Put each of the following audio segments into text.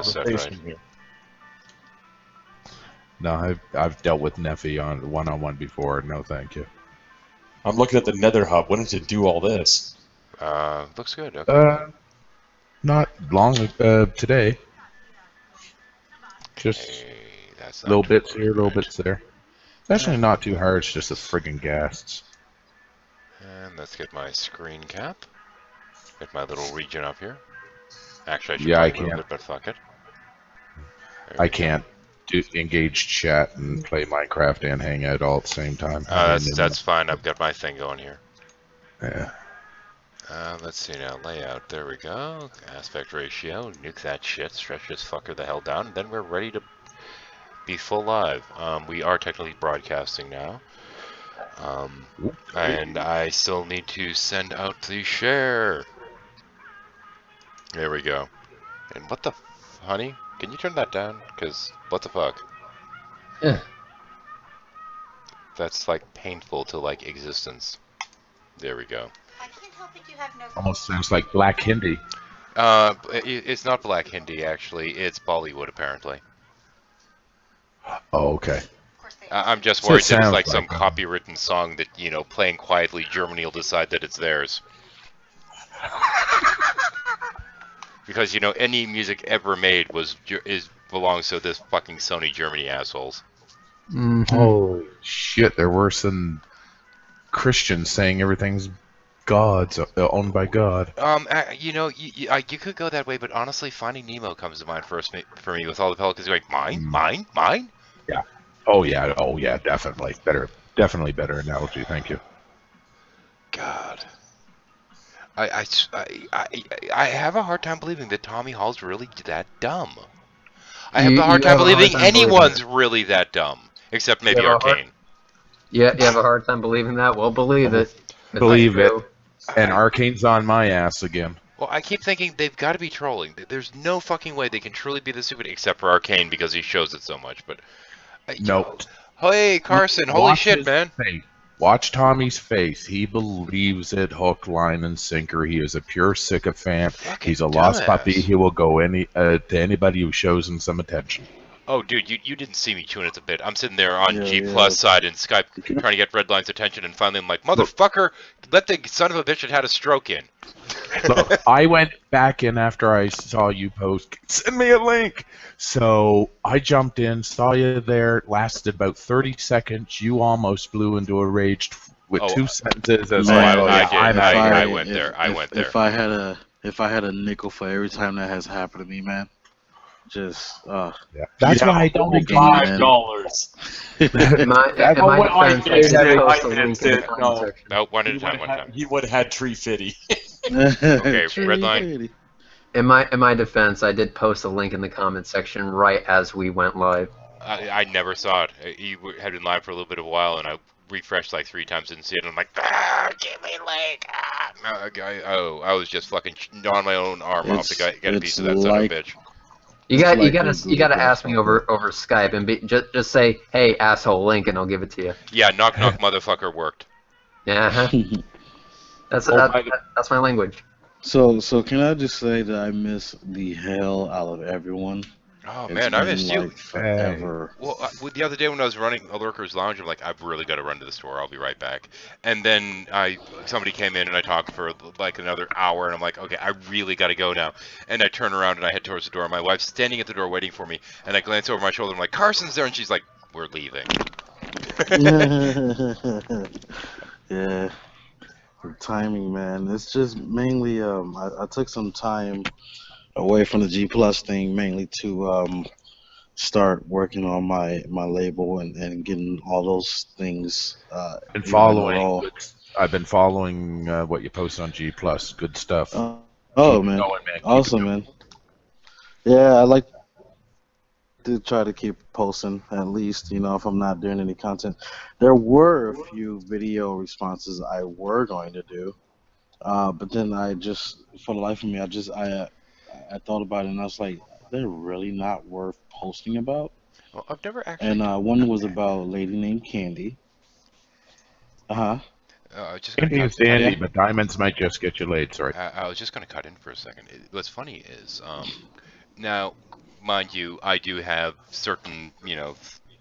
said right. conversation here. No, I've dealt with Neffy on one-on-one before. No, thank you. I'm looking at the Nether Hub. When did it do all this? Looks good. Okay. Not long today. Just Hey, that's little not bits totally here, little right. bits there. It's actually not too hard. It's just the friggin' ghasts. And let's get my screen cap. Get my little region up here. Actually, I should Yeah, I probably move can't. it, but fuck it. I can't engage chat and play Minecraft and hang out all at the same time. That's fine. I've got my thing going here. Yeah. Let's see now. Layout. There we go. Aspect ratio. Nuke that shit. Stretch this fucker the hell down. And then we're ready to be full live. We are technically broadcasting now. And I still need to send out the share. There we go. And what the honey? Can you turn that down? Because what the fuck? Yeah. That's like painful to like existence. There we go. I can't help it, you have no. Almost sounds like Black Hindi. It's not Black Hindi actually. It's Bollywood apparently. Oh, okay. I'm just So worried it that it's sounds like some like copywritten song that, you know, playing quietly, Germany will decide that it's theirs. Because, you know, any music ever made belongs to this fucking Sony Germany assholes. Holy shit, they're worse than Christians saying everything's God's owned by God. You know, you could go that way, but honestly, Finding Nemo comes to mind first for me with all the pelicans going, mine. Yeah. Oh yeah, definitely definitely better analogy. Thank you. God, I have a hard time believing that Tommy Hall's really that dumb. I have a hard time believing anyone's really that dumb, except maybe Arcane. Yeah, you have a hard time believing that? Well, believe it. Believe it. And Arcane's on my ass again. Well, I keep thinking they've got to be trolling. There's no fucking way they can truly be this stupid, except for Arcane because he shows it so much. But Nope. Hey, Carson! Holy shit, man! Face. Watch Tommy's face. He believes it, hook, line, and sinker. He is a pure sycophant. He's a lost puppy. He will go to anybody who shows him some attention. Oh, dude, you didn't see me chewing it a bit. I'm sitting there on G Plus side in Skype trying to get Redline's attention, and finally I'm like, motherfucker, let the son of a bitch that had a stroke in. Look, I went back in after I saw you post, send me a link. So I jumped in, saw you there, lasted about 30 seconds. You almost blew into a rage with 2 sentences. As I went there. If I had a nickel for every time that has happened to me, man. Just yeah. That's why I don't engage. $5. In my defense, I did post a link in the comment section. No, one at a time. He would have had Tree Fitty. Okay, Redline. In my defense, I did post a link in the comment section right as we went live. I never saw it. He had been live for a little bit of a while, and I refreshed like 3 times, didn't see it. And I'm like, give me a link. I was just fucking gnawing my own arm off to get a piece of that son of a bitch. You gotta ask me over Skype and just say, hey asshole link, and I'll give it to you. Yeah, knock motherfucker worked. Yeah. That's my language. So can I just say that I miss the hell out of everyone? Oh man, I missed you. Forever. Well, the other day when I was running a Lurker's Lounge, I'm like, I've really got to run to the store. I'll be right back. And then somebody came in and I talked for like another hour, and I'm like, okay, I really got to go now. And I turn around and I head towards the door. My wife's standing at the door waiting for me, and I glance over my shoulder. And I'm like, Carson's there, and she's like, we're leaving. Yeah. The timing, man. It's just mainly I took some time away from the G Plus thing mainly to start working on my label and getting all those things. I've been following what you post on G Plus. Good stuff. Man. Going, man. Awesome, man. Yeah, I like to try to keep posting at least, if I'm not doing any content. There were a few video responses I were going to do, but then I just, for the life of me, I thought about it and I was like, they're really not worth posting about. Well, I've never actually. And one was about a lady named Candy. Candy is dandy, but diamonds might just get you laid. Sorry. I was just going to cut in for a second. What's funny is, now, mind you, I do have certain,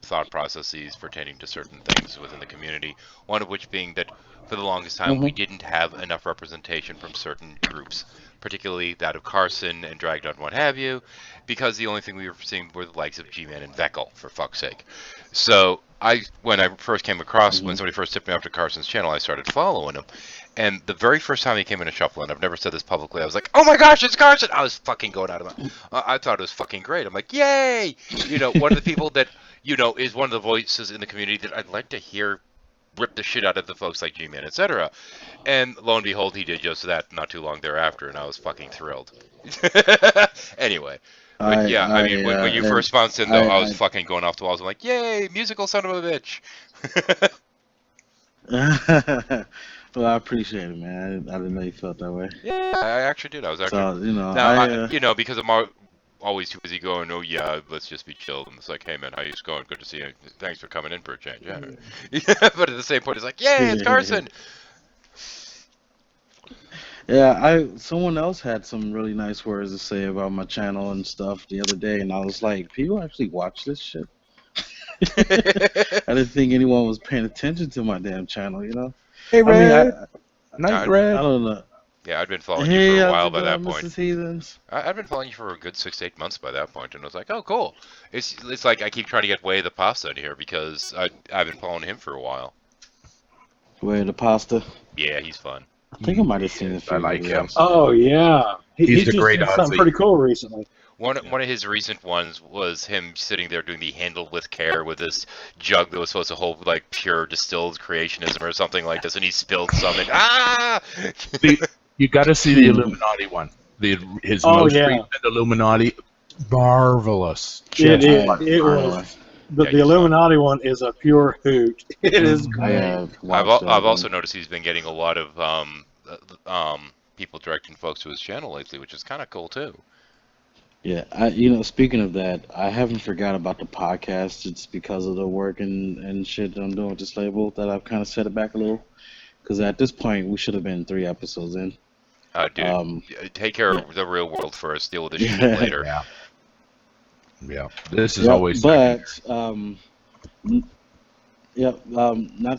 thought processes pertaining to certain things within the community. One of which being that for the longest time we didn't have enough representation from certain groups, particularly that of Carson and Dragnet and what have you, because the only thing we were seeing were the likes of G-Man and Veckel, for fuck's sake. So when I first came across, when somebody first tipped me off to Carson's channel, I started following him. And the very first time he came into Shuffle, and I've never said this publicly, I was like, "Oh my gosh, it's Carson!" I was fucking going out of my... I thought it was fucking great. I'm like, "Yay!" One of the people that, is one of the voices in the community that I'd like to hear rip the shit out of the folks like G-Man, etc. And lo and behold, he did just that not too long thereafter, and I was fucking thrilled. Anyway. But yeah, I mean, when you first bounced in, though, I was fucking going off the walls. I'm like, "Yay, musical son of a bitch!" Well, I appreciate it, man. I didn't know you felt that way. Yeah, I actually did. I was actually... So, now, because I'm always too busy going, "Oh yeah, let's just be chilled." And it's like, "Hey man, how you going? Good to see you. Thanks for coming in for a change." Yeah. But at the same point, it's like, "Yay, it's Carson!" Yeah, someone else had some really nice words to say about my channel and stuff the other day, and I was like, people actually watch this shit? I didn't think anyone was paying attention to my damn channel, Hey, Red. I mean, Night, Red. I don't know. Yeah, I'd been following you for a while by how's it that going, point. Mrs. Heathens? I've been following you for a good 6 to 8 months by that point, and I was like, "Oh, cool." It's like I keep trying to get Way the Pasta in here because I've been following him for a while. Way the Pasta? Yeah, he's fun. I think I might have seen it. I like him. Oh yeah, He's a just great did something Aussie. pretty cool recently. One of his recent ones was him sitting there doing the handle with care with this jug that was supposed to hold like pure distilled creationism or something like this, and he spilled some. And You got to see the Illuminati one. His most recent Illuminati, marvelous. It was the Illuminati one is a pure hoot. It is great. I've also noticed he's been getting a lot of people directing folks to his channel lately, which is kind of cool too. Yeah, speaking of that, I haven't forgot about the podcast. It's because of the work and shit that I'm doing with this label that I've kind of set it back a little. Because at this point, we should have been 3 episodes in. Dude, take care of the real world first. Deal with the shit later. Yeah. This is always. But not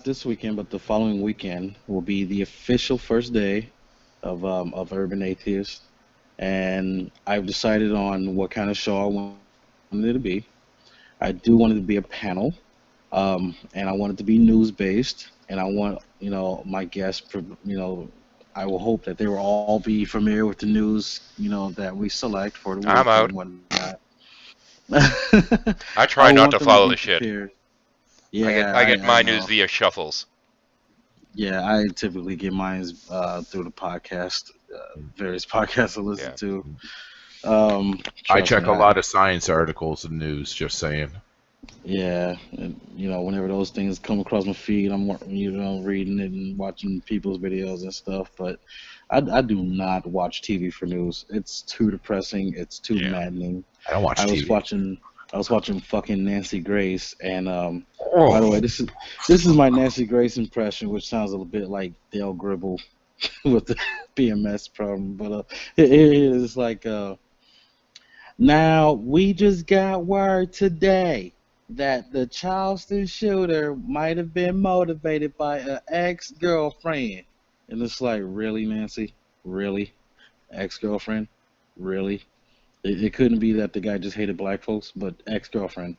this weekend, but the following weekend will be the official first day of Urban Atheist. And I've decided on what kind of show I wanted it to be. I do want it to be a panel, and I want it to be news-based, and I want, my guests, I will hope that they will all be familiar with the news, that we select for the week. I'm out. And whatnot. I try not to follow the shit. Yeah, I get my news via shuffles. Yeah, I typically get mine through the podcast, various podcasts I listen to. I check a lot of science articles and news, just saying. Yeah, and, whenever those things come across my feed, I'm reading it and watching people's videos and stuff. But I do not watch TV for news. It's too depressing. It's too maddening. I don't watch TV. I was watching fucking Nancy Grace, and by the way, this is my Nancy Grace impression, which sounds a little bit like Dale Gribble with the PMS problem, but it is like, now we just got word today that the Charleston shooter might have been motivated by an ex-girlfriend, and it's like, really, Nancy, really, ex-girlfriend, really. It couldn't be that the guy just hated black folks, but ex-girlfriend.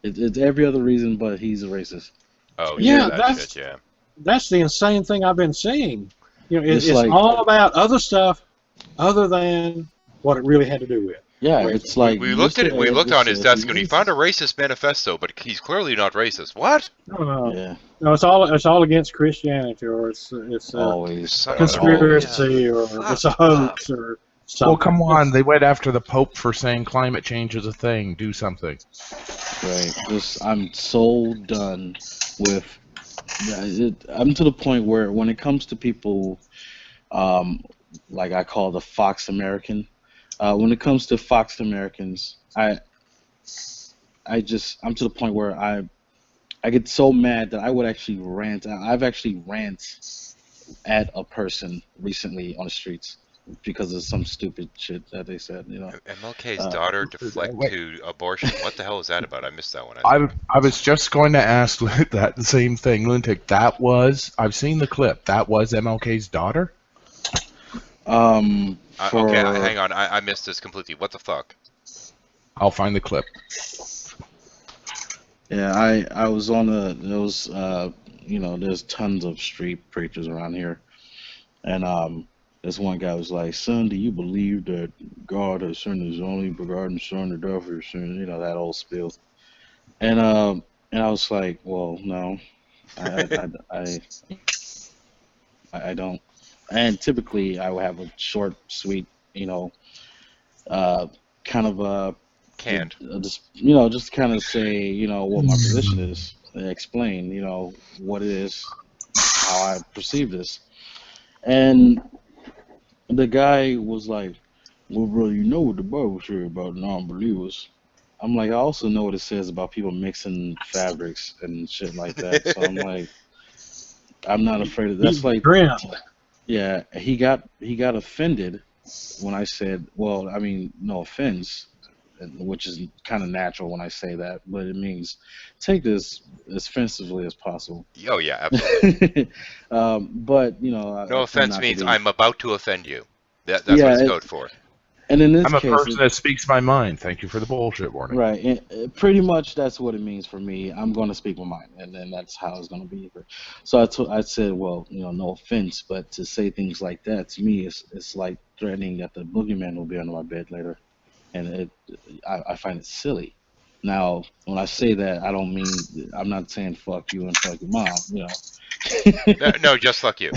It's every other reason, but he's a racist. Oh, yeah, yeah. That's the insane thing I've been seeing. It's like, all about other stuff other than what it really had to do with. Yeah, it's like we looked on his desk and he found a racist manifesto, but he's clearly not racist. What? No. Yeah. No, it's all against Christianity, or it's always conspiracy, or it's a hoax, or something. Well, come on. They went after the Pope for saying climate change is a thing. Do something. Right. I'm so done with. I'm to the point where when it comes to people, like I call the Fox American, when it comes to Fox Americans, I'm to the point where I get so mad that I would actually rant. I've actually ranted at a person recently on the streets because of some stupid shit that they said. MLK's daughter deflect wait. to abortion. What the hell is that about? I missed that one. I was just going to ask that same thing, Lunatic. I've seen the clip. That was MLK's daughter? For, okay, hang on. I missed this completely. What the fuck? I'll find the clip. Yeah, I was on those there's tons of street preachers around here, and this one guy was like, "Son, do you believe that God has sent His only begotten Son to die for your sin?" That old spiel. And I was like, "Well, no, I don't." And typically, I would have a short, sweet, kind of Canned. just kind of say, what my position is, and explain, what it is, how I perceive this. And the guy was like, "Well, brother, you know what the Bible says about non-believers." I'm like, I also know what it says about people mixing fabrics and shit like that. So I'm like, I'm not afraid of that's like, yeah. He got offended when I said, well, I mean, no offense, which is kind of natural when I say that, but it means take this as offensively as possible. Oh yeah, absolutely. But no offense means I'm about to offend you. That's what it's code for. And in this I'm a case, person that speaks my mind. Thank you for the bullshit warning. Right, and pretty much that's what it means for me. I'm going to speak my mind, and then that's how it's going to be. So I said, well, no offense, but to say things like that to me, it's like threatening that the boogeyman will be under my bed later, and I find it silly. Now, when I say that, I don't mean, I'm not saying fuck you and fuck your mom, No, just fuck you.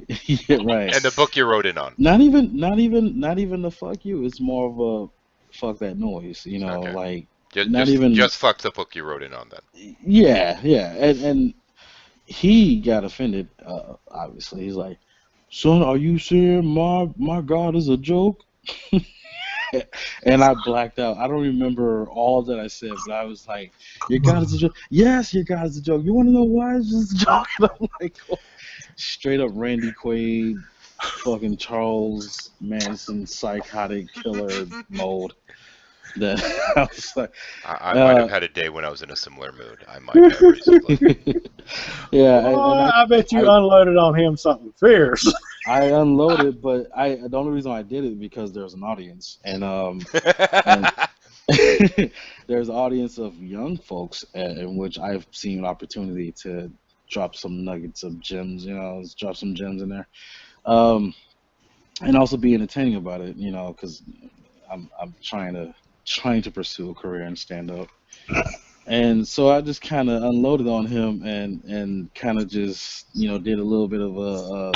Yeah, right. And the book you wrote in on. Not even the fuck you. It's more of a fuck that noise, Okay. like just fuck the book you wrote in on then. Yeah, and he got offended. Obviously, he's like, "Son, are you saying my God is a joke?" And I blacked out. I don't remember all that I said, but I was like, "Your God is a joke." Yes, your God is a joke. You want to know why it's just a joke? And I'm like, oh, straight up Randy Quaid, fucking Charles Manson, psychotic killer mode. That I was like, I might have had a day when I was in a similar mood. I might have recently. Yeah, I bet you unloaded on him something fierce. I unloaded, but the only reason I did it because there was an audience, and there's an audience of young folks in which I've seen an opportunity to drop some nuggets of gems, drop some gems in there, and also be entertaining about it, because I'm trying to pursue a career in stand-up. And so I just kind of unloaded on him and kind of just, did a little bit of a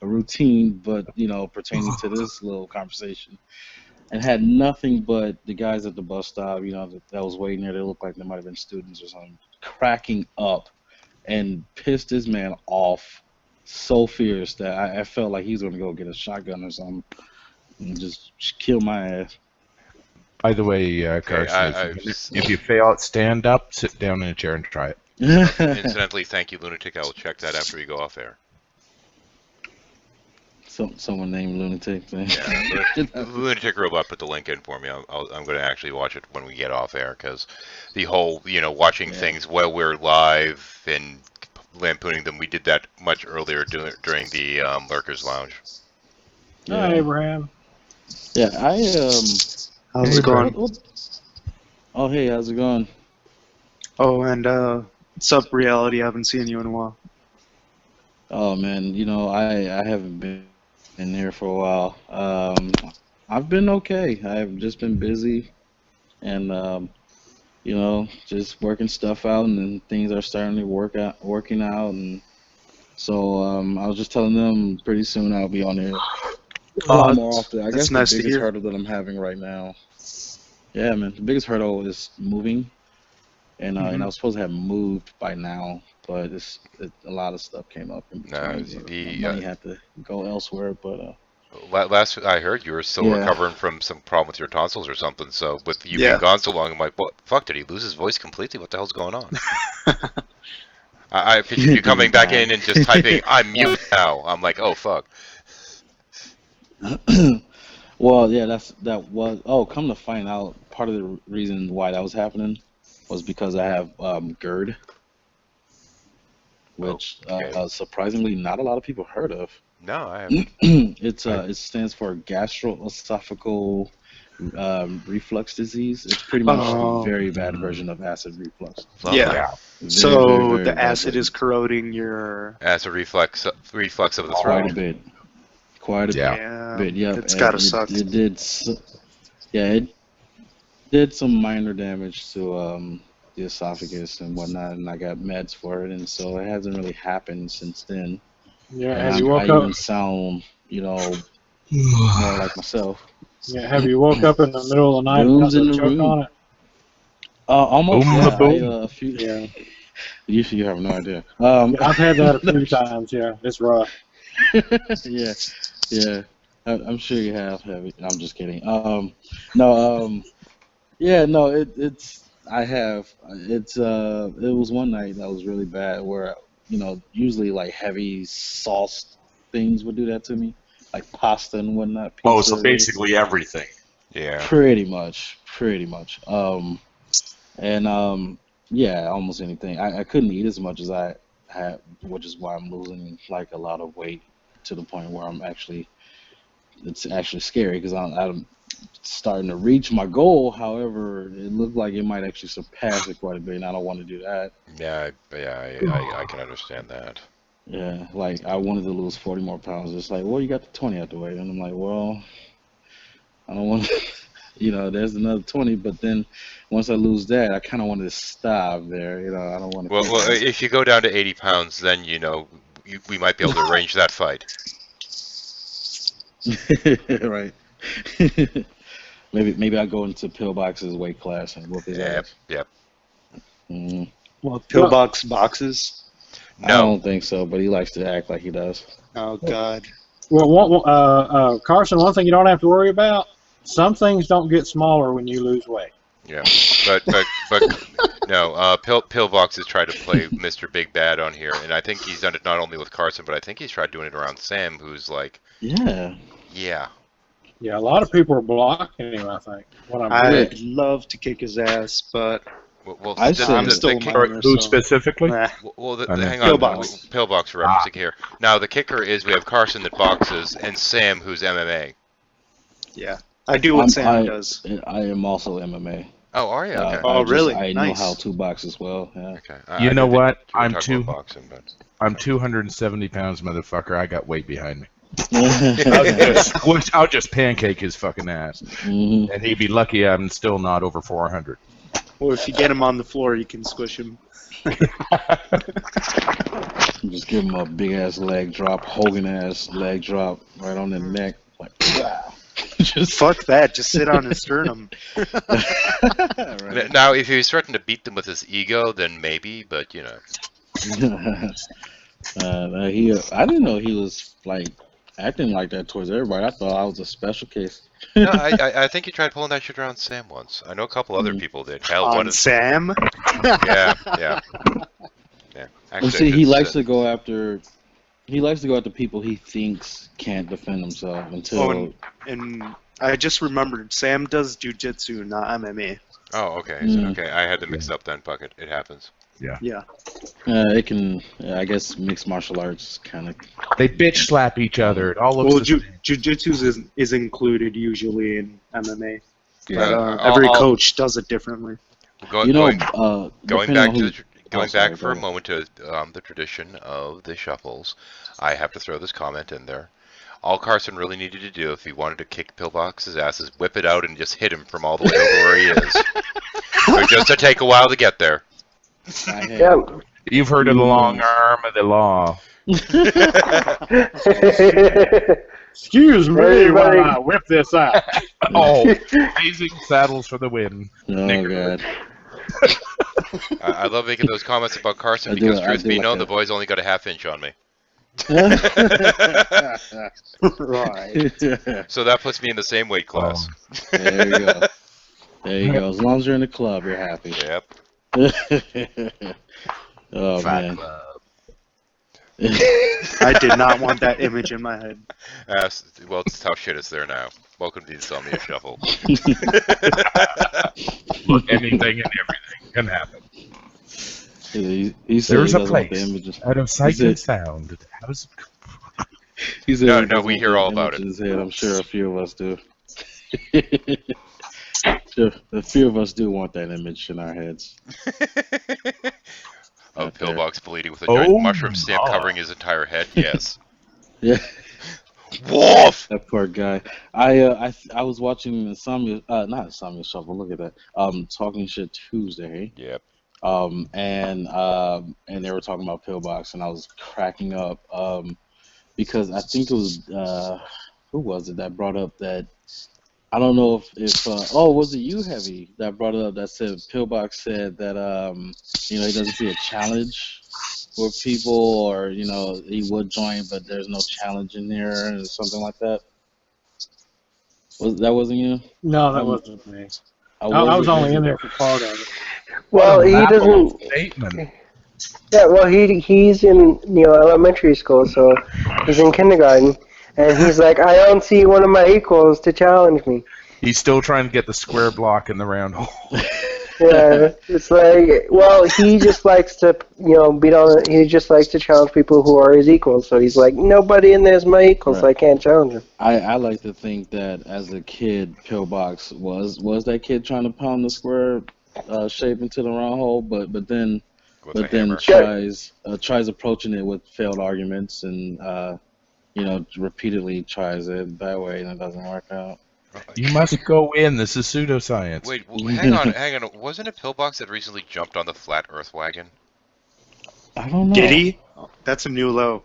routine, but, pertaining to this little conversation. And had nothing but the guys at the bus stop, that was waiting there. They looked like they might have been students or something, cracking up and pissed this man off so fierce that I felt like he's going to go get a shotgun or something and just kill my ass. By the way, Carson, if you fail at stand-up, sit down in a chair and try it. Incidentally, thank you, Lunatic. I will check that after we go off air. Someone named Lunatic. Yeah, Lunatic Robot put the link in for me. I'm going to actually watch it when we get off air, because the whole, watching things while we're live and lampooning them, we did that much earlier during the Lurkers Lounge. Hi, Abraham. Yeah, How's it going? Oh, hey, how's it going? Oh, and what's up, Reality? I haven't seen you in a while. Oh man, I haven't been in there for a while. I've been okay. I've just been busy, and just working stuff out, and then things are starting to working out, and so I was just telling them pretty soon I'll be on there a lot more often. I guess nice the biggest hurdle that I'm having right now. Yeah, man, the biggest hurdle is moving, and and I was supposed to have moved by now, but a lot of stuff came up in between. Money had to go elsewhere, but last I heard, you were still recovering from some problem with your tonsils or something. So with you being gone so long, I'm like, what? Fuck, did he lose his voice completely? What the hell's going on? I picture you coming back in and just typing, "I'm mute now." I'm like, oh fuck. Well, yeah, that was. Oh, come to find out, part of the reason why that was happening was because I have GERD, which Okay. surprisingly not a lot of people heard of. No, I haven't. It stands for gastroesophageal reflux disease. It's pretty much Oh. a very bad version of acid reflux. Lovely. Yeah. Very, So very, very the bad acid version. is corroding your. As a reflex of the Quite throat. a bit. Quite a Yeah. bit. Yep. It's and gotta suck. It did. Yeah, it did some minor damage to the esophagus and whatnot, and I got meds for it, and so it hasn't really happened since then. Yeah, And have you I woke up? even sound, more like myself. Yeah, have you woke up in the middle of the night and got Booms in the the choke room. on it? Almost. Boom, Yeah, boom. a few. Yeah, You have no idea. I've had that a few times. Yeah, it's rough. yeah, yeah. I'm sure you have. I'm just kidding. No. Yeah, no. It's. I have. It was one night that was really bad where usually like heavy sauce things would do that to me, like pasta and whatnot. Oh, Pizza, so basically everything. Yeah. Pretty much. Yeah, almost anything. I couldn't eat as much as I had, which is why I'm losing like a lot of weight to the point where it's actually scary because I'm starting to reach my goal. However, it looked like it might actually surpass it quite a bit, and I don't want to do that. Yeah, I can understand that. Yeah, like I wanted to lose 40 more pounds. It's like, well, you got the 20 out the way, and I'm like, well, I don't want to. There's another 20, but then once I lose that, I kind of want to stop there. I don't want to. Well, if you go down to 80 pounds, then we might be able to arrange that fight. Right. maybe I'll go into Pillbox's weight class and whoop his ass. Yep. Mm, Well, pillbox boxes. I No. don't think so, but he likes to act like he does. Oh God. Well, Carson, one thing you don't have to worry about. Some things don't get smaller when you lose weight. Yeah, but no. Pillbox has tried to play Mr. Big Bad on here, and I think he's done it not only with Carson, but I think he's tried doing it around Sam, who's like, Yeah. yeah. Yeah, a lot of people are blocking him. I think. What I'm I'd love to kick his ass, but Well, I the- said- the- I'm the- still the- minor, Who so- specifically? Nah. Well, I mean, hang on. Pillbox. Pillbox referencing here. Now, the kicker is we have Carson that boxes and Sam who's MMA. Yeah, I do what I'm- Sam does. I am also MMA. Oh, are you? Okay. Oh, really? I Nice. know how to box as well. Yeah. Okay. You know didn't think what? you were I'm talking too- about boxing, but I'm 270 pounds, motherfucker. I got weight behind me. Mhm. I'll just pancake his fucking ass, and he'd be lucky I'm still not over 400. Or if you get him on the floor, you can squish him. Just give him a big ass leg drop, Hogan ass leg drop right on the neck. Like, wow. Just Fuck that. Just sit on his sternum. right. now, if he was threatening to beat them with his ego, then maybe. But I didn't know he was like acting like that towards everybody. I thought I was a special case. no, I think he tried pulling that shit around Sam once. I know a couple other people did. Hell, one On of Sam? yeah. And see, he likes to go after. He likes to go after people he thinks can't defend himself until. Oh, and I just remembered, Sam does jujitsu, not MMA. Oh, okay. Mm. Okay, I had them mixed up then. Fuck it. It happens. Yeah. It can. I guess mixed martial arts kind of. They bitch slap each other. It all looks Well, the same. jujitsu is included usually in MMA. Yeah, But every I'll- coach does it differently. Going, You know, going, going depending back on to who- going sorry, back go for a ahead. moment to the tradition of the shuffles, I have to throw this comment in there. All Carson really needed to do if he wanted to kick Pillbox's ass is whip it out and just hit him from all the way over where he is. But just to take a while to get there. I had- Yeah. You've heard of the long arm of the law. Excuse me Everybody- while I whip this out. Oh, amazing saddles for the win. Oh god. I love making those comments about Carson I do- because I truth do be like known, that. the boy's only got a half inch on me. Right. So that puts me in the same weight class. There you go. There you go. As long as you're in the club, you're happy. Yep. Oh man. I did not want that image in my head. Well, it's how shit is there now. Welcome to the Insomnia Shuffle. Look, anything and everything can happen. He said There's he a doesn't want the place images. out of sight He and said- sound. How does it he said No, he no, doesn't we want hear the all about image it. in his head. I'm sure a few of us do. Sure, a few of us do want that image in our heads. Of Out there. Pillbox bleeding with a giant Oh mushroom stamp my. covering his entire head? Yes. Yeah, Wolf! that poor guy. I was watching Insomnia, not Insomnia Shuffle. Look at that. Talking Shit Tuesday. Yep. And they were talking about Pillbox, and I was cracking up because I think it was who was it that brought up that, I don't know if was it you, Heavy, that brought it up, that said Pillbox said that he doesn't see a challenge for people, or he would join but there's no challenge in there or something like that. Wasn't you? No, that wasn't me. I I was only in there for part of it. Well, he laughable doesn't. statement. Yeah, well, he's in elementary school, so he's in kindergarten, and he's like, I don't see one of my equals to challenge me. He's still trying to get the square block in the round hole. Yeah, it's like, well, he just likes to, beat on. He just likes to challenge people who are his equals. So he's like, nobody in there's my equals, so I can't challenge him. I like to think that as a kid, Pillbox was that kid trying to pound the square shape into the round hole, but then With a but then hammer. tries approaching it with failed arguments, and repeatedly tries it that way, and it doesn't work out. You must go in. This is pseudoscience. Wait, hang on. Wasn't it Pillbox that recently jumped on the flat Earth wagon? I don't know. Did he? That's a new low.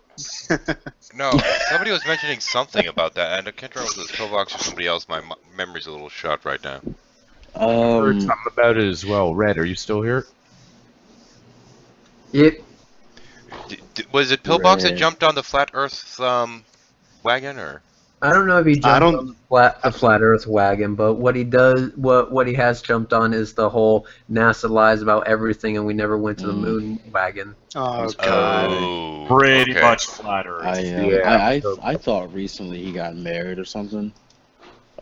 No, somebody was mentioning something about that, and I can't remember if it was Pillbox or somebody else. My memory's a little shot right now. I heard something about it as well. Red, are you still here? Yep. Was it Pillbox that Red. jumped on the flat Earth wagon, or? I don't know if he I jumped don't- on the flat Earth wagon, but what he does, what he has jumped on is the whole NASA lies about everything, and we never went to the moon wagon. Oh, God. Oh, Pretty okay. much flat Earth. I thought recently he got married or something.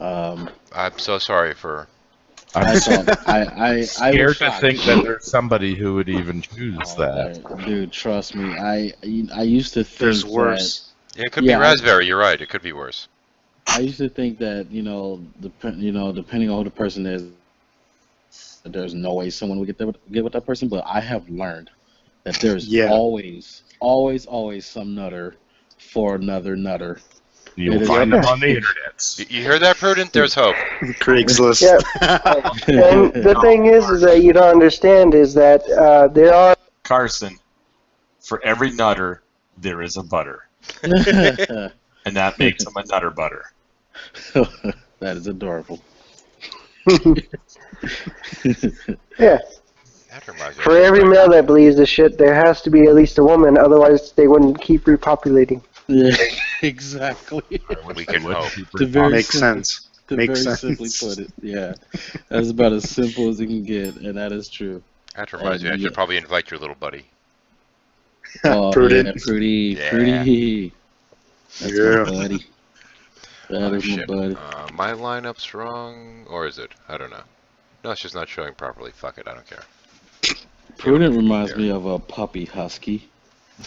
I'm so sorry for. I thought I was Scared to shocked. think that there's somebody who would even choose that. Dude, trust me. I used to think There's that- worse. Yeah, it could Yeah, be raspberry. You're right. It could be worse. I used to think that depending on who the person is, that there's no way someone would get with that person. But I have learned that there's Yeah. always some nutter for another nutter. You'll It is- find them on the internet. You hear that, Prudent? There's hope. Craigslist. And the thing is that you don't understand is that there are. Carson, for every nutter, there is a butter. And that makes him a nutter butter. That is adorable. Yeah. That reminds me. For every male that believes this shit, there has to be at least a woman, otherwise they wouldn't keep repopulating. Yeah, exactly. We can hope. To very Makes simple- sense. To Makes very sense. simply put it, yeah, that's about as simple as it can get, and that is true. That reminds me. I yeah. should probably invite your little buddy. Oh, Prudent. yeah, Prudy, Yeah. Prudy. That's Yeah. my buddy. That Oh, is my shit. buddy. My lineup's wrong, or is it? I don't know. No, it's just not showing properly. Fuck it. I don't care. Prudent reminds me of a puppy husky.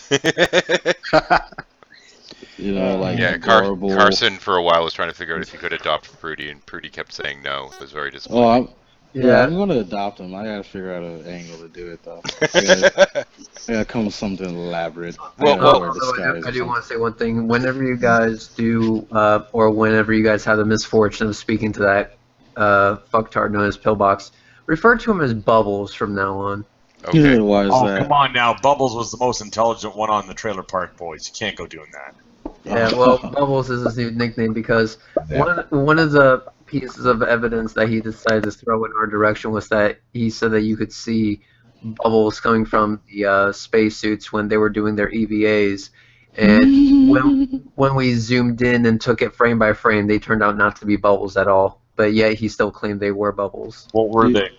Like Yeah, adorable. Carson for a while was trying to figure out if he could adopt Prudy, and Prudy kept saying no. It was very Oh, disappointing. I'm gonna adopt him. I gotta figure out an angle to do it though. I gotta come with something elaborate. Well, I gotta wear Although disguise I or do something. want to say one thing. Whenever you guys do, or whenever you guys have the misfortune of speaking to that fucktard known as Pillbox, refer to him as Bubbles from now on. Okay. Yeah, why is Oh, that? come on now. Bubbles was the most intelligent one on the Trailer Park Boys. You can't go doing that. Yeah, well, Bubbles is his new nickname because one of the pieces of evidence that he decided to throw in our direction was that he said that you could see bubbles coming from the spacesuits when they were doing their EVAs, and when we zoomed in and took it frame by frame, they turned out not to be bubbles at all. But yet he still claimed they were bubbles. What were they?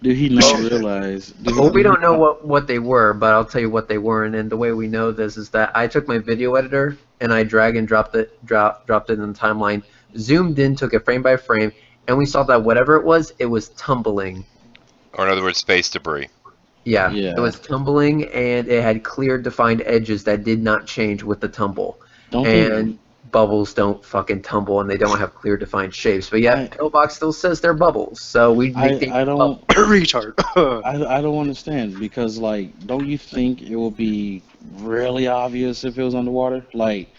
Did he not realize? Well, we don't know what they were, but I'll tell you what they were. And the way we know this is that I took my video editor and I drag and dropped it in the timeline, zoomed in, took it frame by frame, and we saw that whatever it was tumbling. Or in other words, space debris. Yeah, Yeah. it was tumbling, and it had clear, defined edges that did not change with the tumble. And bubbles don't fucking tumble, and they don't have clear, defined shapes. But yeah, Pillbox still says they're bubbles, so we nicknamed I don't Retard. I don't understand because like don't you think it will be really obvious if it was underwater? Like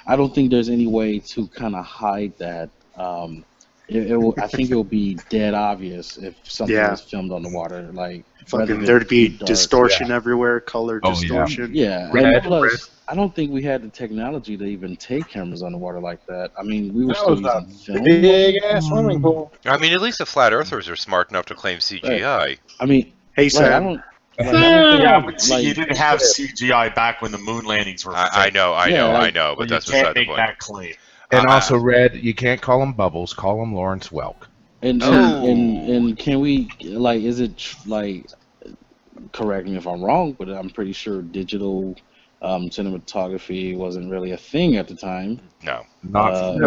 I don't think there's any way to kind of hide that. I think it will be dead obvious if something was filmed underwater. Like Fucking, there'd be distortion everywhere, color Oh, yeah. distortion. Yeah, and plus, I don't think we had the technology to even take cameras underwater like that. I mean, we were That still was using film. Big ass swimming pool. I mean, at least the flat earthers are smart enough to claim CGI. I mean, Hey, like, Sam. I don't think, Yeah, but see, like, you didn't have CGI back when the moon landings were. I know, But but that's you can't beside the make point. that claim. And also, Red, you can't call him Bubbles. Call him Lawrence Welk. and Oh. and can we like? Is it like? Correct me if I'm wrong, but I'm pretty sure digital cinematography wasn't really a thing at the time. No, Not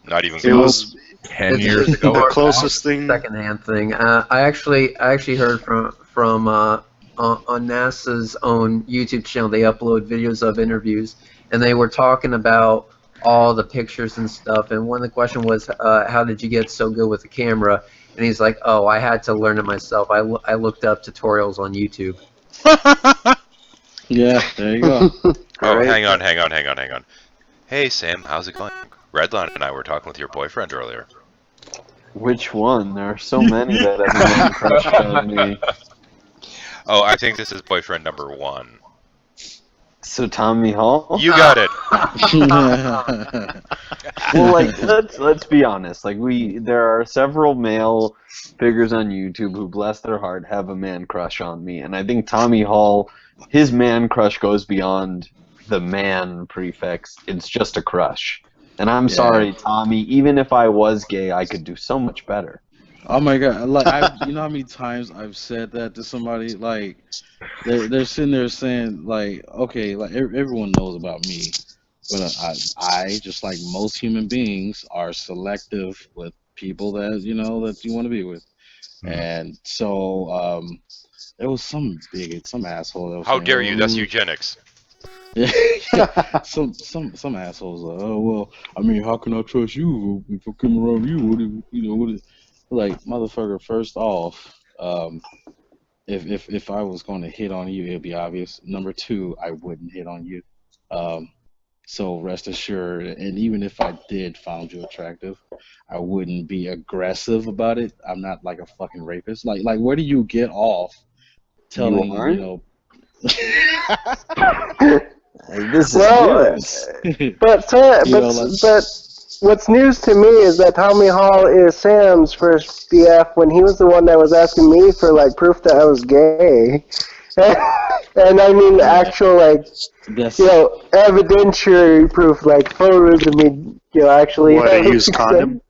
not even It close. was 10 It's years just ago. the or closest thing. secondhand thing. I actually heard from on NASA's own YouTube channel. They upload videos of interviews, and they were talking about all the pictures and stuff. And one of the questions was, "How did you get so good with the camera?" And he's like, "Oh, I had to learn it myself. I looked up tutorials on YouTube." Yeah, there you go. Oh, Right. hang on. Hey, Sam, how's it going? Redline and I were talking with your boyfriend earlier. Which one? There are so many that everyone crushed on me. Oh, I think this is boyfriend number 1. So Tommy Hall? You got it. Well, like let's be honest. Like there are several male figures on YouTube who, bless their heart, have a man crush on me, and I think Tommy Hall, his man crush goes beyond the man prefix. It's just a crush. And I'm sorry, Tommy. Even if I was gay, I could do so much better. Oh my god! Like, you know how many times I've said that to somebody? Like, they're sitting there saying, like, okay, like everyone knows about me, but I just like most human beings are selective with people that you want to be with, and so there was some asshole that was How saying, dare you? That's "Ooh." eugenics. Yeah, some assholes like, oh well, I mean, how can I trust you if I come around you? What is like, motherfucker? First off, if I was going to hit on you, it'd be obvious. Number two, I wouldn't hit on you. So rest assured, and even if I did found you attractive, I wouldn't be aggressive about it. I'm not like a fucking rapist. Like where do you get off telling You aren't? you know? This is Well, news. But You know, like- but what's news to me is that Tommy Hall is Sam's first BF when he was the one that was asking me for like proof that I was gay. And I mean actual like That's evidentiary proof, like photos of me actually What, a used condom?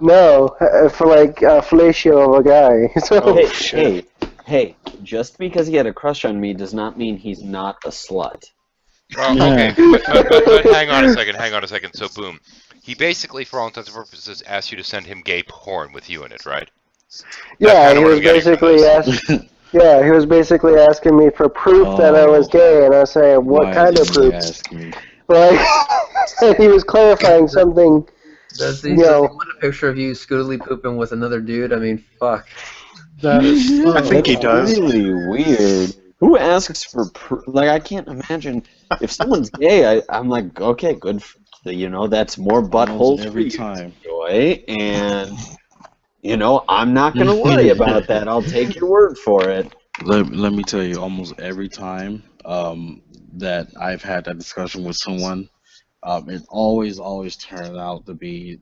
No, for like fellatio of a guy. So Oh, Hey, just because he had a crush on me does not mean he's not a slut. Oh, okay, but hang on a second. So, boom. He basically, for all intents and purposes, asked you to send him gay porn with you in it, right? yeah, kinda he what was I'm getting from basically this. he was basically asking me for proof that I was gay, and I was saying, what why kind of didn't you proof? ask me? Like, and he was clarifying something. Does he No. want a picture of you scootily pooping with another dude? I mean, fuck. That is I think he That's does. really weird. Who asks for like? I can't imagine if someone's gay. I'm like, okay, good. That's more butthole Almost for every you to time. enjoy, and I'm not gonna worry about that. I'll take your word for it. Let me tell you, almost every time that I've had that discussion with someone, it always turned out to be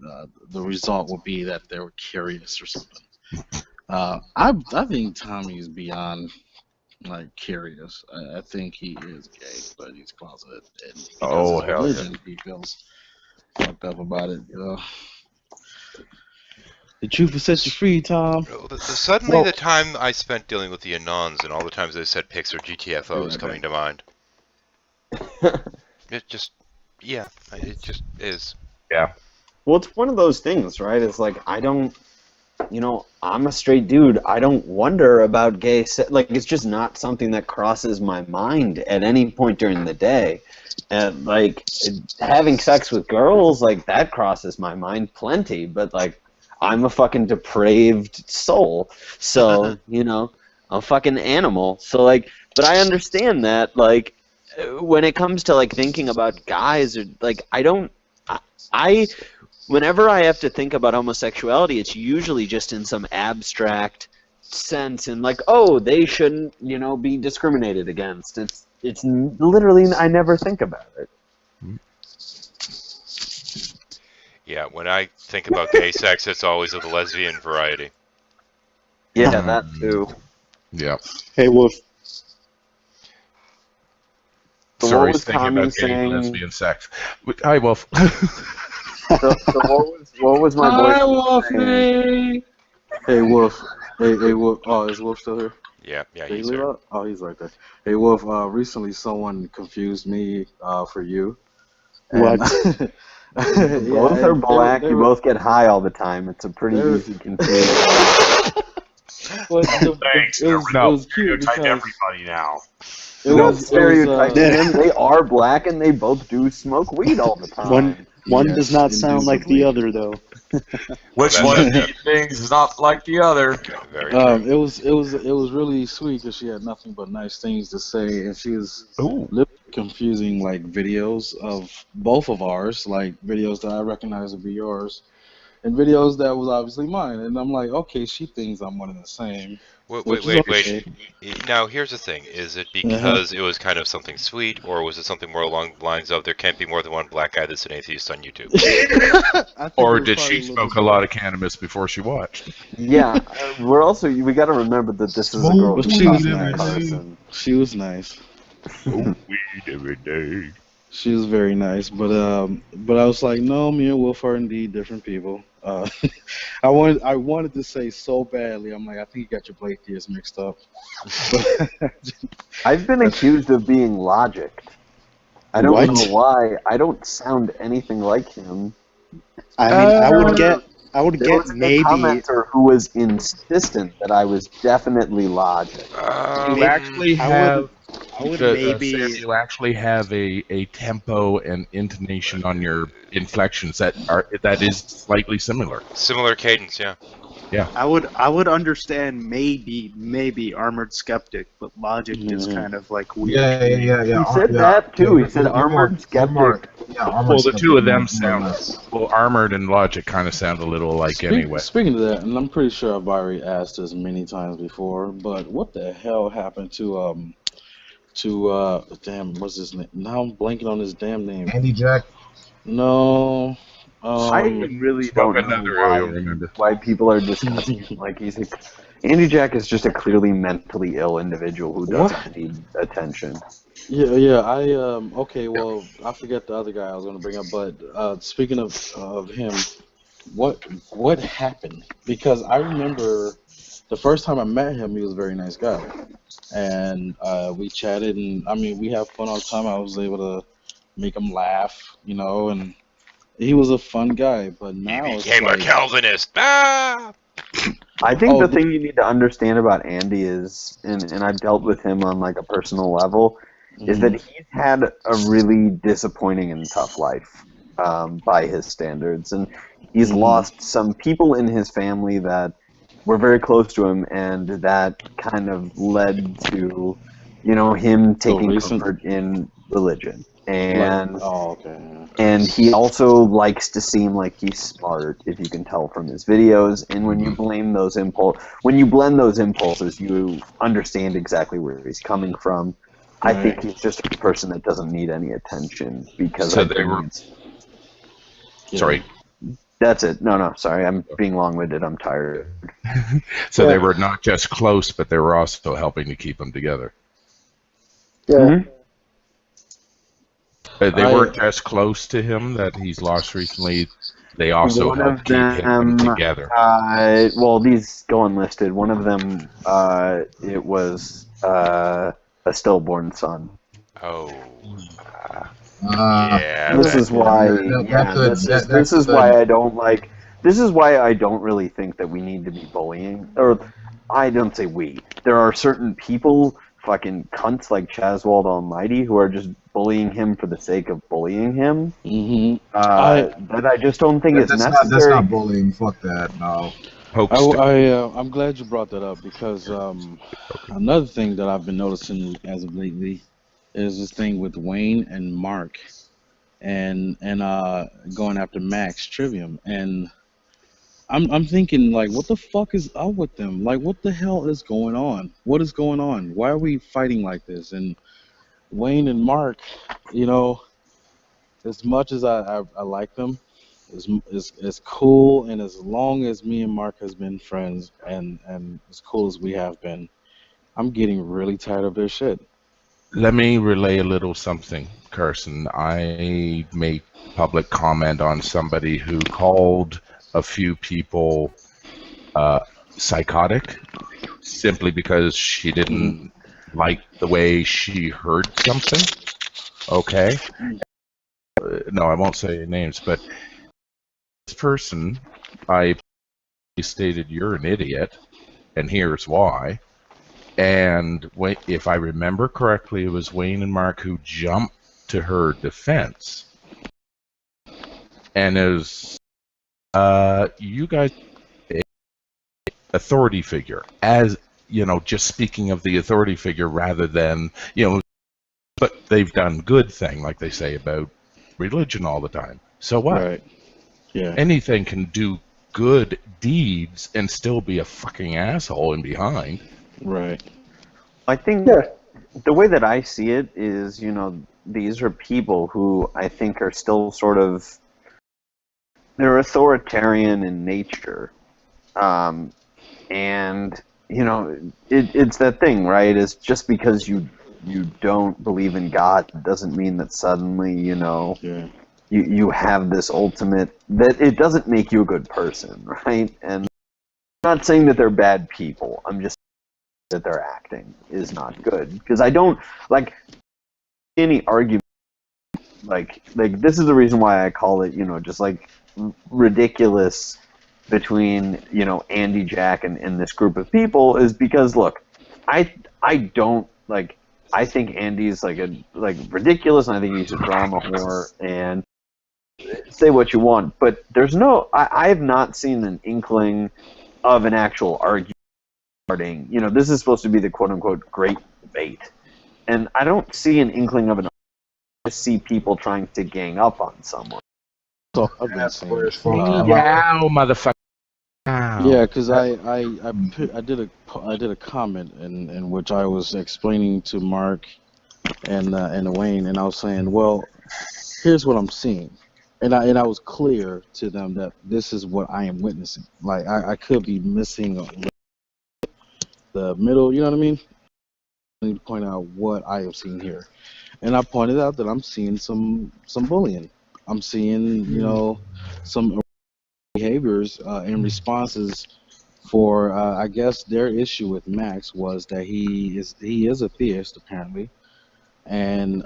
the result would be that they were curious or something. I think Tommy is beyond like curious. I think he is gay, but he's closeted. And because Oh, of hell yeah. religion, he feels fucked up about it. The truth will set you free, Tom. Suddenly, Well- the time I spent dealing with the Anons and all the times they said pics or GTFO is coming to mind. It just, yeah, it just is. Yeah. Well, it's one of those things, right? It's like, I don't, I'm a straight dude. I don't wonder about gay sex. Like, it's just not something that crosses my mind at any point during the day. And, like, having sex with girls, like, that crosses my mind plenty. But, like, I'm a fucking depraved soul. So, I'm a fucking animal. So, like, but I understand that, like, when it comes to, like, thinking about guys, or, like, whenever I have to think about homosexuality, it's usually just in some abstract sense, and like, oh, they shouldn't, be discriminated against. It's literally, I never think about it. Yeah, when I think about gay sex, it's always of the lesbian variety. Yeah, that too. Yeah. Hey, Wolf. So Sorry, what was thinking Tommy about gay saying? lesbian sex. Hi, Wolf. So what was my voice? Hi, Wolfie. Hey, Wolf. Hey, Wolf. Oh, is Wolf still here? Yeah, Did he's he leave there. out? Oh, he's right there. Hey, Wolf. Recently, someone confused me for you. What? Both are black. You both get high all the time. It's a pretty easy confusion. Thanks. It was cute Stereotype because everybody now. it Don't was, stereotype them. They are black and they both do smoke weed all the time. One Yes, does not sound like the indubitably. other, though. Which That's one of it. these things is not like the other? Very true. it was really sweet because she had nothing but nice things to say, and she was literally confusing like videos of both of ours, like videos that I recognize would be yours, and videos that was obviously mine. And I'm like, okay, she thinks I'm one and the same. Wait. which is okay. Now, here's the thing. Is it because it was kind of something sweet, or was it something more along the lines of there can't be more than one black guy that's an atheist on YouTube? I think Or it was did probably she little smoke a lot of cannabis before she watched? Yeah, we got to remember that this is a girl But who's she was not nice. partisan. She was nice. Weed every day. She was very nice, but I was like, no, me and Wolf are indeed different people. I wanted to say so badly. I'm like, I think you got your Blake years mixed up. But I've been accused of being Logic. I don't What? know why. I don't sound anything like him. I mean, I would There get was a maybe. commenter who was insistent that I was definitely Logic. You actually have I would Sam, maybe. you actually have a tempo and intonation on your inflections that is slightly similar. Similar cadence, yeah. I would understand maybe Armored Skeptic, but Logic is kind of like weird. Yeah. He said that too. He said Armored Skeptic. Yeah, Armored Well, the Skeptic two of them more or sound less. well. Armored and Logic kind of sound a little alike anyway. Speaking of that, and I'm pretty sure I've already asked this many times before, but what the hell happened to damn, what's his name? Now I'm blanking on his damn name. Andy Jack. No. I really don't know why people are discussing him. Like Andy Jack is just a clearly mentally ill individual who doesn't need attention. Yeah. Okay. Well, I forget the other guy I was gonna bring up, but speaking of him, what happened? Because I remember the first time I met him, he was a very nice guy, and we chatted, and I mean, we have fun all the time. I was able to make him laugh, and he was a fun guy. But now He it's became a like, Calvinist. Ah! I think the thing you need to understand about Andy is, and I've dealt with him on like a personal level, is that he's had a really disappointing and tough life by his standards, and he's lost some people in his family that were very close to him, and that kind of led to, him taking comfort in religion. And and he also likes to seem like he's smart, if you can tell from his videos. And when you blend those impulses, you understand exactly where he's coming from. I think he's just a person that doesn't need any attention because. Sorry. That's it. No, sorry. I'm being long-winded. I'm tired. So they were not just close, but they were also helping to keep them together. Yeah. They weren't just close to him that he's lost recently. They also One help of keep him them, together. well, these go unlisted. One of them, it was a stillborn son. Oh. Ah, Yeah. This is why, this is why I don't like. This is why I don't really think that we need to be bullying, or I don't say we. There are certain people, fucking cunts like Chazwald Almighty, who are just bullying him for the sake of bullying him. Mm-hmm. That I just don't think is that's necessary. that's not bullying. Fuck that. No. I'm glad you brought that up because another thing that I've been noticing as of lately is this thing with Wayne and Mark and going after Max Trivium, and I'm thinking, like, what the fuck is up with them? Like, what the hell is going on? What is going on? Why are we fighting like this? And Wayne and Mark, you know, as much as I like them, as cool and as long as me and Mark has been friends and as cool as we have been, I'm getting really tired of their shit. Let me relay a little something, Carson. I made public comment on somebody who called a few people psychotic simply because she didn't like the way she heard something. Okay? No, I won't say names, but this person, I stated, you're an idiot, and here's why. And if I remember correctly, it was Wayne and Mark who jumped to her defense. And as you guys, authority figure, as you know, just speaking of the authority figure rather than, you know, but they've done good thing, like they say about religion all the time. So what? Right. Yeah. Anything can do good deeds and still be a fucking asshole in behind. Right. I think the way that I see it is, you know, these are people who I think are still sort of, they're authoritarian in nature. And, you know, it's that thing, right? It's just because you don't believe in God doesn't mean that suddenly, you know, you have this ultimate, that it doesn't make you a good person, right? And I'm not saying that they're bad people. I'm just that their acting is not good, because I don't like any argument like this is the reason why I call it, you know, just like ridiculous between, you know, Andy Jack and this group of people, is because look, I don't like, I think Andy's like ridiculous, and I think he's a drama whore, and say what you want, but there's no, I have not seen an inkling of an actual argument. You know, this is supposed to be the quote-unquote great debate, and I don't see an inkling of an. I see people trying to gang up on someone. So I've been saying, motherfucker. Yeah, because I did a comment in which I was explaining to Mark and Wayne, and I was saying, well, here's what I'm seeing, and I was clear to them that this is what I am witnessing. Like I could be missing the middle, you know what I mean? I need to point out what I have seen here, and I pointed out that I'm seeing some bullying. I'm seeing, you know, some behaviors and responses for I guess their issue with Max was that he is a theist apparently, and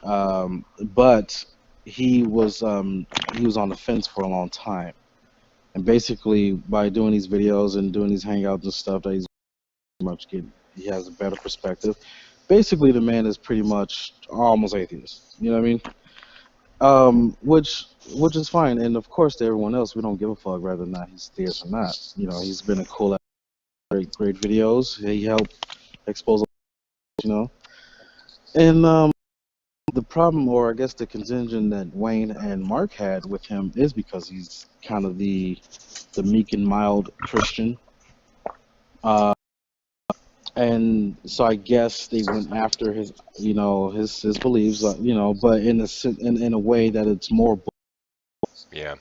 but he was on the fence for a long time, and basically by doing these videos and doing these hangouts and stuff, that he's he has a better perspective. Basically, the man is pretty much almost atheist. You know what I mean? Which is fine, and of course to everyone else, we don't give a fuck whether or not he's theist or not. You know, he's been a cool, great videos. He helped expose, you know, and the problem, or I guess the contingent that Wayne and Mark had with him, is because he's kind of the meek and mild Christian. And so I guess they went after his, you know, his beliefs, you know, but in a way that it's more. Yeah.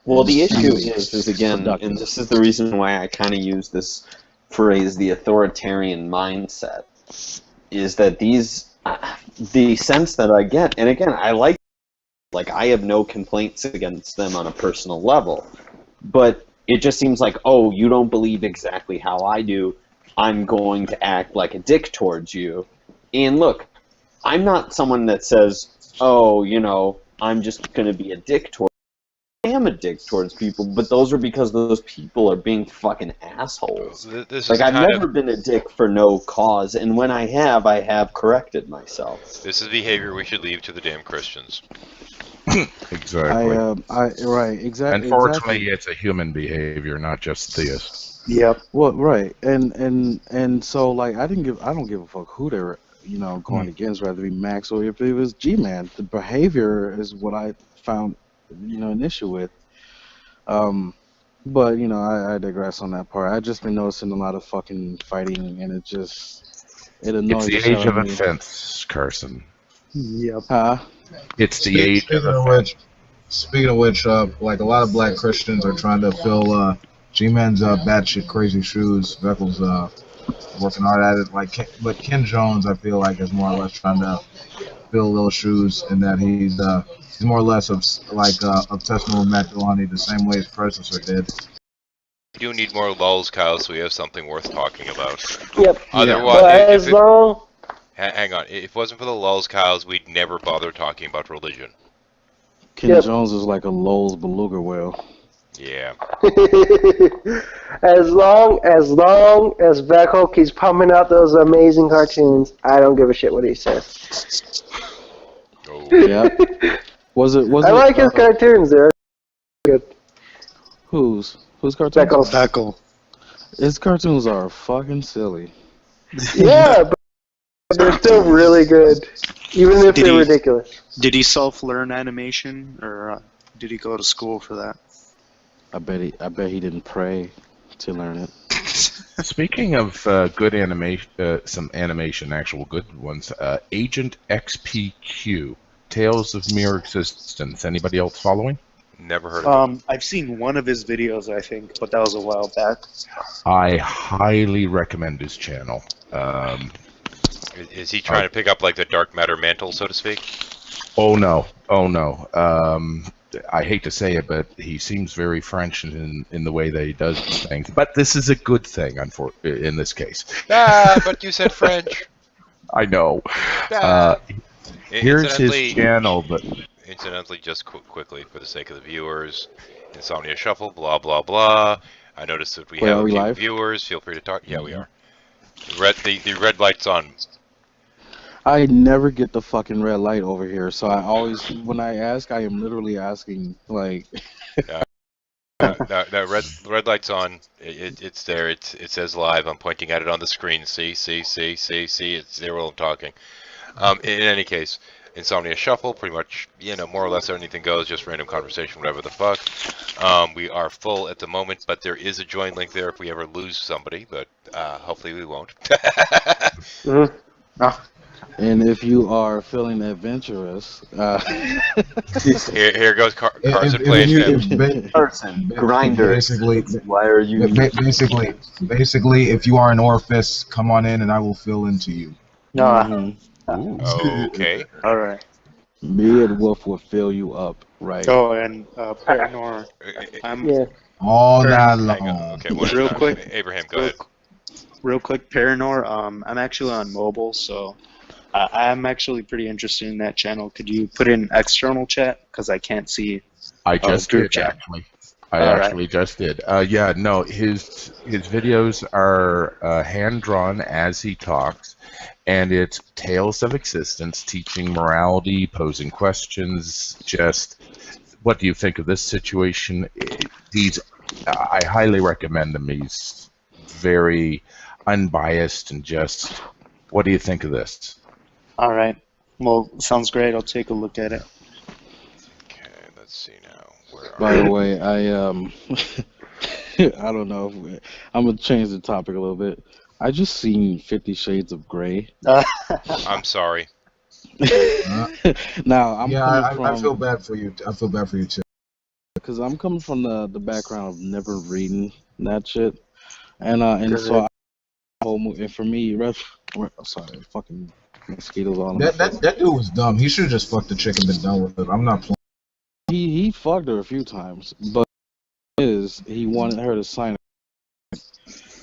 Well, the issue is again, and this is the reason why I kind of use this phrase, the authoritarian mindset, is that the sense that I get, and again, I like Like, I have no complaints against them on a personal level. But it just seems like, oh, you don't believe exactly how I do, I'm going to act like a dick towards you. And look, I'm not someone that says, oh, you know, I'm just going to be a dick towards I am a dick towards people, but those are because those people are being fucking assholes. Like, I've never been a dick for no cause, and when I have corrected myself. This is behavior we should leave to the damn Christians. Exactly. Exactly. Unfortunately, it's a human behavior, not just theists. Yep. Well, right, and so like I don't give a fuck who they're going against, whether it be Max or if it was G-Man. The behavior is what I found an issue with. But I digress on that part. I've just been noticing a lot of fucking fighting, and it annoys It's the age of offense, Carson. Yep. It's the age of offense. Speaking of which, like a lot of black Christians are trying to fill G-Man's batshit crazy shoes. Beckel's working hard at it. But Ken Jones, I feel like, is more or less trying to fill those shoes, and that he's more or less obsessing with Matt Deloney the same way his predecessor did. We do need more lulls, Kyle, so we have something worth talking about. Yep. Otherwise, hang on. If it wasn't for the lulls, Kyles, we'd never bother talking about religion. Ken Jones is like a Lowell's beluga whale. Yeah. as long as Beckel keeps pumping out those amazing cartoons, I don't give a shit what he says. Oh. Yeah. Was it? I like his cartoons. They're good. Whose cartoons? Beckel. His cartoons are fucking silly. Yeah, but they're still really good, even if they're ridiculous. Did he self-learn animation, or did he go to school for that? I bet he didn't pray to learn it. Speaking of good animation, some animation, actual good ones. Agent XPQ, Tales of Mere Existence. Anybody else following? Never heard of him. I've seen one of his videos, I think, but that was a while back. I highly recommend his channel. Is he trying to pick up like the dark matter mantle, so to speak? Oh no. I hate to say it, but he seems very French in the way that he does things. But this is a good thing, in this case. But you said French. I know. Here's his channel, but incidentally, just quickly for the sake of the viewers, Insomnia Shuffle, blah blah blah. I noticed that we have a few viewers. Feel free to talk. Yeah, we are. The red light's on. I never get the fucking red light over here, so I always, when I ask, I am literally asking, like... No, red light's on. It's there. It says live. I'm pointing at it on the screen. See. It's there while I'm talking. In any case, Insomnia Shuffle, pretty much, more or less anything goes, just random conversation, whatever the fuck. We are full at the moment, but there is a join link there if we ever lose somebody, but hopefully we won't. And if you are feeling adventurous, here goes Carson playing him. Carson, grinder. Basically, why are you? Basically, if you are an orifice, come on in, and I will fill into you. No. Okay. All right. Me and Wolf will fill you up, right? Oh, and Paranor. All night long. Okay, real quick, Abraham, go ahead. Real quick, Paranor. I'm actually on mobile, so I'm actually pretty interested in that channel. Could you put in external chat? Because I can't see. I just group did, chat. actually. I just did. Yeah, no, his videos are hand-drawn as he talks, and it's Tales of Existence, teaching morality, posing questions, just what do you think of this situation? I highly recommend him. He's very unbiased and just, what do you think of this? All right. Well, sounds great. I'll take a look at it. Okay, let's see now. By the way, I don't know. I'm gonna change the topic a little bit. I just seen 50 Shades of Grey. I'm sorry. Now I feel bad for you. I feel bad for you too. Because I'm coming from the background of never reading that shit, and so and for me, sorry, fucking mosquitoes all. That dude was dumb. He should have just fucked the chick and been done with it. I'm not playing. fucked her a few times, but he wanted her to sign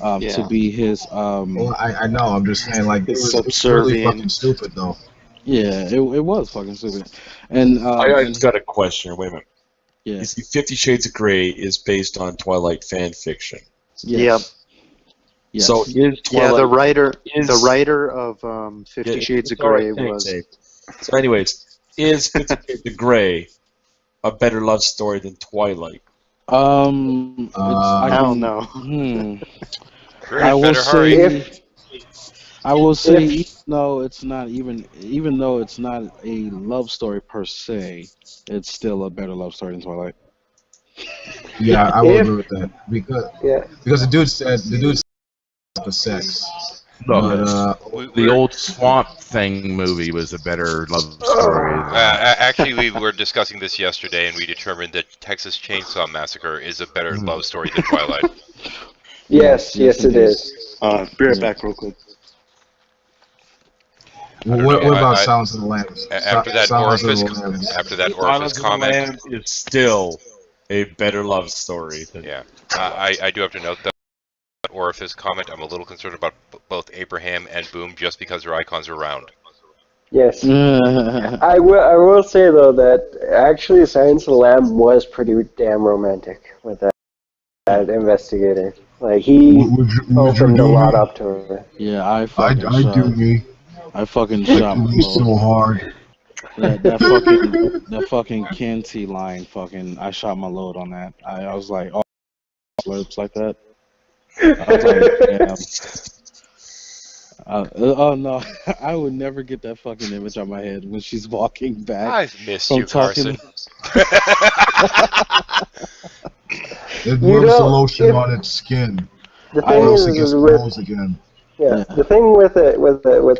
to be his. Well, I know. I'm just saying, like, it was really subservient. fucking stupid, though. Yeah, it was fucking stupid. And I just got a question. Wait a minute. yeah, You see, 50 Shades of Grey is based on Twilight fan fiction. yes. Yes. So is Yeah, Twilight the writer is, of 50 Shades of Grey was. So, anyways, is 50 Shades of Grey a better love story than Twilight? I don't know. I will Better hurry. say. I will say, even though it's not a love story per se, it's still a better love story than Twilight. Yeah, I will agree with that Yeah. because the dude said the sex. Look, But, the old Swamp Thing movie was a better love story. Actually, we were discussing this yesterday, and we determined that Texas Chainsaw Massacre is a better love story than Twilight. Yes, it is. Be right back real quick. what know, about I- Silence of the Lambs? After that Silence of orifice, the Lambs. after that Silence orifice of the comment, Lambs is still a better love story than yeah, I do have to note that orifice comment. I'm a little concerned about both Abraham and Boom, just because their icons are round. Yes. I will say though that actually Silence of the Lamb was pretty damn romantic with that investigator. Like he Would you opened do a lot me? up to her. Yeah, I do me. I fucking I shot do me so hard. that fucking Kinsey line. I shot my load on that. I was like, oh, slurps like that. I was like, damn. Oh no, I would never get that fucking image on my head when she's walking back. I've missed from you, Carson. It You rubs the know, lotion on its skin. The Or thing else it is gets with exposed again. the thing with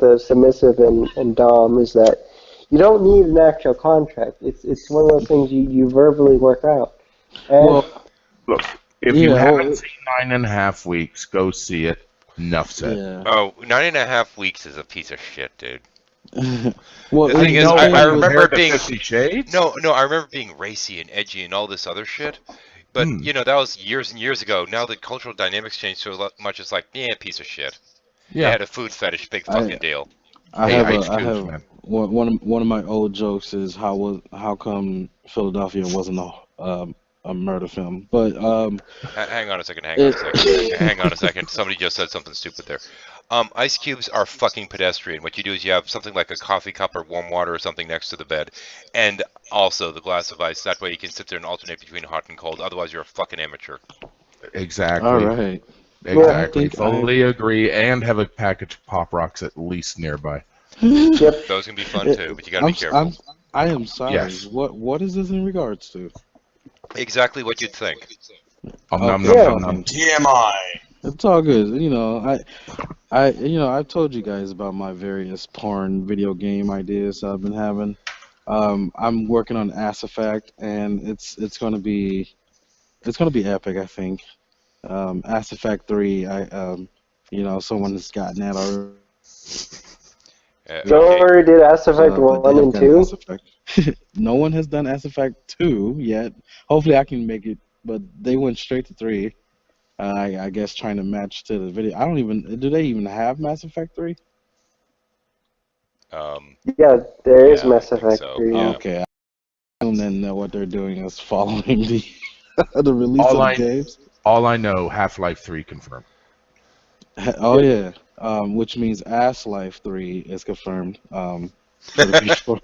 a submissive and dom is that you don't need an actual contract. It's one of those things you verbally work out. And Well, Look, if you haven't seen 9.5 Weeks, go see it. Enough said. yeah. Oh, 9.5 weeks is a piece of shit, dude. Well, The thing is, know I when remember compared to being 50 Shades? no, I remember being racy and edgy and all this other shit. But you know, that was years and years ago. Now the cultural dynamics changed so much. It's like, yeah, piece of shit. They Yeah. had a food fetish, big fucking deal. I Hey, have Ice a, I Cubes, have man. one of my old jokes is how come Philadelphia wasn't a murder film, but Hang on a second. Hang on a second. Somebody just said something stupid there. Ice cubes are fucking pedestrian. What you do is you have something like a coffee cup or warm water or something next to the bed, and also the glass of ice. That way you can sit there and alternate between hot and cold. Otherwise, you're a fucking amateur. Exactly. all right. Exactly. I think Fully agree, and have a package of Pop Rocks at least nearby. yep. Those can be fun too, but you gotta be careful. I am sorry. Yes. What is this in regards to? Exactly what you'd think. Nom, nom, Yeah. nom, nom. TMI. It's all good. You know, I've told you guys about my various porn video game ideas I've been having. I'm working on Ass Effect, and it's gonna be epic, I think. Ass Effect 3, someone has gotten that already. Don't Okay. worry, did Ass Effect but 1 they and have done 2? Ass Effect. No one has done Ass Effect 2 yet. Hopefully I can make it, but they went straight to 3. I guess trying to match to the video. Do they even have Mass Effect 3? Yeah, there is Yeah, I Mass think Effect so. 3. Yeah. Okay. And then what they're doing is following the the release All of the games. All I know, Half-Life 3 confirmed. Oh yeah, which means Ass Life 3 is confirmed. For the PS4.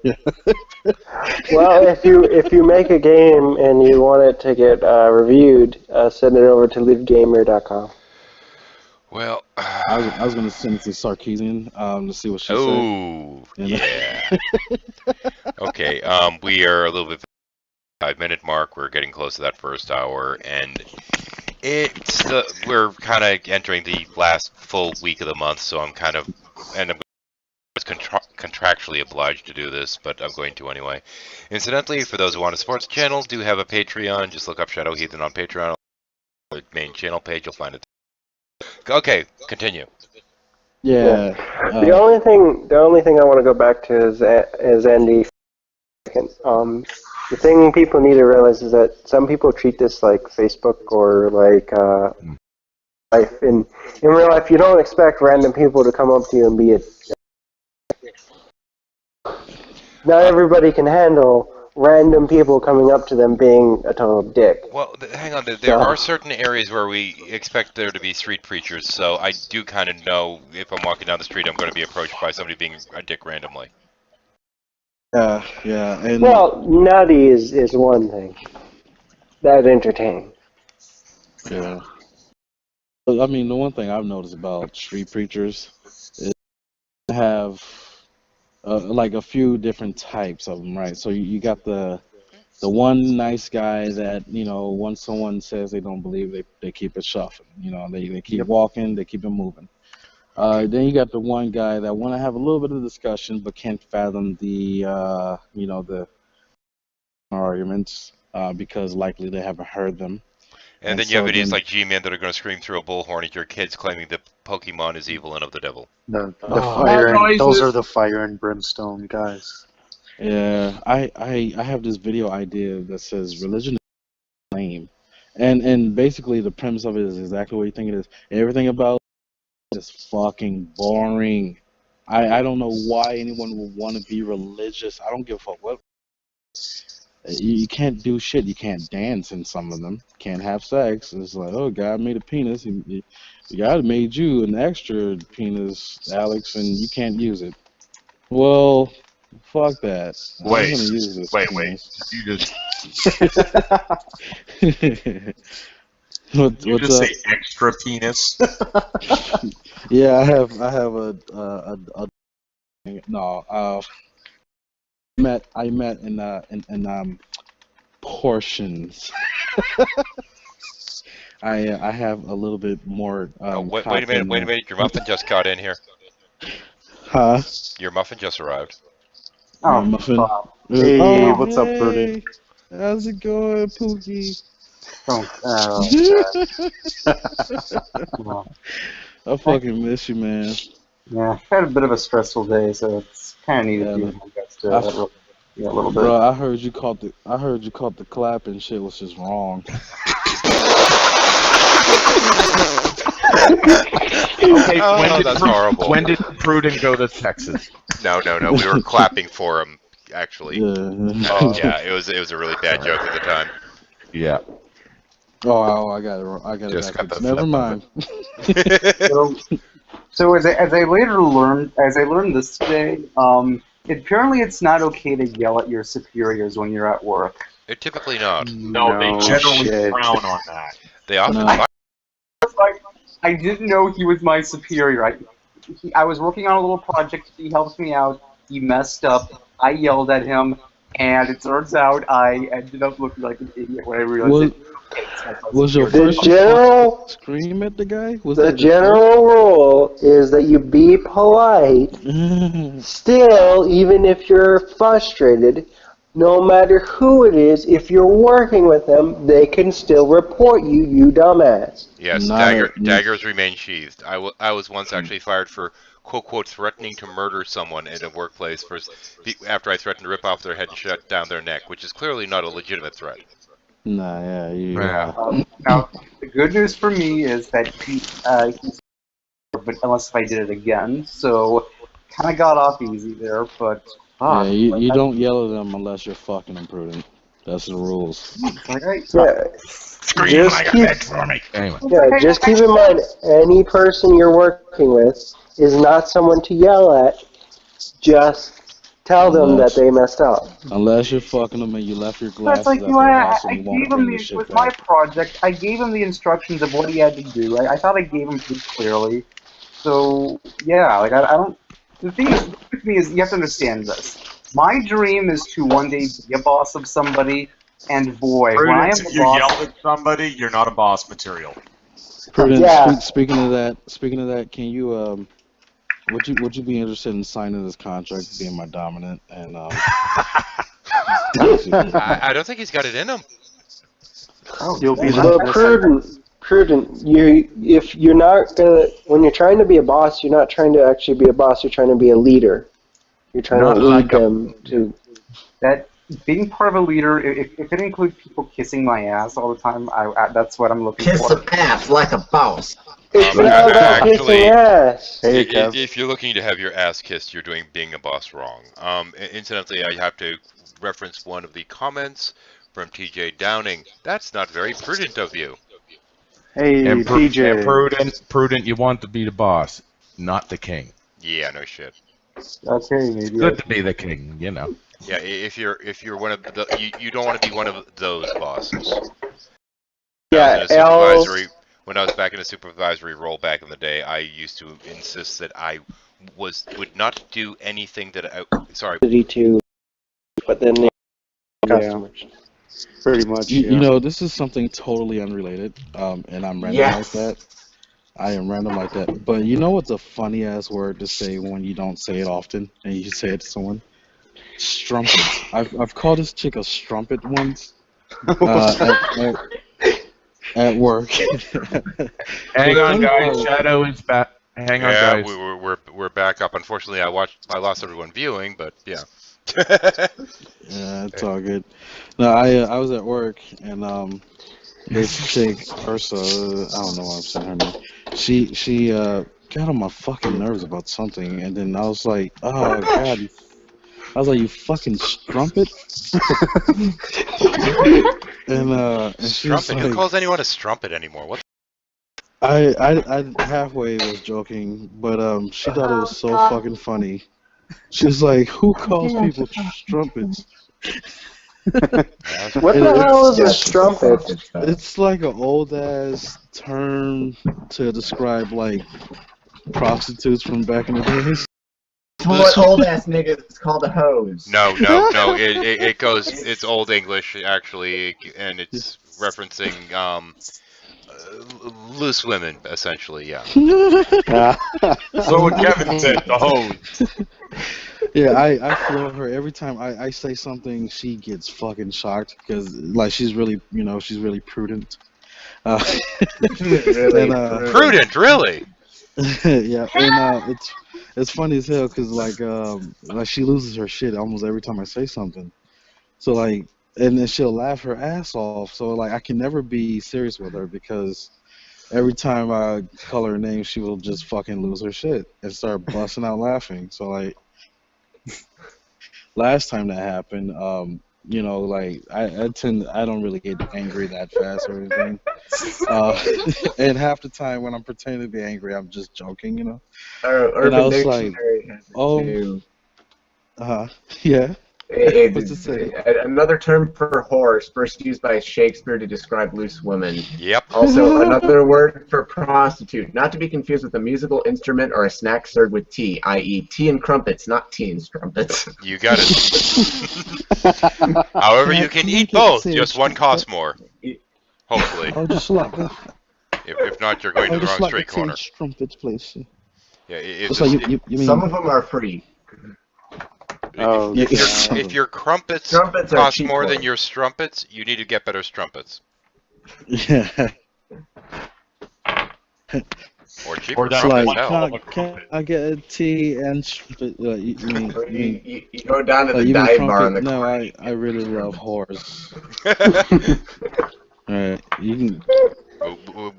Well, if you make a game and you want it to get reviewed, send it over to livegamer.com. Well, I was gonna send it to Sarkeesian to see what she said. oh And- yeah. Okay, we are a little bit 5-minute mark. We're getting close to that first hour, and we're kind of entering the last full week of the month. So I'm contractually obliged to do this, but I'm going to anyway. Incidentally, for those who want to support the channel, do have a Patreon. Just look up Shadow Heathen on Patreon. The main channel page, you'll find it. Okay, continue. Yeah. The only thing I want to go back to is Andy. The thing people need to realize is that some people treat this like Facebook or like life. In real life, you don't expect random people to come up to you and be a. Not everybody can handle random people coming up to them being a total dick. Well, hang on. There are certain areas where we expect there to be street preachers, so I do kind of know if I'm walking down the street, I'm going to be approached by somebody being a dick randomly. Yeah, and Well, nutty is one thing. That entertaining. yeah. But, I mean, the one thing I've noticed about street preachers is they have like a few different types of them, right? So you got the one nice guy that, you know, once someone says they don't believe, they keep it shuffling. You know, they keep walking, they keep it moving. Then you got the one guy that want to have a little bit of discussion but can't fathom the, you know, the arguments because likely they haven't heard them. And then you have idiots like G-Man that are going to scream through a bullhorn at your kids claiming that Pokemon is evil and of the devil. The fire and, those are the fire and brimstone guys. Yeah, I have this video idea that says religion is lame. And basically the premise of it is exactly what you think it is. Everything about it is fucking boring. I don't know why anyone would want to be religious. I don't give a fuck what. You can't do shit. You can't dance in some of them. Can't have sex. It's like, oh, God made a penis. God made you an extra penis, Alex, and you can't use it. Well, fuck that. Wait, I'm gonna use this wait. penis. You just you what's just up? say extra penis. Yeah, I have a no. I met in portions. I have a little bit more. Wait a minute, your muffin just got in here. Huh? Your muffin just arrived. Oh, muffin. Hey, what's up, Birdie? How's it going, Pookie? I fucking miss you, man. Yeah, I had a bit of a stressful day, so it's kind of needed to do my best to a little bit. Bro, I heard you caught the clap and shit was just wrong. Okay, that's horrible. When did Pruden go to Texas? No, we were clapping for him, actually. Yeah. Yeah, it was a really bad joke at the time. Yeah. Oh, I got it. Just got backwards. the Never flip mind. So as I learned this today, apparently it's not okay to yell at your superiors when you're at work. They're typically not. No, they generally frown on that. They often. I didn't know he was my superior. I was working on a little project. He helped me out. He messed up. I yelled at him, and it turns out I ended up looking like an idiot when I realized it. Was your The first general scream at the guy? the general rule is that you be polite. Still, even if you're frustrated, no matter who it is, if you're working with them, they can still report you, you dumbass. Yes, daggers remain sheathed. I was once actually fired for quote threatening to murder someone in a workplace after I threatened to rip off their head and shut down their neck, which is clearly not a legitimate threat. Nah, yeah. Now, the good news for me is that he's but unless if I did it again, so kind of got off easy there, but. Yeah, you don't yell at them unless you're fucking imprudent. That's the rules. Scream like a bitch for me. Anyway. Yeah, just keep in mind, any person you're working with is not someone to yell at. Just tell them that they messed up. Unless you're fucking them and you left your glasses That's at their house and I you want gave to him bring the shit with back. my project. I gave him the instructions of what he had to do. I thought I gave him pretty clearly. So yeah, I don't. The thing with me is you have to understand this. My dream is to one day be a boss of somebody, and boy, when I am If a you boss, yell at somebody, you're not a boss material. Prudence, Yeah. speaking of that, can you would you be interested in signing this contract, being my dominant and I don't think he's got it in him. you'll be But prudent. If you're not gonna, when you're trying to be a boss, you're not trying to actually be a boss. You're trying to be a leader. You're trying Not to lead like a- them to. being part of a leader, if it includes people kissing my ass all the time, that's what I'm looking Kiss for. some ass like a boss. It's not about kissing ass. If you're looking to have your ass kissed, you're doing being a boss wrong. Incidentally, I have to reference one of the comments from TJ Downing. That's not very prudent of you. Hey, And TJ. prudent, you want to be the boss, not the king. Yeah, no shit. Okay, maybe. Good to be the king, you know. Yeah, if you're one of the you don't want to be one of those bosses. Yeah, When I was back in a supervisory role back in the day, I used to insist that I would not do anything that to, but then the customers. Pretty much. You know, this is something totally unrelated, and I'm random like that. I am random like that. But you know what's a funny ass word to say when you don't say it often, and you say it to someone? Strumpet. I've called this chick a strumpet once. At work. Hang on, guys. Shadow is back. Hang on, guys. We're back up. Unfortunately, I lost everyone viewing, but yeah. Yeah, it's all good. No, I was at work and this chick Ursa, I don't know why I'm saying her name. She got on my fucking nerves about something, and then I was like, oh god, you fucking strumpet. and she was Strumpet? like, Who calls anyone a strumpet anymore? What? I halfway was joking, but she thought it was so fucking funny. She was like, "Who calls people strumpets?" What the hell is a strumpet? It's like an old ass term to describe like prostitutes from back in the days. What old ass niggas called a hose? No. It goes. It's Old English actually, and it's referencing loose women essentially. Yeah. So what Kevin said, the hose. Yeah, I floor her every time I say something. She gets fucking shocked because like she's really prudent. Really? Prudent, really? Yeah, and it's funny as hell because like she loses her shit almost every time I say something. So like, and then she'll laugh her ass off. So like, I can never be serious with her because every time I call her name, she will just fucking lose her shit and start busting out laughing. So like, last time that happened, you know, like I don't really get angry that fast or anything. And half the time when I'm pretending to be angry, I'm just joking, you know. And I was like, oh, yeah. What's it say? Another term for horse, first used by Shakespeare to describe loose women. Yep. Also, another word for prostitute, not to be confused with a musical instrument or a snack served with tea, i.e. tea and crumpets, not tea and strumpets. You got it. However, you can eat both. Just one costs more. Hopefully. I'll just like If not, you're going to the wrong straight corner. Strumpets, please. Yeah. You mean some of them are free. If your crumpets cost more than your strumpets, you need to get better strumpets. Yeah. Or cheaper. Like, can I get a tea and strumpet? You go down to the dive bar in the No, I really love whores. Alright, you can.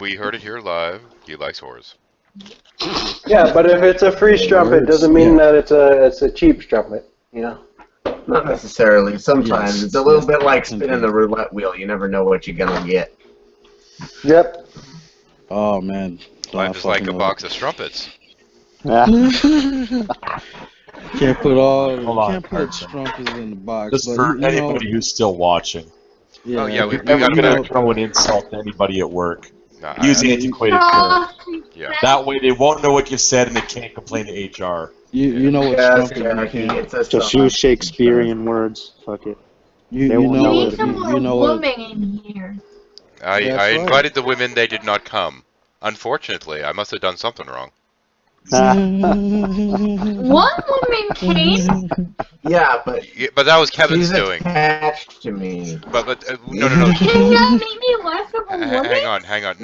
We heard it here live. He likes whores. Yeah, but if it's a free strumpet, doesn't mean that it's a cheap strumpet. You know. Not necessarily. Sometimes it's a little bit like spinning the roulette wheel. You never know what you're gonna get. Yep. Oh man. Life is like a box of strumpets. Can't put strumpets in the box. Just but for you anybody who's still watching. Yeah, oh yeah, we I'm got gonna throw an insult to anybody at work. Nah, Use antiquated terms. Yeah. That way they won't know what you said and they can't complain to HR. You know what Just use Shakespearean words. Fuck it. You know what. In here. I invited the women, they did not come. Unfortunately, I must have done something wrong. One woman came. Yeah, but that was Kevin's she's doing. attached to me. But no. Can that make me less of a woman? Hang on.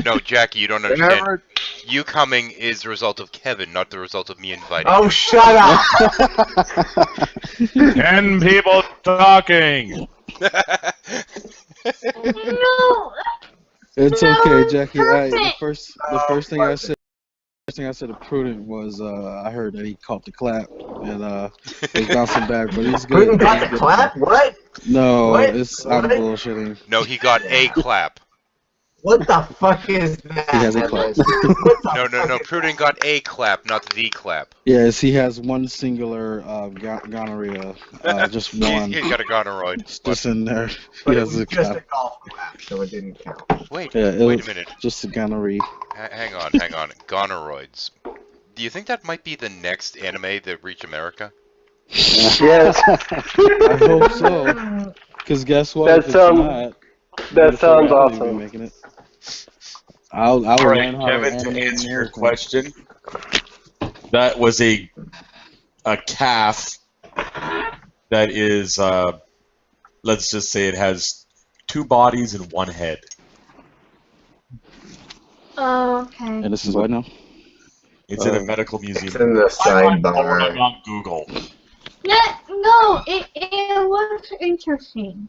No, Jackie, you don't understand. You coming is the result of Kevin, not the result of me inviting. Oh, you. shut up! 10 people talking. No. It's No, okay, Jackie. The perfect. first thing I said. First thing I said to Prudent was I heard that he caught the clap and was bouncing back, but he's good. Prudent got the clap? What? No, What? I'm bullshitting. No, he got a clap. What the fuck is that? He has a clap. No. Prudent got a clap, not the clap. Yes, he has one singular gonorrhea, just one. He's got a gonorrhoid. It's just in there. But He it has was a just clap. a golf clap, so it didn't count. Wait Yeah, it a was minute. just a gonorrhea. Hang on. Gonorrhoids. Do you think that might be the next anime that reach America? Yes. I hope so. Because guess what? That If it's sounds- not, that sounds I'll be awesome. making it. I'll All right, learn how Kevin, to to animate answer your everything. question, that was a calf that is, let's just say it has 2 bodies and 1 head. Okay. And this is what now? It's in a medical museum. It's in the sidebar. on Google. No, it looks interesting.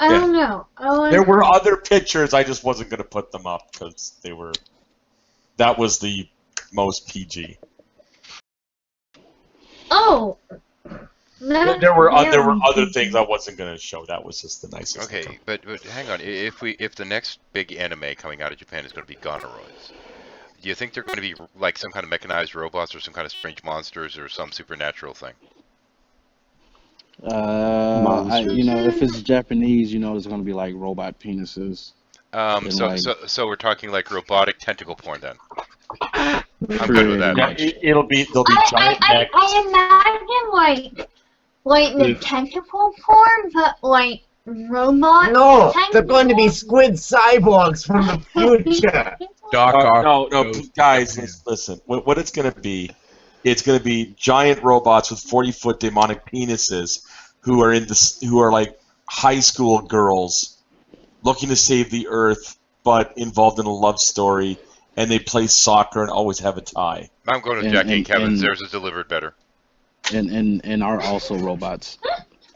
I don't know. There were other pictures, I just wasn't going to put them up because that was the most PG. Oh. There were other things I wasn't going to show. That was just the nicest. Okay, but hang on. If the next big anime coming out of Japan is going to be gonorrhoids, do you think they're going to be like some kind of mechanized robots or some kind of strange monsters or some supernatural thing? If it's Japanese, it's gonna be like robot penises. So we're talking like robotic tentacle porn then. I'm Pretty good with that. Yeah, they'll be giant necks. I imagine like the tentacle form, but like robot. No, they're going to be squid cyborgs from the future. Doc Ock. No, guys, listen. What it's going to be, it's going to be giant robots with 40-foot demonic penises who are like high school girls looking to save the Earth, but involved in a love story, and they play soccer and always have a tie. I'm going with Jackie and Kevin's. Theirs is delivered better. And are also robots.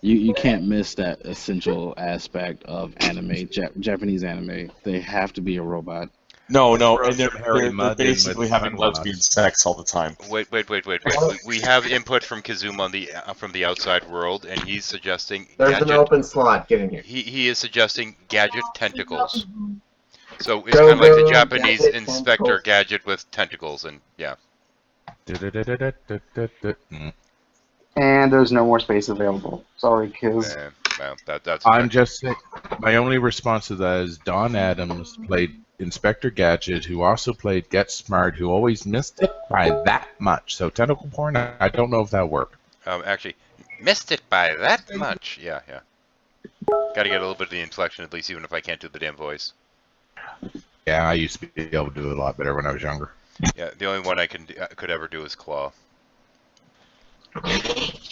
You can't miss that essential aspect of anime, Japanese anime. They have to be a robot. No, and they're basically having lesbian sex all the time. Wait. We have input from Kazuma from the outside world, and he's suggesting There's an open slot. Get in here. He is suggesting gadget tentacles. So it's kind of like the Japanese Gadget Inspector tentacles. Gadget with tentacles, and yeah. And there's no more space available. Sorry, kids. Well, that's. I'm just saying, my only response to that is Don Adams played Inspector Gadget, who also played Get Smart, who always missed it by that much. So tentacle porn, I don't know if that worked. Actually, missed it by that much. Yeah. Got to get a little bit of the inflection at least, even if I can't do the damn voice. Yeah, I used to be able to do it a lot better when I was younger. Yeah, the only one I could ever do is Claw.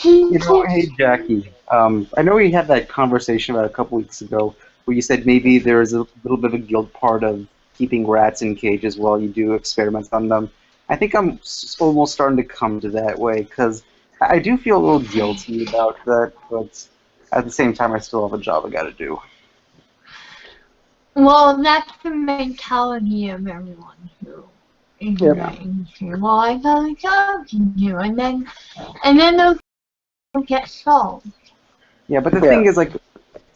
Hey Jackie, I know we had that conversation about a couple weeks ago where you said maybe there's a little bit of a guilt part of keeping rats in cages while you do experiments on them. I think I'm almost starting to come to that way because I do feel a little guilty about that, but at the same time I still have a job I gotta do. Well, that's the mentality of everyone who is writing here. Well, I got a job to do, and then those don't get solved. Yeah, but the thing is, like,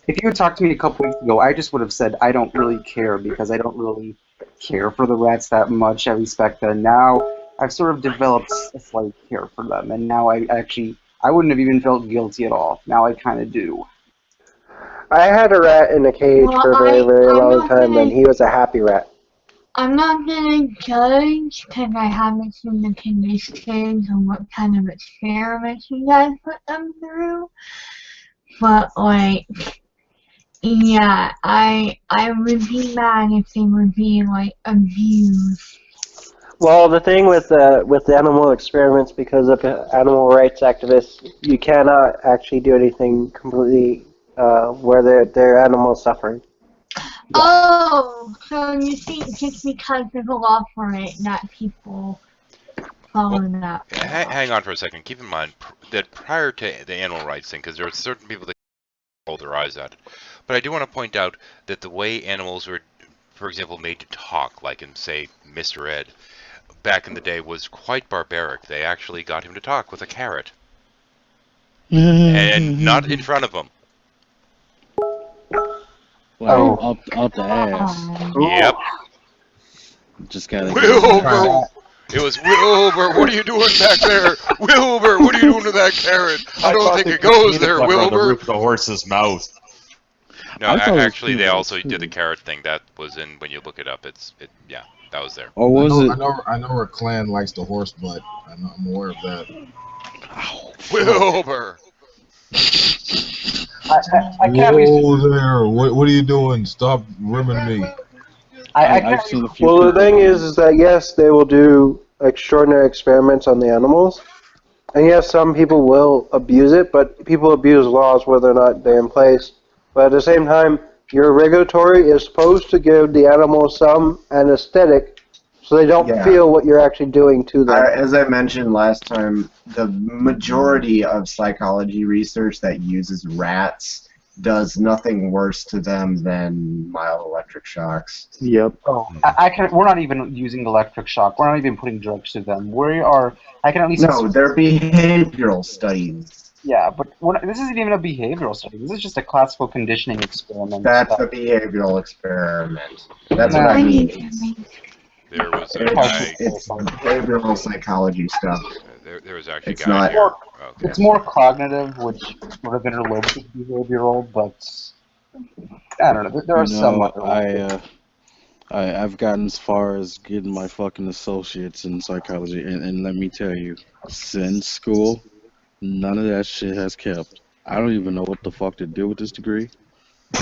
if you had talked to me a couple weeks ago, I just would have said I don't really care because I don't really care for the rats that much. I respect them. Now I've sort of developed a slight care for them, and now I wouldn't have even felt guilty at all. Now I kind of do. I had a rat in a cage for a very, very long time, and he was a happy rat. I'm not gonna judge because I haven't seen the conditions and what kind of experiments you guys put them through. But like, yeah, I would be mad if they were being like abused. Well, the thing with the animal experiments, because of animal rights activists, you cannot actually do anything completely where they're animals suffering. Oh, so you think just because there's a law for it, not people following that? Hang on for a second. Keep in mind that prior to the animal rights thing, because there are certain people that roll their eyes at it, but I do want to point out that the way animals were, for example, made to talk, like in, say, Mr. Ed, back in the day was quite barbaric. They actually got him to talk with a carrot. And not in front of him. Well, up the ass. Yep. Just gotta. Wilbur! It was Wilbur, what are you doing back there? Wilbur, what are you doing to that carrot? I don't think it goes there, On the Wilbur. roof of the horse's mouth. No, actually, they also did the carrot thing. That was in, when you look it up, yeah, that was there. Or was I it? know our clan likes the horse butt. I'm aware of that. Wilbur! I can't be. Whoa there! What are you doing? Stop ribbing me! I've seen a few. Well, the thing is that yes, they will do extraordinary experiments on the animals, and yes, some people will abuse it, but people abuse laws whether or not they're in place. But at the same time, your regulatory is supposed to give the animals some anesthetic, so they don't feel what you're actually doing to them. As I mentioned last time, the majority of psychology research that uses rats does nothing worse to them than mild electric shocks. Yep. Oh, we're not even using electric shock. We're not even putting drugs to them. I can at least. No, they're behavioral studies. Yeah, but this isn't even a behavioral study. This is just a classical conditioning experiment. That's a behavioral experiment. That's what I mean. There was a It's behavioral psychology stuff. There was actually It's a guy not- here. It's more cognitive, which sort of interlopes with behavioral, but I don't know. There are some. I've gotten as far as getting my fucking associates in psychology, and let me tell you, since school, none of that shit has kept. I don't even know what the fuck to do with this degree.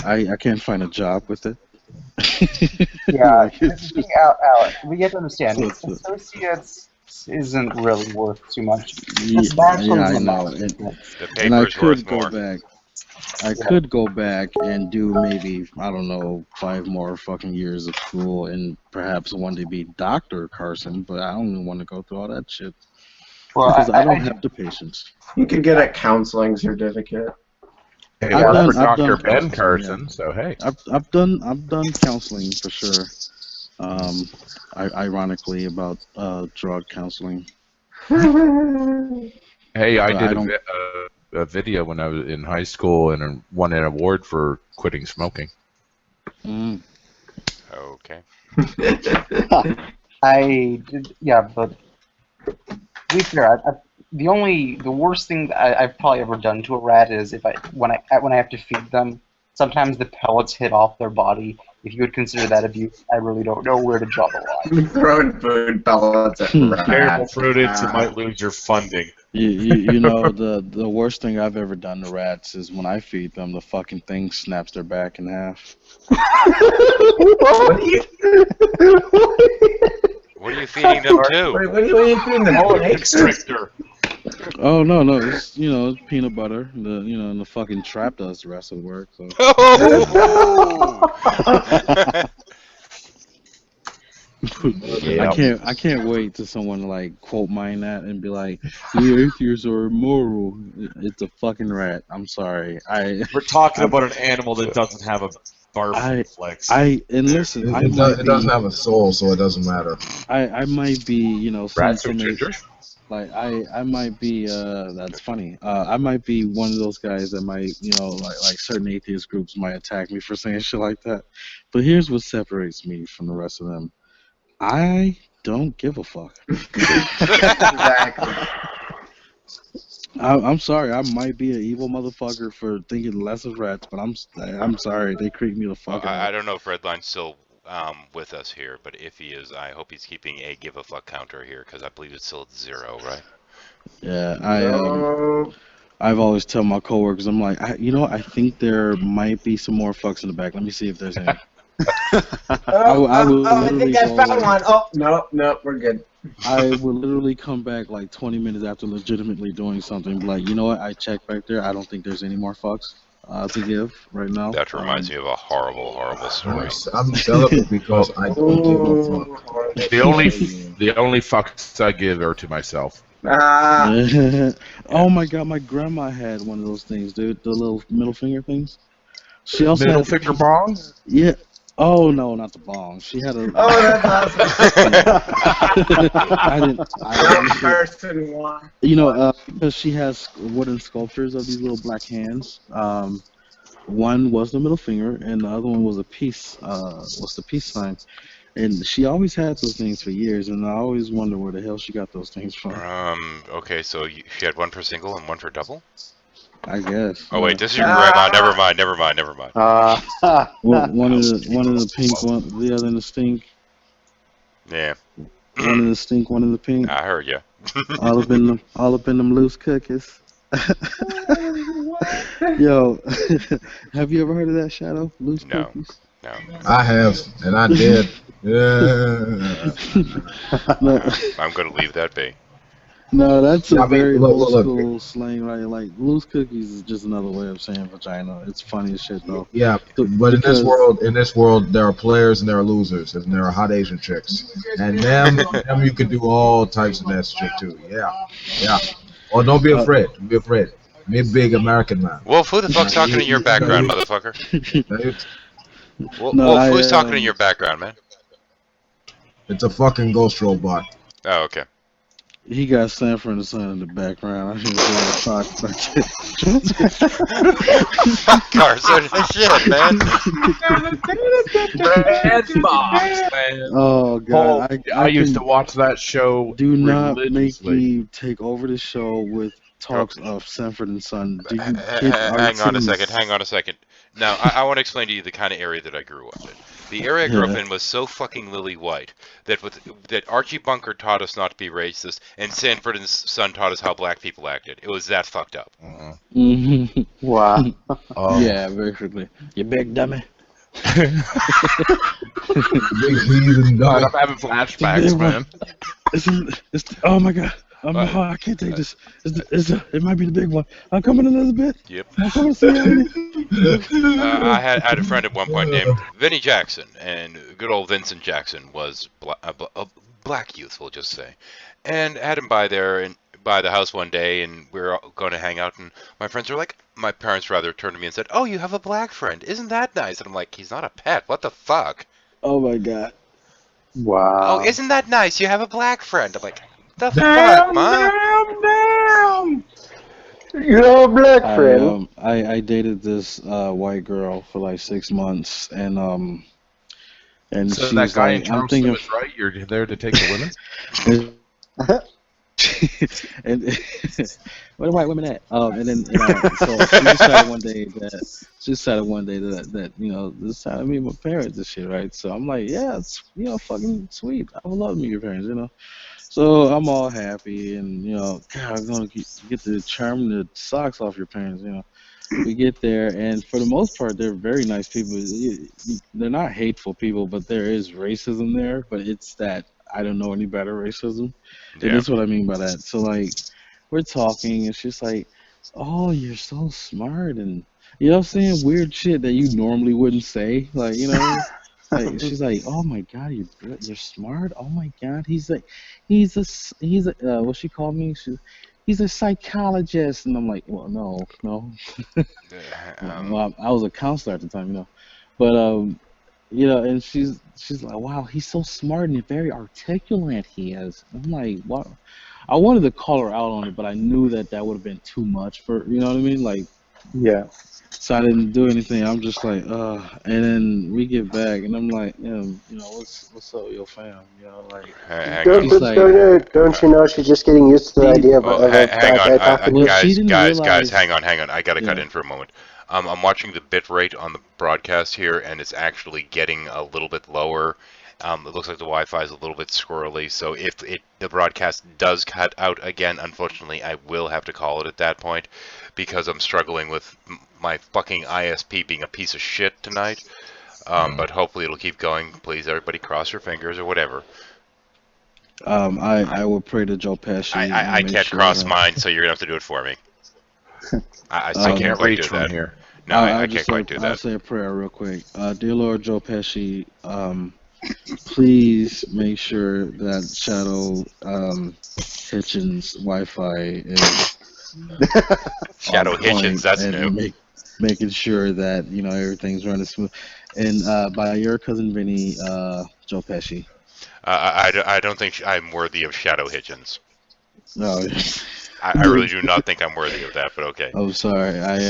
I can't find a job with it. Yeah, Like, it's just, Alex, we have to understand. Associates isn't really worth too much. It's bachelor's I and know. master's. And I paper's could worth go more. back. I could go back and do maybe, I don't know, 5 more fucking years of school and perhaps one day be Dr. Carson, but I don't even want to go through all that shit. Well, Because I don't I- have the patience. You could get a counseling certificate. Hey, I've work done- for I've Dr. done Ben counseling, Carson, yeah. so hey. I've done counseling for sure. Ironically about drug counseling. Hey, I But did I don't- a video when I was in high school and won an award for quitting smoking. Mm. Okay. But to be fair, the worst thing that I've probably ever done to a rat is when I have to feed them. Sometimes the pellets hit off their body. If you would consider that abuse, I really don't know where to draw the line. Throwing food pellets at rats. Careful, Prudence, you might lose your funding. You know, the worst thing I've ever done to rats is when I feed them, the fucking thing snaps their back in half. What are you? What are you feeding them to? What are you feeding them? Oh, a constrictor. Oh no, it's it's peanut butter. And the fucking trap does the rest of the work. So. I can't wait till someone like quote mine that and be like, the atheists are immoral. It's a fucking rat. I'm sorry. We're talking about an animal that doesn't have a barf reflex. And listen, It doesn't have a soul, so it doesn't matter. I might be, Rats some are ginger? like I might be that's funny. I might be one of those guys that might, like certain atheist groups might attack me for saying shit like that. But here's what separates me from the rest of them. I don't give a fuck. Exactly. I'm sorry. I might be an evil motherfucker for thinking less of rats, but I'm sorry. They creep me the fuck out. I don't know if Redline's still with us here, but if he is, I hope he's keeping a give a fuck counter here because I believe it's still at 0, right? Yeah, I've always tell my coworkers, I'm like, I think there might be some more fucks in the back. Let me see if there's any. I would I literally think I go found like, one. Oh, no, we're good. I would literally come back like 20 minutes after legitimately doing something. Be like, you know what? I checked back there. I don't think there's any more fucks to give right now. That reminds me of a horrible, horrible story. I'm celibate because I don't give a fuck. The only fucks I give are to myself. Oh my god, my grandma had one of those things, dude. The little middle finger things. She also Middle had finger bong? Yeah. Oh no, not the bong. She had a. Oh, that's awesome. I didn't. Person one. You know, because she has wooden sculptures of these little black hands. One was the middle finger, and the other one was a peace. Was the peace sign. And she always had those things for years, and I always wonder where the hell she got those things from. Okay, so she had one for single and one for double? I guess. Oh wait, this is your grandma. Never mind. One in the pink, one the other in the stink. Yeah. One in the stink, one in the pink. I heard you. all up in them loose cookies. Yo, have you ever heard of that, Shadow? Loose cookies? No. I have, and I did. Yeah. I'm gonna leave that be. No, that's a very look, old look. school slang, right? Like loose cookies is just another way of saying vagina. It's funny as shit though. Yeah, but in this world, there are players and there are losers, and there are hot Asian chicks, and them you can do all types of nasty shit too. Yeah. Oh, don't be afraid. Don't be afraid. Me a big American man. Wolf, who the fuck's talking in your background, motherfucker? Who's talking in your background, man? It's a fucking ghost robot. Oh, okay. He got Sanford and Son in the background. I didn't talk Carson, shit, man. Oh god, I used to watch that show. Do not make religiously. me take over the show with talks of Sanford and Son. Do you Hang on a second. Now, I want to explain to you the kind of area that I grew up in. The area I grew up in was so fucking lily white that Archie Bunker taught us not to be racist, and Sanford and Son taught us how black people acted. It was that fucked up. Wow. Yeah, very quickly. You big dummy. Big heathen God, dog. I'm having flashbacks, man. Oh my god. I can't take this. It might be the big one. I'm coming another bit. Yep. I'm coming to see you. I had a friend at one point named Vinnie Jackson, and good old Vincent Jackson was a black youth, we'll just say. And I had him by the house one day, and we were going to hang out, and my parents rather turned to me and said, "Oh, you have a black friend. Isn't that nice?" And I'm like, "He's not a pet. What the fuck?" Oh my god. Wow. "Oh, isn't that nice? You have a black friend." I'm like, "The fuck, man?" Damn. You know a black friend. I dated this white girl for like 6 months, and So she that was guy like, in I'm Charleston thinking, was right. You're there to take the women. and where the white women at? And then so she decided one day that you know, this time I meet my parents and shit, right? So I'm like, yeah, it's, you know, fucking sweet. I would love to meet your parents, you know. So I'm all happy, and you know, God, I'm gonna get to charm the socks off your parents, you know. We get there, and for the most part, they're very nice people. They're not hateful people, but there is racism there. But it's that I don't know any better racism. Yeah. And that's what I mean by that. So like, we're talking, and she's like, "Oh, you're so smart," and you know what I'm saying, weird shit that you normally wouldn't say, like, you know. Like, she's like, "Oh my god, you're smart. Oh my god, he's a what she called me? He's a psychologist." And I'm like, "Well, no." Well, I was a counselor at the time, you know. But you know, and she's like, "Wow, he's so smart and very articulate. He is." I'm like, "What?" I wanted to call her out on it, but I knew that would have been too much for, you know what I mean? Like, yeah. So I didn't do anything. I'm just like, and then we get back, and I'm like, you know, what's up with your fam? You know, like, Don't you know she's just getting used to the idea of hang on, guys, hang on. I gotta cut Yeah. in for a moment. I'm watching the bit rate on the broadcast here, and it's actually getting a little bit lower. It looks like the Wi-Fi is a little bit squirrely, so if the broadcast does cut out again, unfortunately, I will have to call it at that point, because I'm struggling with my fucking ISP being a piece of shit tonight. But hopefully it'll keep going. Please, everybody, cross your fingers or whatever. I will pray to Joe Pesci. I can't cross mine, so you're gonna have to do it for me. I can't quite do that. Here. No, I can't quite do I'll that. say a prayer real quick. Dear Lord Joe Pesci, please make sure that Shadow Hitchens Wi-Fi is Shadow Hitchens, that's new. Making sure that everything's running smooth. And by your cousin Vinny, Joe Pesci. I don't think I'm worthy of Shadow Hitchens. No. I really do not think I'm worthy of that, but okay. Oh, sorry. Not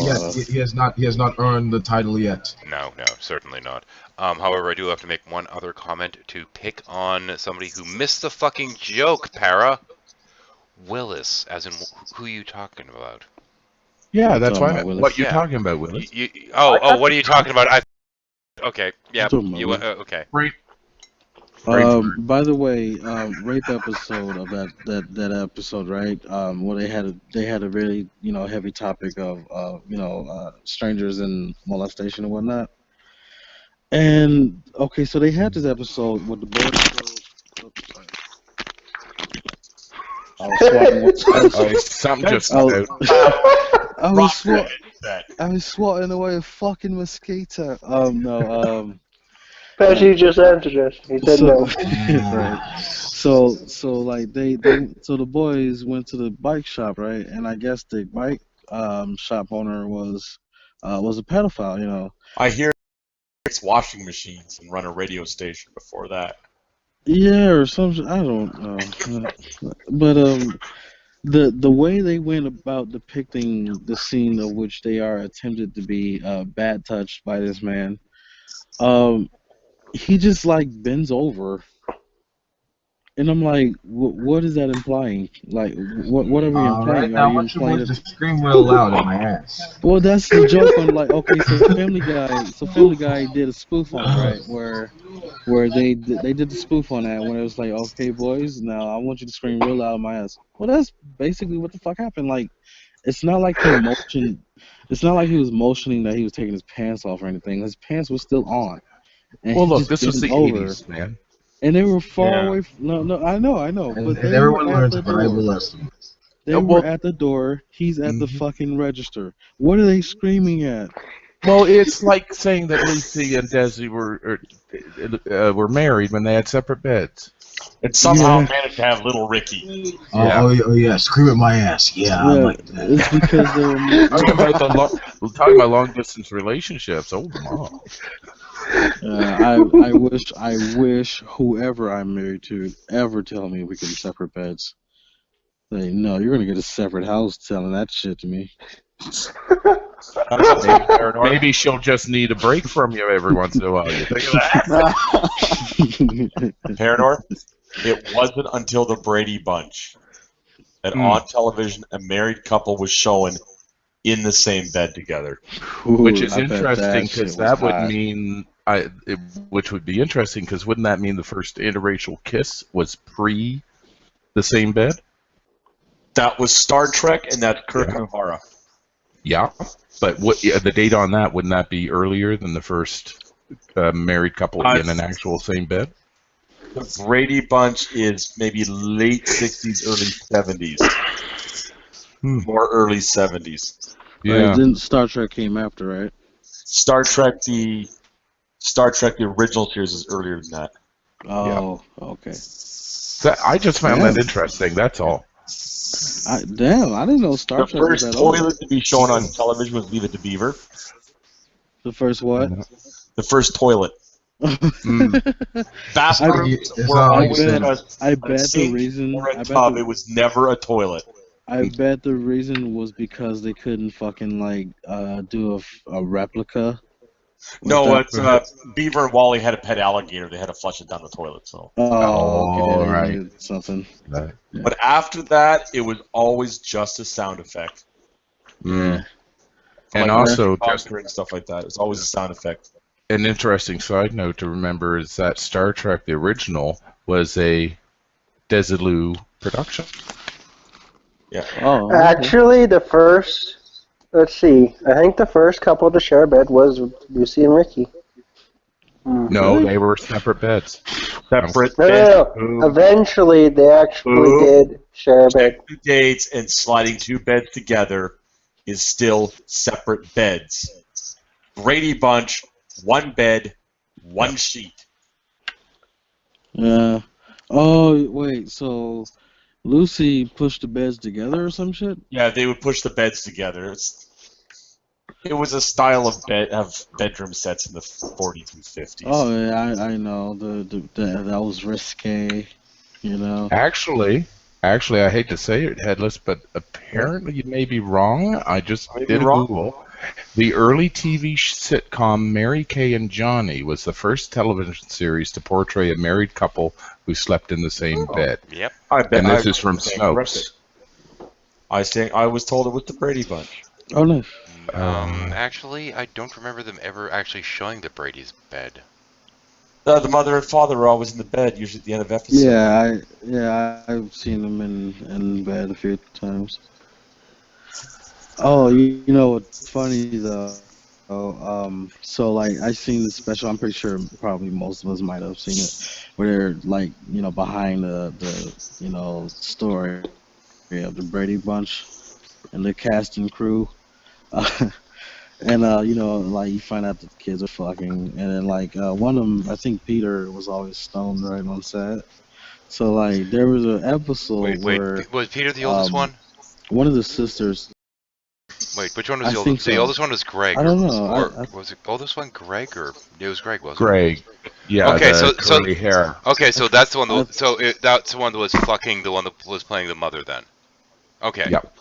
yet. He has not earned the title yet. No, certainly not. However, I do have to make one other comment to pick on somebody who missed the fucking joke, Para. Willis, as in who are you talking about? Yeah, that's why. What you're talking about, Willis? What are you talking about? Okay, yeah, you okay. By the way, rape episode of that episode, right? Where they had a really heavy topic of strangers and molestation and whatnot. And okay, so they had this episode with the boy. I was swatting away a fucking mosquito. No. Pesci just answered us. He said no. Right. So like the boys went to the bike shop, right? And I guess the bike shop owner was a pedophile, I hear it's washing machines and run a radio station before that. Yeah, or something. I don't know. But the way they went about depicting the scene of which they are attempted to be bad touched by this man, he just like bends over, and I'm like, what is that implying? Like, what are we implying? Right now, I want you boys to scream real loud at my ass. Well, that's the joke on like, okay, so Family Guy did a spoof on it, right? Where they did the spoof on that when it was like, okay, boys, now I want you to scream real loud at my ass. Well, that's basically what the fuck happened. Like, it's not like he motioned. It's not like he was motioning that he was taking his pants off or anything. His pants were still on. And well, look, this was the 80s, man. And they were far away. No, I know. But everyone learns, but I will listen. They were at the door. He's at the fucking register. What are they screaming at? Well, it's like saying that Lucy and Desi were married when they had separate beds. And somehow managed to have little Ricky. Oh yeah, scream at my ass. Yeah, I like that. It's because they were talking about long distance relationships. Oh my. I wish whoever I'm married to ever tell me we can separate beds. Like, no, you're gonna get a separate house telling that shit to me. Maybe she'll just need a break from you every once in a while. You think of that? Paranor, it wasn't until the Brady Bunch that on television a married couple was shown in the same bed together. Which is interesting because that would mean, which would be interesting because wouldn't that mean the first interracial kiss was pre the same bed? That was Star Trek, and that's Kirk and O'Hara. Yeah, but the date on that, wouldn't that be earlier than the first married couple in an actual same bed? The Brady Bunch is maybe late 60s, early 70s. Or early 70s. Yeah. Then Star Trek came after, right? Star Trek, the original series is earlier than that. Oh, okay. I just found that interesting, that's all. I didn't know Star Trek was that old. The first toilet to be shown on television was Leave It to Beaver. The first what? The first toilet. Bathrooms were always a sink or a tub. It was never a toilet. I bet the reason was because they couldn't fucking do a replica. No, Beaver and Wally had a pet alligator. They had to flush it down the toilet. So. Oh, okay. Right. Something. Right. Yeah. But after that, it was always just a sound effect. Yeah. And also, just and stuff like that. It's always a sound effect. An interesting side note to remember is that Star Trek, the original, was a Desilu production. Yeah. Oh. Actually, the first let's see. I think the first couple to share a bed was Lucy and Ricky. No, they were separate beds. Separate No, beds. no, no. Eventually, they actually did share a bed. Two dates and sliding two beds together is still separate beds. Brady Bunch, one bed, one sheet. Yeah. Oh wait, so Lucy pushed the beds together or some shit? Yeah, they would push the beds together. It was a style of bedroom sets in the 40s and 50s. Oh yeah, I know. That was risque, you know. Actually, I hate to say it, Headless, but apparently you may be wrong. I just did a Google. The early TV sitcom Mary Kay and Johnny was the first television series to portray a married couple who slept in the same bed. Yep. And this is from Snopes. I was told it was the Brady Bunch. Oh no. Actually, I don't remember them ever actually showing the Brady's bed. The mother and father were always in the bed, usually at the end of episodes. Yeah, I've seen them in bed a few times. Oh, you know what's funny though? So like I seen the special. I'm pretty sure probably most of us might have seen it, where they're like behind the story of the Brady Bunch and the cast and crew. And like you find out that the kids are fucking, and then like one of them, I think Peter was always stoned right on set. So like there was an episode where was Peter the oldest one? One of the sisters. Wait, which one was the oldest? The oldest one was Greg. I don't know. Was it oldest one Greg or it was Greg? Wasn't Greg. Yeah. Okay, the curly hair. Okay, so that's the one. That's the one that was fucking the one that was playing the mother then. Okay. Yep.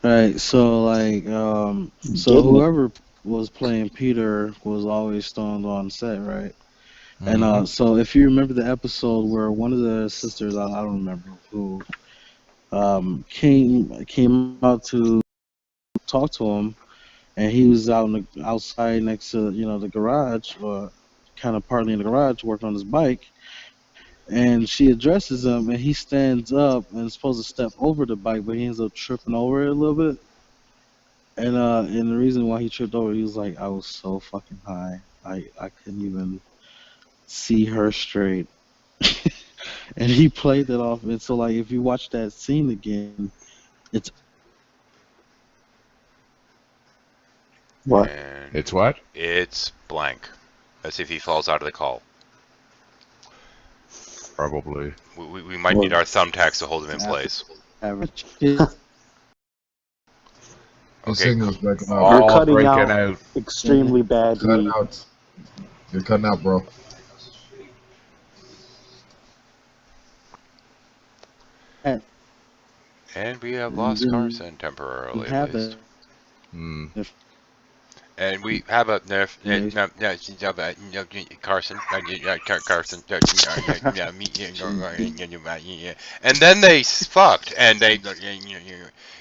Right, so like, so whoever was playing Peter was always stoned on set, right? And so if you remember the episode where one of the sisters, I don't remember who, came out to talk to him, and he was outside next to the garage, or kind of partly in the garage, working on his bike. And she addresses him, and he stands up and is supposed to step over the bike, but he ends up tripping over it a little bit. And the reason why he tripped over, he was like, I was so fucking high, I couldn't even see her straight. And he played that off, and so like if you watch that scene again, it's what? It's what? It's blank. As if he falls out of the call. Probably. We might need our thumbtacks to hold him in place. The signal's breaking out. You're cutting breaking out extremely badly. You're cutting out, bro. And we have lost Carson temporarily, at least. And we have a Carson. And then they fucked, and they.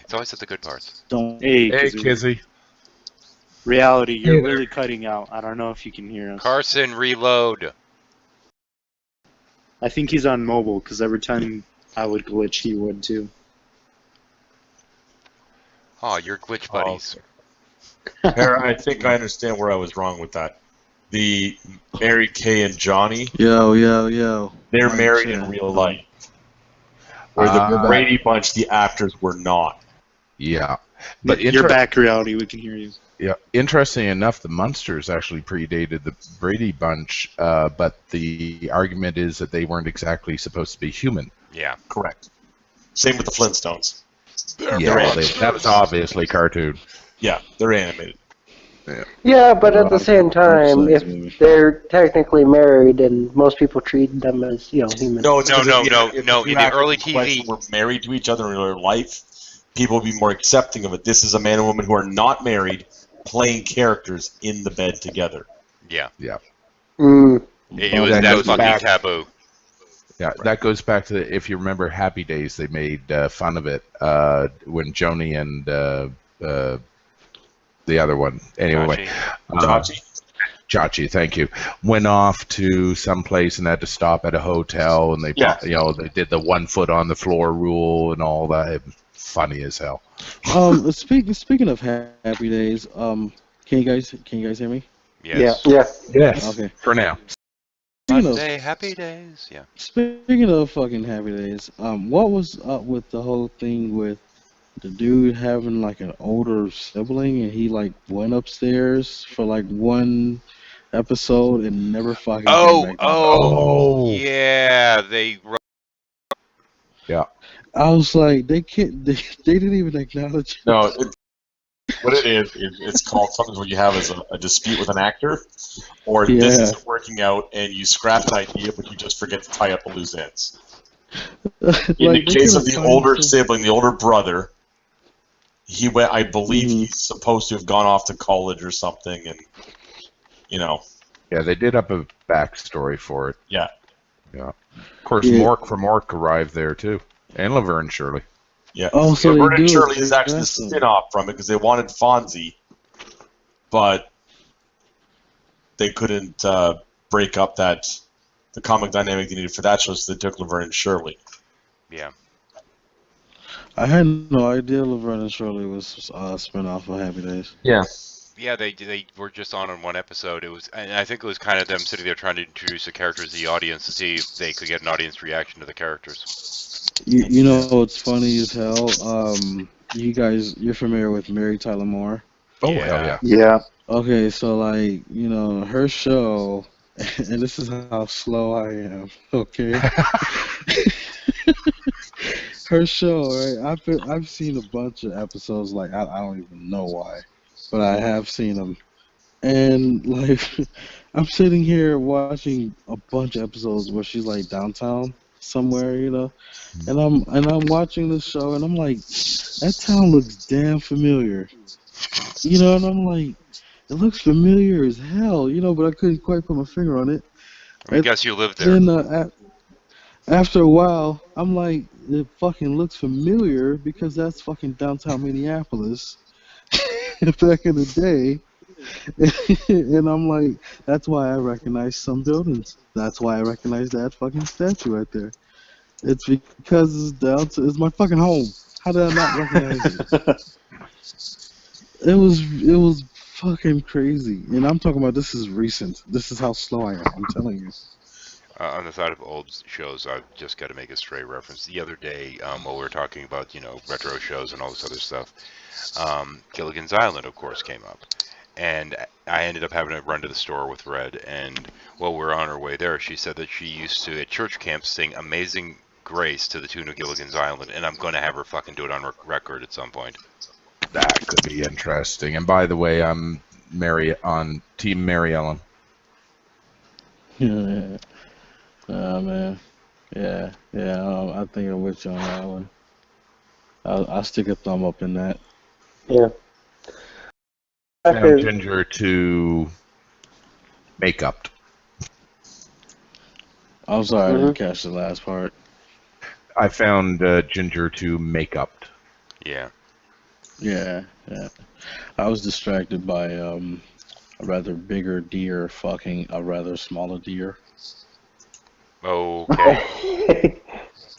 It's always at the good parts. Hey, Kizzy. Reality, you're really cutting out. I don't know if you can hear us. Carson, reload. I think he's on mobile, because every time I would glitch, he would too. Oh, you're glitch buddies. I think I understand where I was wrong with that. The Mary Kay and Johnny. Yo. They're married in real life. Where the Brady Bunch, the actors were not. Yeah. But you're back, Reality. We can hear you. Yeah. Interesting enough, the Munsters actually predated the Brady Bunch, but the argument is that they weren't exactly supposed to be human. Yeah. Correct. Same with the Flintstones. That was obviously cartoon. Yeah, they're animated. Yeah, but at the same time, if they're technically married and most people treat them as human. No. In the early TV, were married to each other in real life, people would be more accepting of it. This is a man and woman who are not married, playing characters in the bed together. Yeah. Yeah. It was that fucking taboo. Yeah, that goes back to if you remember Happy Days, they made fun of it when Joni and the other one, anyway, Chachi, thank you, went off to some place and had to stop at a hotel, and they they did the 1 foot on the floor rule and all that. Funny as hell. Speaking of Happy Days, can you guys hear me? Yes. Yes. Okay. For now. Speaking of, Monday, happy days. Yeah. speaking of fucking Happy Days, what was up with the whole thing with the dude having like an older sibling and he like went upstairs for like one episode and never fucking came back down? Yeah. They. Yeah. I was like, they didn't even acknowledge it. No, what it is, it's called something what you have as a dispute with an actor, or this Yeah. isn't working out and you scrap an idea but you just forget to tie up the loose ends. In the Like, they case of could've the found older some- sibling, the older brother, he went. I believe he's supposed to have gone off to college or something, and Yeah, they did up a backstory for it. Yeah. Yeah. Of course, Yeah. Mork from Mork arrived there too, and Laverne Shirley. Yeah. Oh, so Laverne they and do Shirley is actually a address them. spin-off from it because they wanted Fonzie, but they couldn't break up the comic dynamic they needed for that show, so they took Laverne and Shirley. Yeah. I had no idea Laverne and Shirley was a spin-off of Happy Days. Yeah. Yeah, they were just on one episode. It was, and I think it was kind of them sitting there trying to introduce the characters to the audience to see if they could get an audience reaction to the characters. You know what's funny as hell? You're familiar with Mary Tyler Moore? Oh, hell yeah. Yeah. Okay, so like, her show, and this is how slow I am, okay? Her show, right? I've seen a bunch of episodes, like, I don't even know why, but I have seen them. And, like, I'm sitting here watching a bunch of episodes where she's, like, downtown somewhere, and I'm watching this show, and I'm like, that town looks damn familiar. And I'm like, it looks familiar as hell, but I couldn't quite put my finger on it. I guess you lived there. Then after a while, I'm like, it fucking looks familiar because that's fucking downtown Minneapolis back in the day. And I'm like, that's why I recognize some buildings. That's why I recognize that fucking statue right there. It's because it's my fucking home. How did I not recognize it? It was fucking crazy. And I'm talking about this is recent. This is how slow I am, I'm telling you. On the side of old shows, I've just got to make a stray reference. The other day, while we were talking about, retro shows and all this other stuff, Gilligan's Island, of course, came up. And I ended up having to run to the store with Red, and while we were on our way there, she said that she used to, at church camp, sing Amazing Grace to the tune of Gilligan's Island, and I'm going to have her fucking do it on record at some point. That could be interesting. And by the way, I'm on Team Mary Ellen. Yeah. Oh, man. Yeah. I think I'm with you on that one. I'll stick a thumb up in that. Yeah. Found Ginger to make-up. I'm sorry, I didn't catch the last part. I found Ginger to make-up. Yeah. Yeah. I was distracted by a rather bigger deer fucking a rather smaller deer. Okay.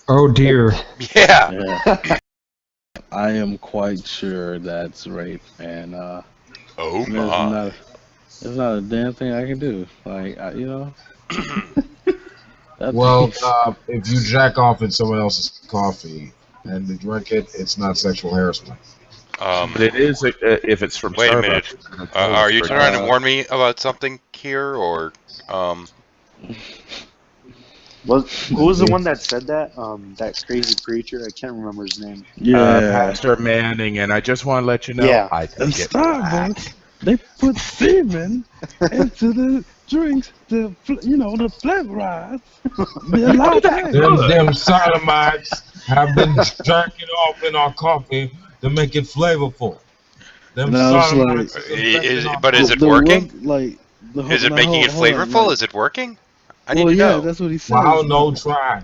Oh dear. Yeah. I am quite sure that's rape, and oh my. There's not a damn thing I can do. Like, Well, if you jack off in someone else's coffee and you drink it, it's not sexual harassment. But it is if it's from Wait a Starbucks. minute. Are you trying to warn me about something here, or Who was the one that said that? That crazy preacher. I can't remember his name. Pastor Manning, and I just want to let you know, Yeah. I And think it Starbucks, they put semen into the drinks, the flavorize. Them sodomites have been jacking off in our coffee to make it flavorful. Them No, it's sodomites. but is it working? Is it making it hold on, flavorful? Is it working? I need Well, to yeah, know. that's what he says. Wow, no try.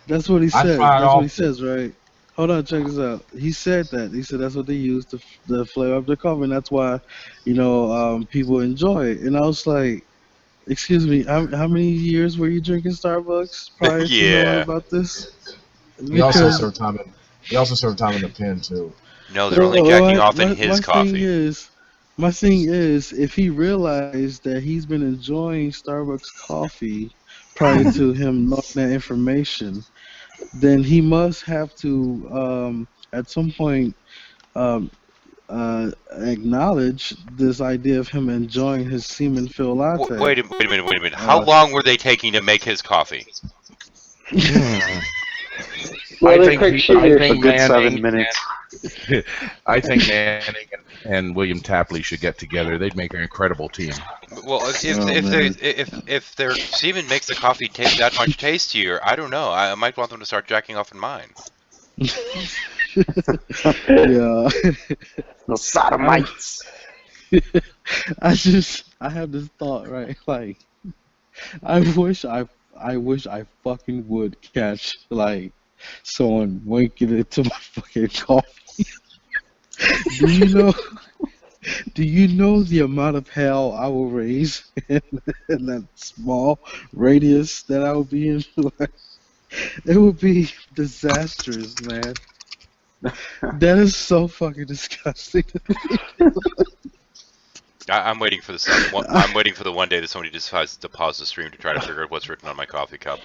That's what he I said. tried That's what he often. says, right? Hold on, check this out. He said that. He said that's what they use to flavor up their coffee, and that's why, people enjoy it. And I was like, excuse me, how many years were you drinking Starbucks prior to knowing Yeah. about this? He also Because served time in They also serve time in the pen too. No, they're only jacking off in his coffee. My thing is, if he realized that he's been enjoying Starbucks coffee prior to him knowing that information, then he must have to, at some point, acknowledge this idea of him enjoying his semen-filled latte. Wait a minute. How long were they taking to make his coffee? I think a good 7 minutes. I think Manning and William Tapley should get together. They'd make an incredible team. Well, if their semen makes the coffee taste that much tastier, I don't know. I might want them to start jacking off in mine. Yeah. The sodomites. I have this thought, right? Like, I wish I fucking would catch like someone winking into my fucking coffee. Do you know the amount of hell I will raise in that small radius that I would be in? Like, it would be disastrous, man. That is so fucking disgusting. I'm waiting for I'm waiting for the one day that somebody decides to pause the stream to try to figure out what's written on my coffee cup.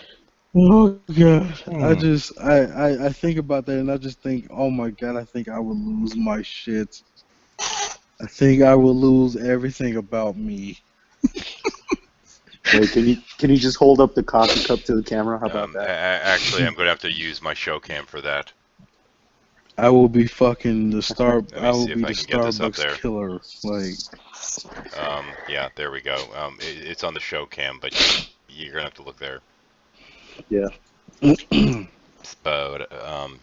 Oh god, I think about that and I just think, oh my god, I think I would lose my shit. I think I will lose everything about me. Wait, can you just hold up the coffee cup to the camera? How about that? Actually, I'm going to have to use my show cam for that. I will be fucking the I will be the Starbucks killer. Like, yeah, there we go. It's on the show cam, but you're gonna have to look there. Yeah. But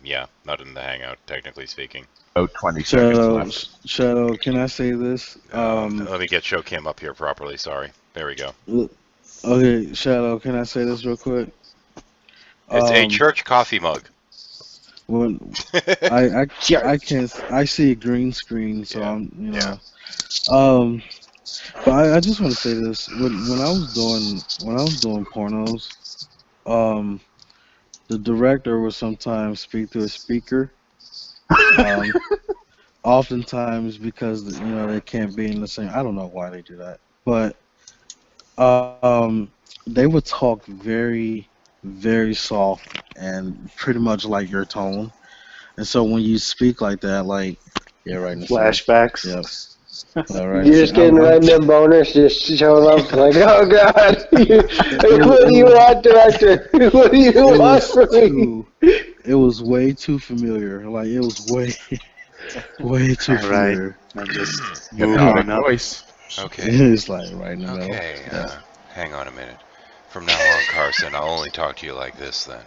yeah, not in the Hangout, technically speaking. Oh, 20 seconds left. Shadow, can I say this? Let me get show cam up here properly. Sorry. There we go. Okay, Shadow, can I say this real quick? It's a church coffee mug. When I see a green screen, so I'm but I just want to say this: when I was doing pornos, the director would sometimes speak to a speaker. Oftentimes because they can't be in the same. I don't know why they do that, but they would talk very, very soft and pretty much like your tone. And so when you speak like that, like, yeah, right in the flashbacks. Yep. Right. You're just getting right in them boners, just showing up like, oh god, what do you want, director? What do you want from me? It was way too familiar. Like, it was way too familiar. I'm just moving up. Okay. It's like right in the middle. Okay, hang on a minute. From now on, Carson, I'll only talk to you like this then.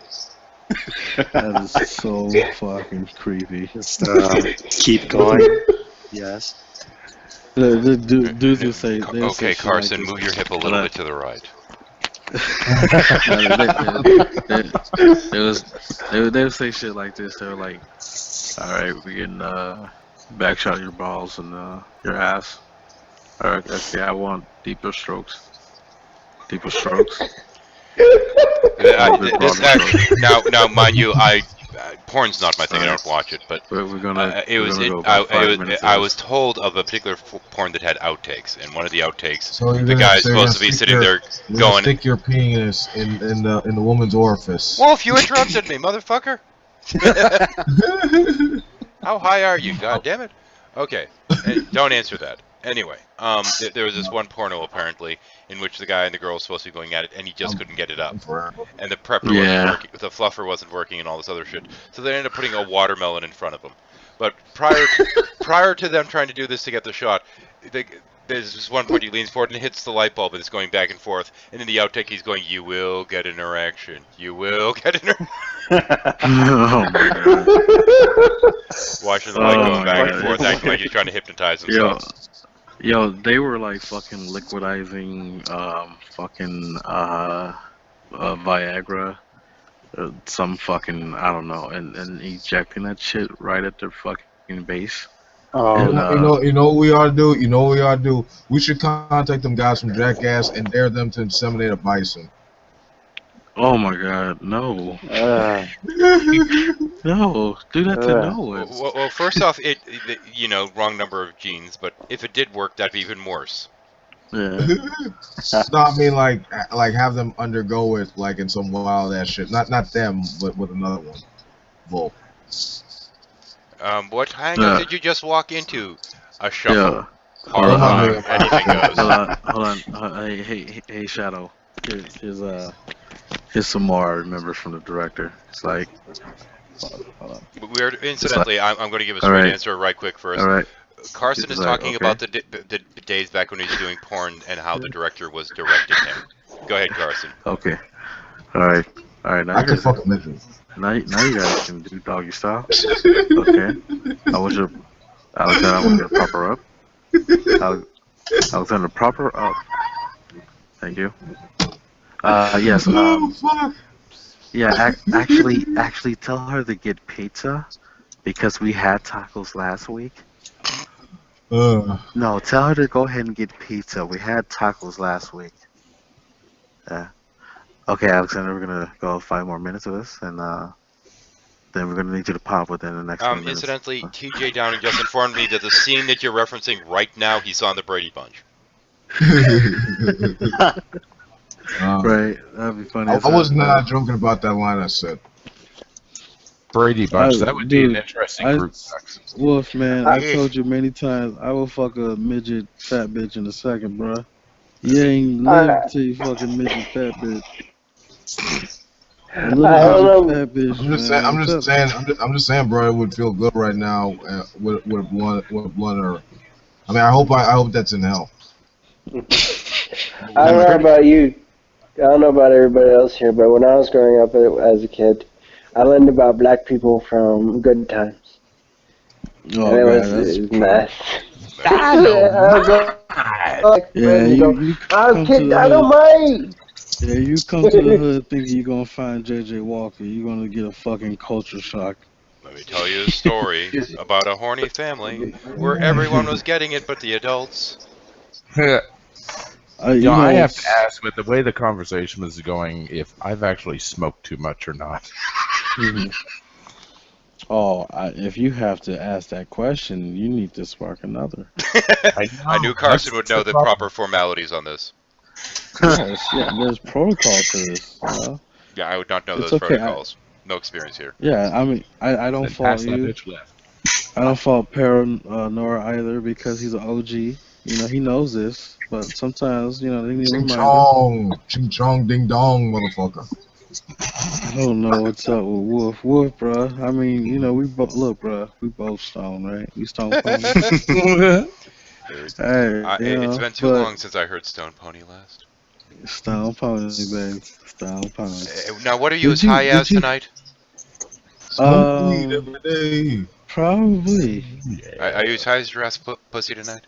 That is so fucking creepy. Just keep going. Yes. The dudes will say. Okay, Carson, like, move your hip a little bit to the right. They would say shit like this. They were like, "All right, we can back shot your balls and your ass. All right, okay, I want deeper strokes. Deeper strokes." Now, mind you, porn's not my thing. I don't watch it, but I was told of a particular porn that had outtakes, and one of the outtakes, so the guy's supposed to be sitting there going, "Stick your penis in the woman's orifice." Wolf, you interrupted me, motherfucker! How high are you? God damn it! Okay, don't answer that. Anyway, there was this one porno apparently in which the guy and the girl was supposed to be going at it, and he just couldn't get it up, and the prepper wasn't working, the fluffer wasn't working, and all this other shit. So they ended up putting a watermelon in front of him. But prior to them trying to do this to get the shot, there's this one point he leans forward and hits the light bulb, and it's going back and forth. And in the outtake, he's going, "You will get an erection. You will get an erection." Oh my god! Watching the light going back and forth, acting like he's trying to hypnotize himself. Yo, they were like fucking liquidizing Viagra, some fucking, I don't know, and ejecting that shit right at their fucking base. You know what we ought to do? You know what we ought to do? We should contact them guys from Jackass and dare them to inseminate a bison. Oh my god, no. No, do that to Noah. Well, first off, wrong number of genes. But if it did work, that'd be even worse. Yeah. No, I mean like have them undergo it like in some wild ass shit. Not them, but with another one. Bull. What hangar did you just walk into? A shuffle. Yeah. Horror time. Anything goes. Hold on. Hey, Shadow. Here's some more I remember from the director. It's like. Hold on. Incidentally, I'm going to give a straight answer right quick first. All right. Carson is talking about the days back when he was doing porn and how the director was directing him. Go ahead, Carson. Okay. All right. Now I can fucking mention. Now you guys can do doggy style. Okay. I want you to prop her up. Alexander, prop her up. Thank you. Yes. Yeah. Actually, tell her to get pizza because we had tacos last week. No, tell her to go ahead and get pizza. We had tacos last week. Yeah. Okay, Alexander, we're gonna go 5 more minutes of this, and then we're gonna need you to pop within the next 10 minutes. Incidentally, TJ Downing just informed me that the scene that you're referencing right now, he saw in the Brady Bunch. Right, that'd be funny. I was not joking about that line I said. Brady Bunch, that would be an interesting group sex. Wolf, man, I've told you many times, I will fuck a midget fat bitch in a second, bruh. You ain't live till you fucking midget fat bitch. I'm just saying, bro. It would feel good right now with blunt or. I mean, I hope that's in hell. I don't know about you. I don't know about everybody else here, but when I was growing up as a kid, I learned about black people from Good Times. Oh, and it was nice. I don't mind. Yeah, you come to the hood thinking you're gonna find J.J. Walker, you're gonna get a fucking culture shock. Let me tell you a story about a horny family where everyone was getting it but the adults. I have to ask, with the way the conversation is going, if I've actually smoked too much or not. Oh, if you have to ask that question, you need to spark another. I knew Carson would know the proper formalities on this. Yes, yeah, there's protocol to this. You know? Yeah, I would not know It's those okay, protocols. No experience here. Yeah, I mean, I don't fault you. I don't fault Paranor either because he's an OG. You know, he knows this, but sometimes, you know, they need a reminder. Ching chong, ding dong, motherfucker. I don't know what's up with Wolf. Wolf, bro. I mean, you know, we both we both stone, right? We stone pony. Hey, it's been too long since I heard Stone Pony last. Stone Pony, baby. Stone Pony. Now, what are you as high as tonight? Every day. Probably. Are you as high as giraffe pussy tonight?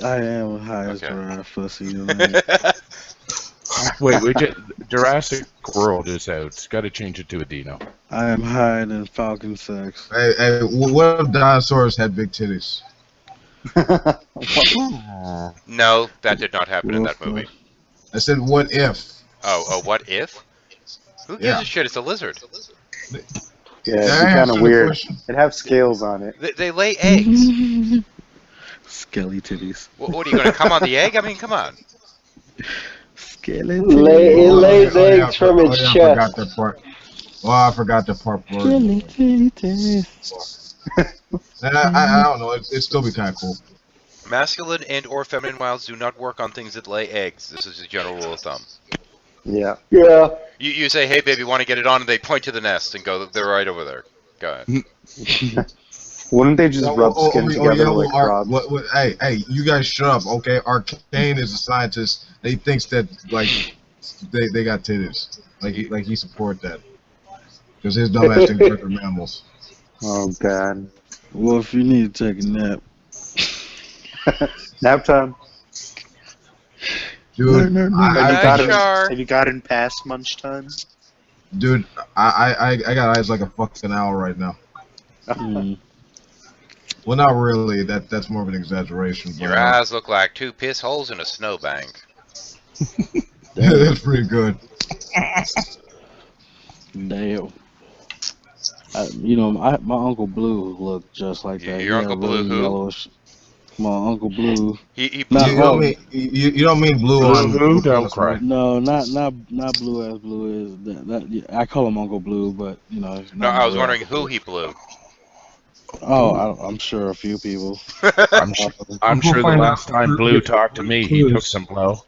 I am high as giraffe pussy tonight. Wait, Jurassic World is out. Got to change it to a Dino. I am higher than Falcon sex. Hey, what if dinosaurs had big titties? No, that did not happen in that movie. I said, what if? Oh, what if? Who gives a shit? It's a lizard. Yeah, it's kind of weird. It have scales on it. They lay eggs. Skelly titties. What are you going to come on the egg? I mean, come on. Skelly titties. It lays eggs from its chest. I forgot that part. Oh, I forgot the part. Skelly titties. I don't know. It'd still be kind of cool. Masculine and or feminine wilds do not work on things that lay eggs. This is a general rule of thumb. Yeah. Yeah. You say, hey, baby, want to get it on? And they point to the nest and go, they're right over there. Go ahead. Wouldn't they just rub skin together like Rob? Hey, you guys shut up, okay? Arcane is a scientist. He thinks that, like, they got titties. Like he support that. Because his dumbass thinks they're mammals. Oh, God. Well, if you need to take a nap. Nap time. Dude, have you gotten past munch time? Dude, I got eyes like a fucking owl right now. Well, not really. That's more of an exaggeration. Your eyes look like 2 piss holes in a snowbank. That's pretty good. Damn. My Uncle Blue looked just like that. Your Uncle Blue really who? yellowish. My Uncle Blue. He Not You don't mean you don't mean blue on Blue, Blue don't Plus, cry. right? No, not Blue as Blue is. I call him Uncle Blue, but No, not I was real wondering Uncle who Blue. he blew. Oh, I'm sure a few people. I'm sure the last time Blue talked to me, he took some blow.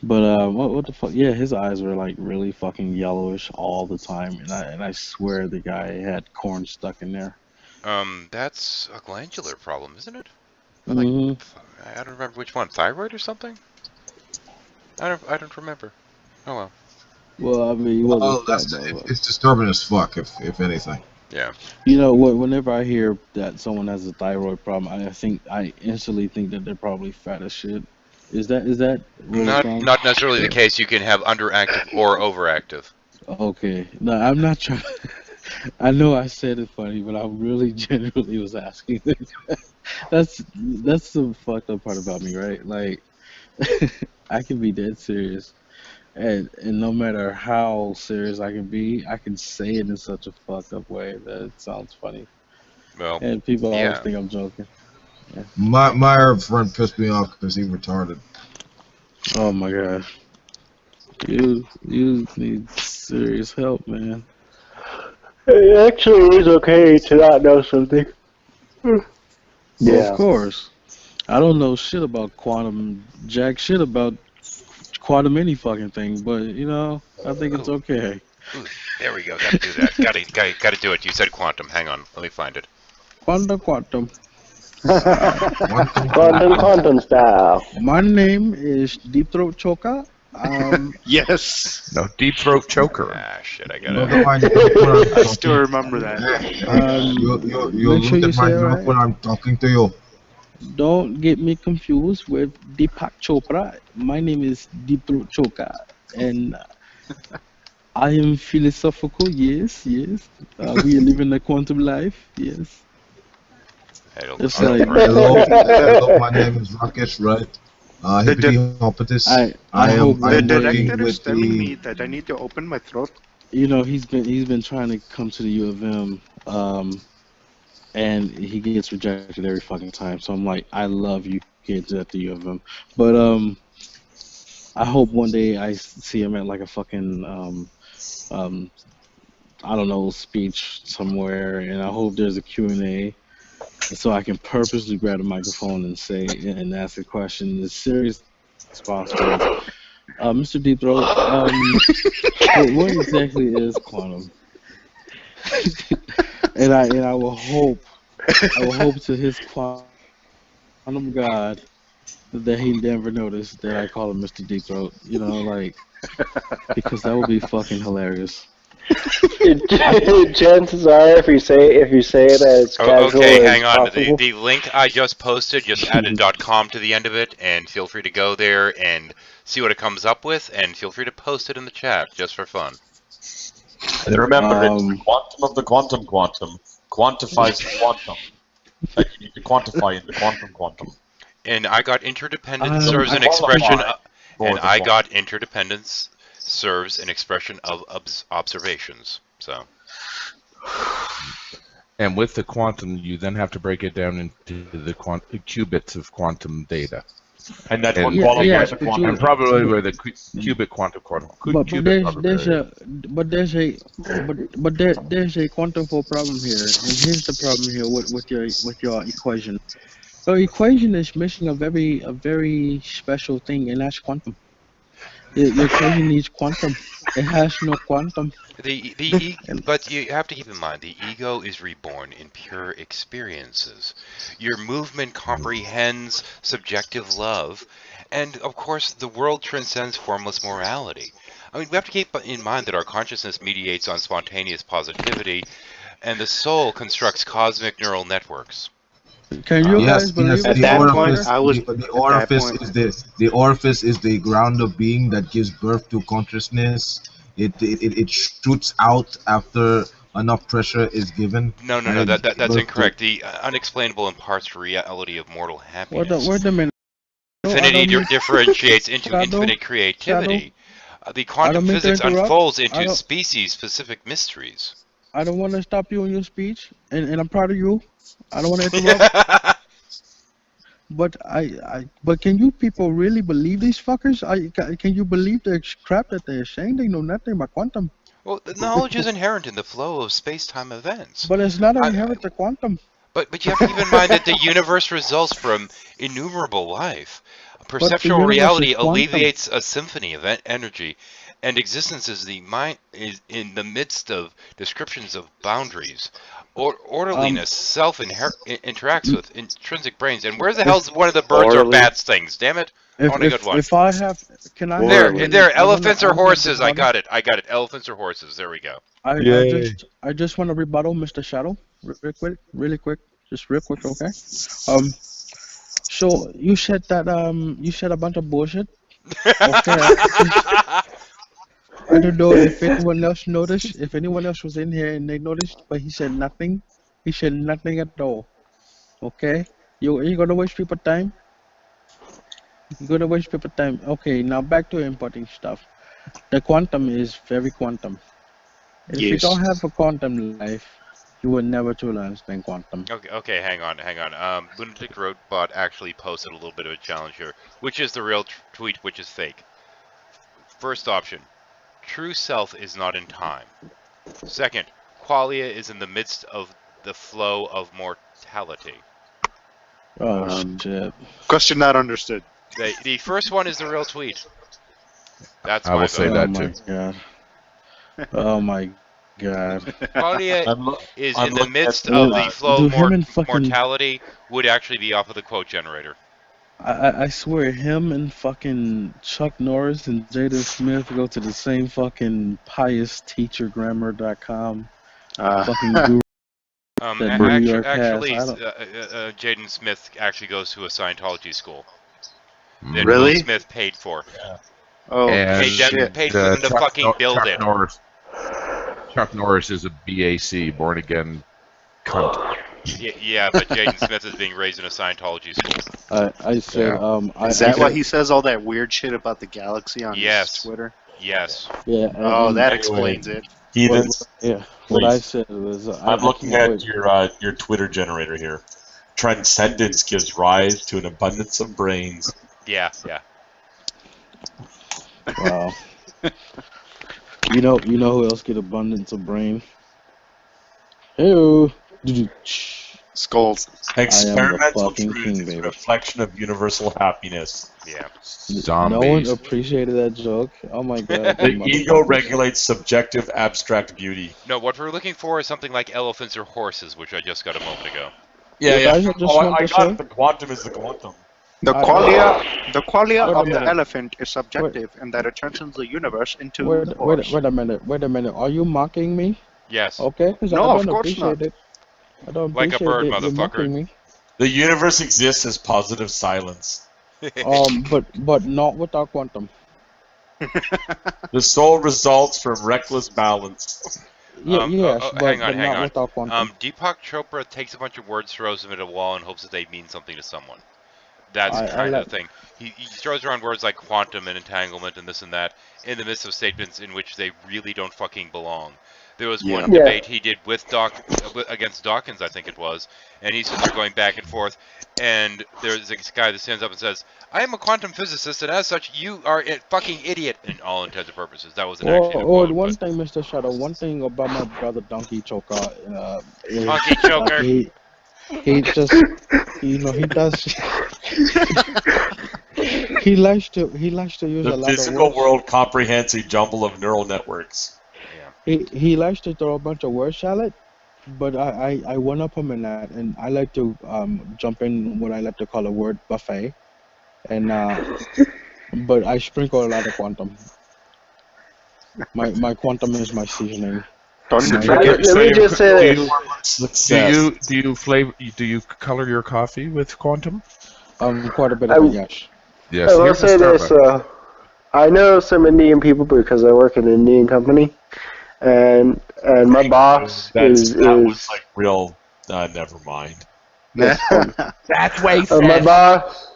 But what the fuck? Yeah, his eyes were like really fucking yellowish all the time, and I swear the guy had corn stuck in there. That's a glandular problem, isn't it? Mhm. I don't remember which one. Thyroid or something? I don't remember. Oh well. Well, I mean, he wasn't Oh, fat though. it's disturbing as fuck, if anything. Yeah. Whenever I hear that someone has a thyroid problem, I instantly think that they're probably fat as shit. Is that really strong? Not necessarily the case. You can have underactive or overactive. Okay. No, I'm not trying. I know I said it funny, but I really genuinely was asking. That's the fucked up part about me, right? Like, I can be dead serious, and no matter how serious I can be, I can say it in such a fucked up way that it sounds funny. Well, And people always yeah. think I'm joking. Yeah. My Arab friend pissed me off because he retarded. Oh my god. You need serious help, man. It actually is okay to not know something. Well, Yeah. of course. I don't know shit about jack shit about quantum any fucking thing, but I think it's okay. Ooh, there we go. Gotta do that. Gotta do it. You said quantum. Hang on. Let me find it. Quantum. Quantum style. My name is Deep Throat Choka. Yes. No, Deep Throat Choker. Ah, shit. I Don't gotta. mind it. I still remember that. You Make sure look you at my say it mouth right. when I'm talking to you. Don't get me confused with Deepak Chopra. My name is Deep Throat Choka, and I am philosophical. Yes. We live in a quantum life. Yes. It's like Hello, my name is Rakesh, right? Hippity Hoppitis. I hope The am director working is with telling me the. that I need to open my throat. he's been trying to come to the U of M, and he gets rejected every fucking time. So I'm like, I love you kids at the U of M, but I hope one day I see him at like a fucking I don't know, speech somewhere, and I hope there's a Q&A, so I can purposely grab the microphone and say and ask a question as serious as possible. Mr. Deep Throat, what exactly is quantum? and I will hope to his quantum god that he never noticed that I call him Mr. Deep Throat. Because that would be fucking hilarious. Chances are, if you say it as casual Okay, as hang on. possible. The link I just posted, just added .com to the end of it, and feel free to go there and see what it comes up with, and feel free to post it in the chat just for fun. And remember, it's the quantum of the quantum quantifies the quantum. Like you need to quantify in the quantum. And I got interdependence serves an expression, and I got interdependence serves an expression of observations. So. And with the quantum, you then have to break it down into the qubits of quantum data. And that's what qualifies a quantum. And probably where the qubit quantum. There's a quantum problem here, and here's the problem here with your equation. Your equation is missing a very special thing, and that's quantum. Your equation needs quantum. It has no quantum. But you have to keep in mind, the ego is reborn in pure experiences. Your movement comprehends subjective love, and of course, the world transcends formless morality. I mean, we have to keep in mind that our consciousness mediates on spontaneous positivity, and the soul constructs cosmic neural networks. Can you guys believe the orifice is the ground of being that gives birth to consciousness. It shoots out after enough pressure is given. No, that's incorrect. The unexplainable imparts reality of mortal happiness. Wait a minute. Infinity differentiates into infinite creativity. The quantum physics unfolds into species-specific mysteries. I don't want to stop you in your speech, and I'm proud of you. I don't want to interrupt. But but can you people really believe these fuckers? Can you believe the crap that they're saying? They know nothing about quantum. Well, the knowledge is inherent in the flow of space-time events. But it's not inherent to quantum. But you have to keep in mind that the universe results from innumerable life. Perceptual universe reality is quantum. alleviates a symphony of energy, and existence is is in the midst of descriptions of boundaries. Orderliness interacts with intrinsic brains. And where the hell's one of the birds or bats things? Damn it! I want a good one. If I have, can I? There, elephants or horses? I got it. Elephants or horses. There we go. I just want to rebuttal Mr. Shadow, really quick, just real quick, okay? So you said that you said a bunch of bullshit. Okay. I don't know if anyone else noticed, if anyone else was in here and they noticed, but he said nothing. He said nothing at all. Okay? You're gonna waste people time? You're gonna waste people time. Okay, now back to importing stuff. The quantum is very quantum. If you don't have a quantum life, you will never truly understand quantum. Okay, hang on. Lunatic Robot actually posted a little bit of a challenge here. Which is the real tweet, which is fake? First option. True self is not in time. Second, qualia is in the midst of the flow of mortality. Oh shit. Question not understood. The first one is the real tweet. That's I will say that too. God. Oh my God. Qualia is in the midst of the flow of mortality would actually be off of the quote generator. I swear, him and fucking Chuck Norris and Jaden Smith go to the same fucking pious teacher grammar.com fucking guru. Actually, Jaden Smith actually goes to a Scientology school. That Really? Will Smith paid for. Yeah. Oh, paid for them to fucking build it. Chuck Norris is a BAC, born again cunt. Yeah, but Jaden Smith is being raised in a Scientology school. I said, Is that why he says all that weird shit about the galaxy on his Twitter? Yes. Yeah. Oh, that explains it. Heathens. What I said was, I'm looking at your Twitter generator here. Transcendence gives rise to an abundance of brains. Yeah. Wow. You know who else get abundance of brain? Hey-o. Skulls. Experimental truth is a reflection of universal happiness. Yeah. Zombies. No one appreciated that joke. Oh my God. The ego regulates subjective abstract beauty. No, what we're looking for is something like elephants or horses, which I just got a moment ago. Yeah. I got it. The quantum is the quantum. The qualia of the elephant is subjective, and that it turns the universe into the horse. Wait a minute. Are you mocking me? Yes. Okay. Because No, I don't of course appreciate not. it. I don't Like a appreciate bird, it. You're mocking motherfucker. me. The universe exists as positive silence. But not without quantum. The soul results from reckless balance. Yes, but hang not on. without quantum. Deepak Chopra takes a bunch of words, throws them at a wall, and hopes that they mean something to someone. That's kind of the thing. He throws around words like quantum and entanglement and this and that in the midst of statements in which they really don't fucking belong. There was one debate he did with against Dawkins, I think it was, and he's just going back and forth. And there's this guy that stands up and says, "I am a quantum physicist, and as such, you are a fucking idiot." In all intents and purposes, that wasn't actually the quote. One thing, Mr. Shadow. One thing about my brother Donkey Choker. Is, Donkey Choker. He just, he does. He likes to use a lot of words. The physical world comprehends a jumble of neural networks. He likes to throw a bunch of word salad, but I one up him in that, and I like to jump in what I like to call a word buffet, and but I sprinkle a lot of quantum. My quantum is my seasoning. Let me just say this. Do you color your coffee with quantum? Quite a bit of it, yes. Yes. I will say this. I know some Indian people because I work in an Indian company. And my boss that is was like real. Never mind. That's racist. My boss.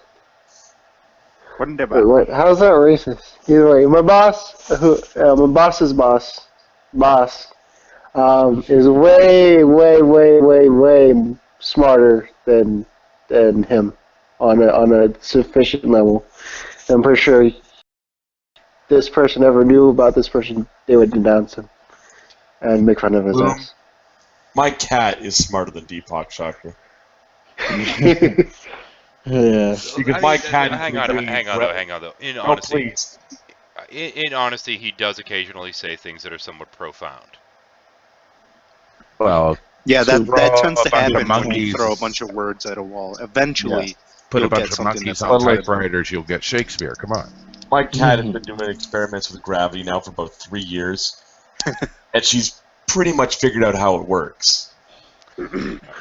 Wait, how's that racist? Either way, my boss, my boss's boss, is way, way, way, way, way smarter than him on a sufficient level. I'm pretty sure this person ever knew about this person, they would denounce him and make fun of his ass. My cat is smarter than Deepak Chopra. Yeah. Because my cat. Hang on though. In honesty, he does occasionally say things that are somewhat profound. Well, Yeah, that tends to a bunch of happen when you monkeys. throw a bunch of words at a wall. Eventually, Put a you'll bunch get of something monkeys that's on not typewriters, you'll get Shakespeare. Come on. My cat has been doing experiments with gravity now for about 3 years, and she's pretty much figured out how it works.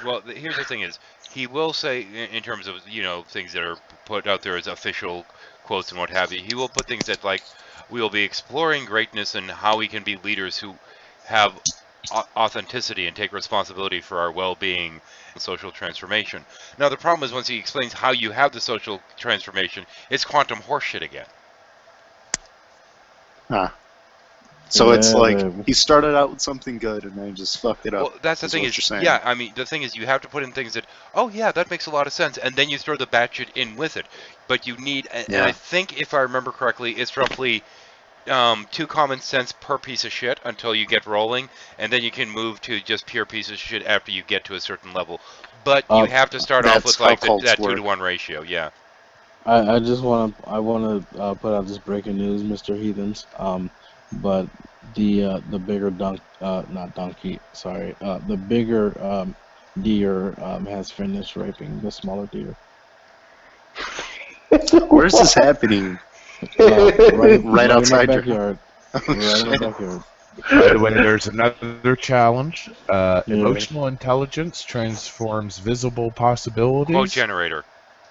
Well, here's the thing: is he will say in terms of things that are put out there as official quotes and what have you. He will put things that like we will be exploring greatness and how we can be leaders who have authenticity and take responsibility for our well-being and social transformation. Now the problem is once he explains how you have the social transformation, it's quantum horseshit again. Huh. So it's Yeah. like he started out with something good and then just fucked it up. Well, that's the thing what is, you're saying. yeah, I mean, the thing is you have to put in things that, oh yeah, that makes a lot of sense, and then you throw the batshit in with it. But you need, and I think if I remember correctly, it's roughly 2 common sense per piece of shit until you get rolling, and then you can move to just pure piece of shit after you get to a certain level. But you have to start off with like that 2-to-1 ratio, yeah. I just want to put out this breaking news, Mr. Heathens. But the bigger the bigger deer has finished raping the smaller deer. Where's this happening? Right outside in my your backyard. Right in my backyard. By the way, there's another challenge. Emotional intelligence transforms visible possibilities. Quote generator.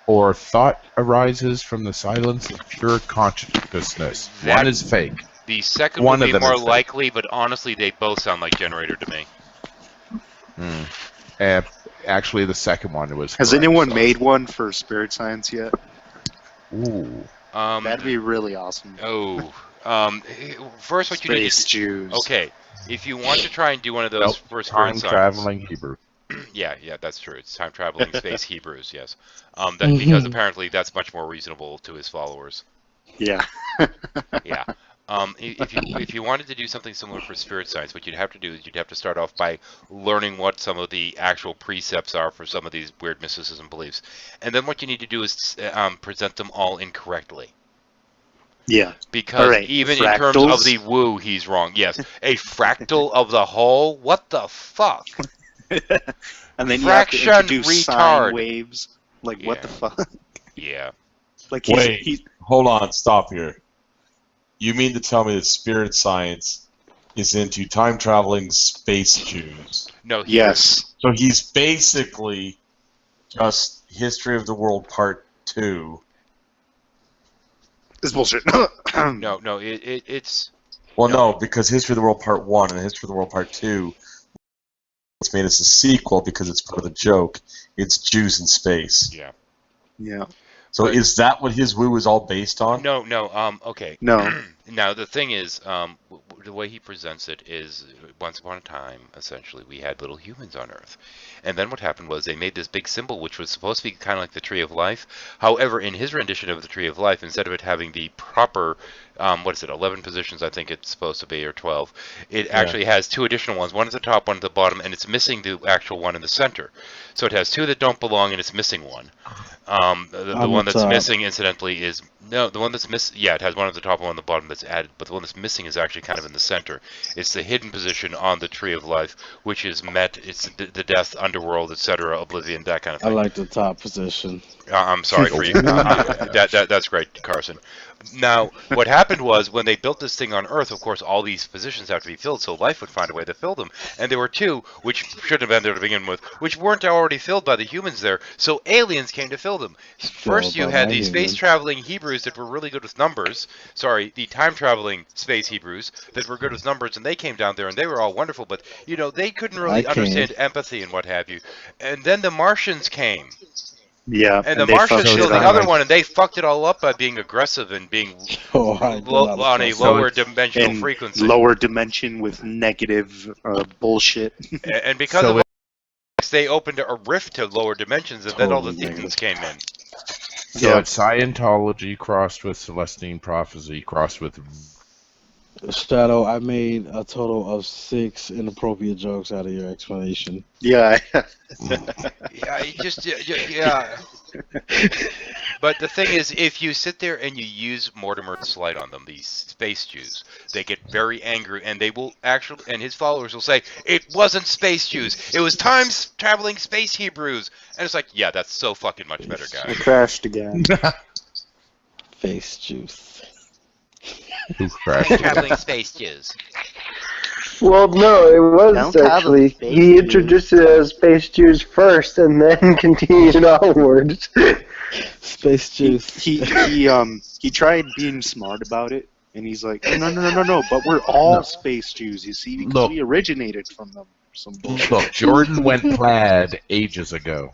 Or thought arises from the silence of pure consciousness. One is fake. The second One would of be them more is fake. likely, but honestly, they both sound like generator to me. Actually, the second one was. Has correct, anyone so- made one for Spirit Science yet? Ooh. That'd be really awesome. Oh. First, what you need Space is Jews. Okay, if you want to try and do one of those Nope, for Spirit time Science, traveling Hebrew. yeah, that's true. It's time traveling space Hebrews. Yes, because apparently that's much more reasonable to his followers. Yeah. Yeah. If you wanted to do something similar for Spirit Science, what you'd have to do is you'd have to start off by learning what some of the actual precepts are for some of these weird mysticism beliefs, and then what you need to do is present them all incorrectly. Yeah. Because Alright, even in terms of the woo, he's wrong. Yes, a fractal of the whole. What the fuck? And then you have to Fraction introduce retard. sine waves. Like, what the fuck? Yeah. Like, Wait, hold on, stop here. You mean to tell me that Spirit Science is into time traveling space Jews? No. Yes. So he's basically just History of the World Part 2. It's bullshit. No, it's. Well, no, because History of the World Part 1 and History of the World Part 2, it's made as a sequel because it's part of the joke. It's Jews in space. Yeah. Yeah. So is that what his woo is all based on? No. Okay. No. Now the thing is, the way he presents it is, once upon a time, essentially, we had little humans on Earth, and then what happened was they made this big symbol, which was supposed to be kind of like the Tree of Life. However, in his rendition of the Tree of Life, instead of it having the proper, 11 positions, I think it's supposed to be, or 12, it actually has 2 additional ones, one at the top, one at the bottom, and it's missing the actual one in the center. So it has 2 that don't belong, and it's missing one. The one that's missing, incidentally, is the one that's missing. Yeah, it has one at the top and one at the bottom that's added, but the one that's missing is actually kind of in the center. It's the hidden position on the Tree of Life, which is met. It's the death, underworld, etc., oblivion, that kind of I thing. like the top position. I'm sorry for you. That's great, Carson. Now, what happened was when they built this thing on Earth, of course, all these positions have to be filled, so life would find a way to fill them. And there were 2, which shouldn't have been there to begin with, which weren't already filled by the humans there, so aliens came to fill them. First, you had the space-traveling Hebrews that were really good with numbers. Sorry, the time-traveling space Hebrews that were good with numbers, and they came down there, and they were all wonderful, but, they couldn't really understand empathy and what have you. And then the Martians came. Yeah, And the they Martians fucked killed it the up. other one, and they fucked it all up by being aggressive and being on a lower dimensional And frequency. lower dimension with negative bullshit. And because So of all this, they opened a rift to lower dimensions, and then all the Thetans came in. So it's Scientology crossed with Celestine prophecy crossed with. Shadow, I made a total of 6 inappropriate jokes out of your explanation. Yeah. Yeah, yeah. But the thing is, if you sit there and you use Mortimer's light on them, these space Jews, they get very angry, and they will actually, and his followers will say, "It wasn't space Jews, it was time-traveling space Hebrews," and it's like, yeah, that's so fucking much better, I guys. crashed again. Face juice. Who crashed? Time-traveling space Jews. Well, no, it was Don't have actually. a space He Jews. introduced it as Space Jews first, and then continued onwards. Space juice. He tried being smart about it, and he's like, no, but we're all space Jews, you see, because Look. we originated from them. Some bullshit. Look, Jordan went plaid ages ago.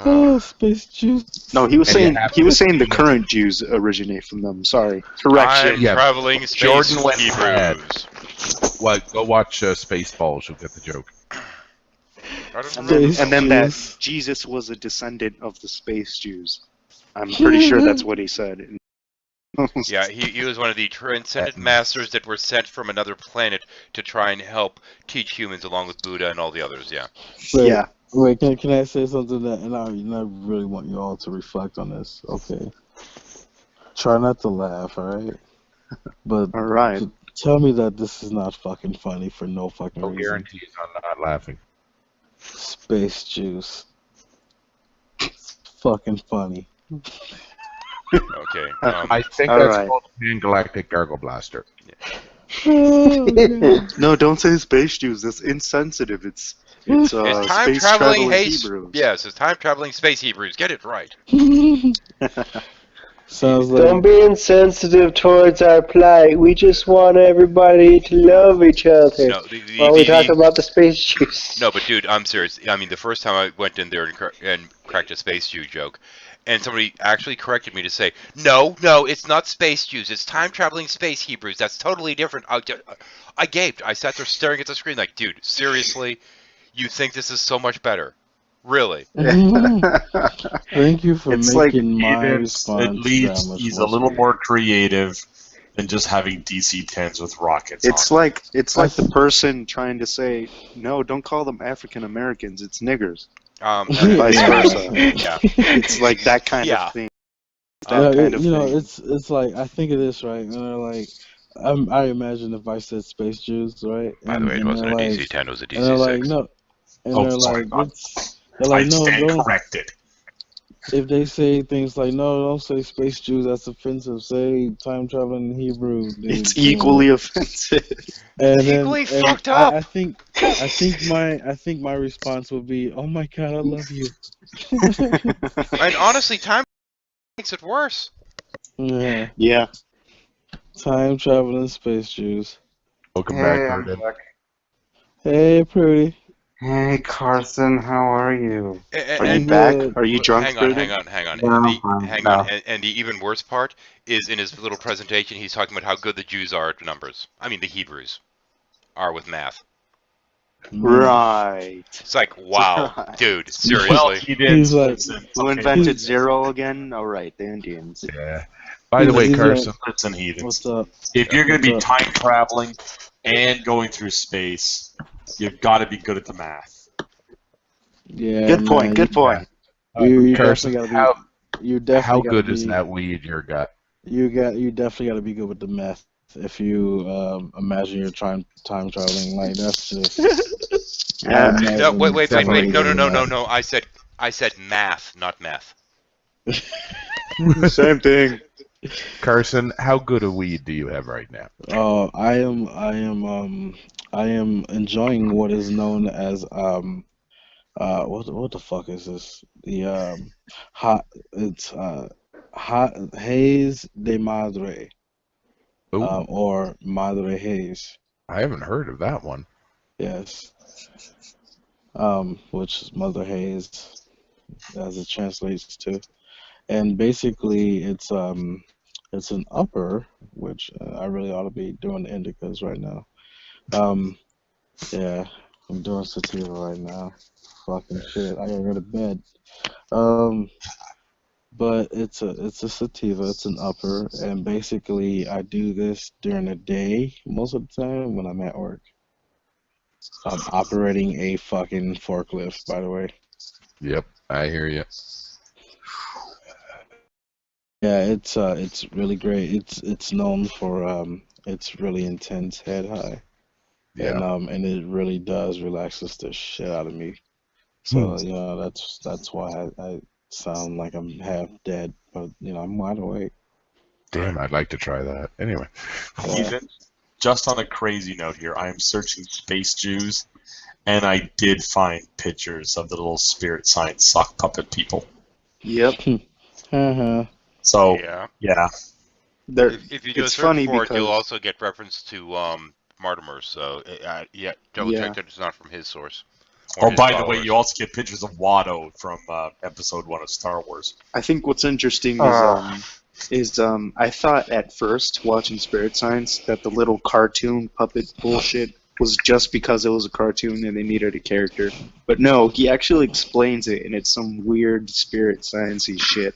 Oh, space juice. No, he was And you saying have the current Jews originate from them. Sorry, correction. Time-traveling space Jordan went Hebrews. plaid. What? Go watch Spaceballs. You'll get the joke. And then that Jesus was a descendant of the space Jews. I'm pretty sure that's what he said. Yeah, he was one of the transcendent masters that were sent from another planet to try and help teach humans along with Buddha and all the others, yeah. Yeah. Wait, can I say something that, and I really want you all to reflect on this, okay? Try not to laugh, alright? But all right. Tell me that this is not fucking funny for no fucking No reason. guarantees on not laughing. Space juice. It's fucking funny. Okay. I think all that's right. called Pan-Galactic Gargle Blaster. No, don't say space Jews. That's insensitive. It's It's space time-traveling Hebrews. Yes, it's time-traveling space Hebrews. Get it right. Sounds like Don't be insensitive towards our plight. We just want everybody to love each other. No, while we talk about the Space Jews. No, but dude, I'm serious. I mean, the first time I went in there and cracked a space Jew joke, and somebody actually corrected me to say, no, it's not space Jews. It's time-traveling space Hebrews. That's totally different. I gaped. I sat there staring at the screen like, dude, seriously? You think this is so much better? Really? Thank you for It's making like my Edens, response at least that much he's a more little sweet. more creative than just having DC-10s with rockets. It's on like the person trying to say, no, don't call them African Americans. It's niggers. And vice versa. Yeah. It's like that kind of thing. That kind of you know, thing. it's like I think of this right, and they're like, I imagine if I said space Jews, right? By the way, it and wasn't a they're DC-10, it was a And they're like, DC-6. no, and Oh, they're sorry, like, Bob. they're like, I no, stand don't. corrected. If they say things like, no, don't say space Jews, that's offensive. Say time traveling Hebrew. Dude. It's equally offensive. And then, equally and fucked up. I think my response would be, oh my god, I love you. And honestly, time makes it worse. Yeah. Yeah. Time traveling space Jews. Welcome Hey, back, I'm Jordan. back. Hey, Prudy. Hey, Carson, how are you? Are you back? Are you drunk, Hang on. No, Hang no. on. And the even worse part is in his little presentation, he's talking about how good the Jews are at numbers. I mean, the Hebrews are with math. Right. It's like, wow, Right. dude, seriously. Well, he did. He's like- Listen, Who okay, invented zero again? Oh, right, the Indians. Yeah. By the way, He's Carson. Listen, heathens. What's up? If you're going to be What's up? time traveling and going through space, you've got to be good at the math. Yeah. Good point. man, Good point. You Carson, definitely gotta be. You definitely how gotta good be, is that weed you got? You definitely gotta be good with the math. If you imagine you're time traveling, like that's just. Yeah. No, wait. Definitely No. good with No. I said math, not meth. Same thing. Carson, how good a weed do you have right now? Oh, I am enjoying what is known as what the fuck is this? The hot haze de madre, Ooh, or madre haze. I haven't heard of that one. Yes. Which is Mother Haze. as it translates to. And basically, it's an upper, which I really ought to be doing indicas right now. Yeah, I'm doing sativa right now. Fucking shit, I gotta go to bed. But it's a sativa, it's an upper, and basically I do this during the day most of the time when I'm at work. I'm operating a fucking forklift, by the way. Yep, I hear you. Yeah, it's really great. It's known for it's really intense head high. Yeah. And it really does relaxes the shit out of me. So that's why I sound like I'm half dead, but I'm wide awake. Damn, I'd like to try that. Anyway. Even just on a crazy note here, I am searching Space Jews, and I did find pictures of the little spirit science sock puppet people. Yep. So yeah. There, If you do a it's search funny for it, because you'll also get reference to Martimer. So yeah, double check that it's not from his source. Oh, by the way, you also get pictures of Watto from Episode 1 of Star Wars. I think what's interesting is I thought at first watching Spirit Science that the little cartoon puppet bullshit was just because it was a cartoon and they needed a character. But no, he actually explains it, and it's some weird Spirit Science-y shit.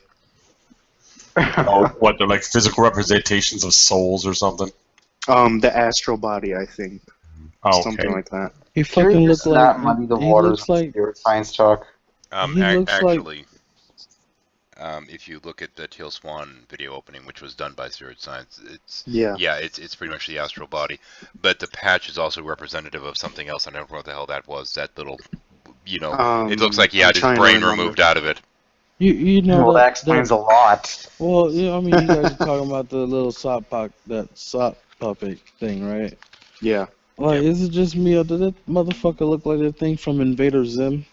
Oh, what, they're like physical representations of souls or something? The astral body, I think. Oh, something like that. He fucking looks like muddy the he waters looks like spirit science talk. He looks actually, if you look at the Teal Swan video opening, which was done by Spirit Science, it's it's pretty much the astral body. But the patch is also representative of something else. I don't know what the hell that was. That little, it looks like he had his brain removed out of it. You know well, that explains a lot. Well, I mean, you guys are talking about the little sock puppet thing, right? Yeah. Like, is it just me, or did that motherfucker look like that thing from Invader Zim?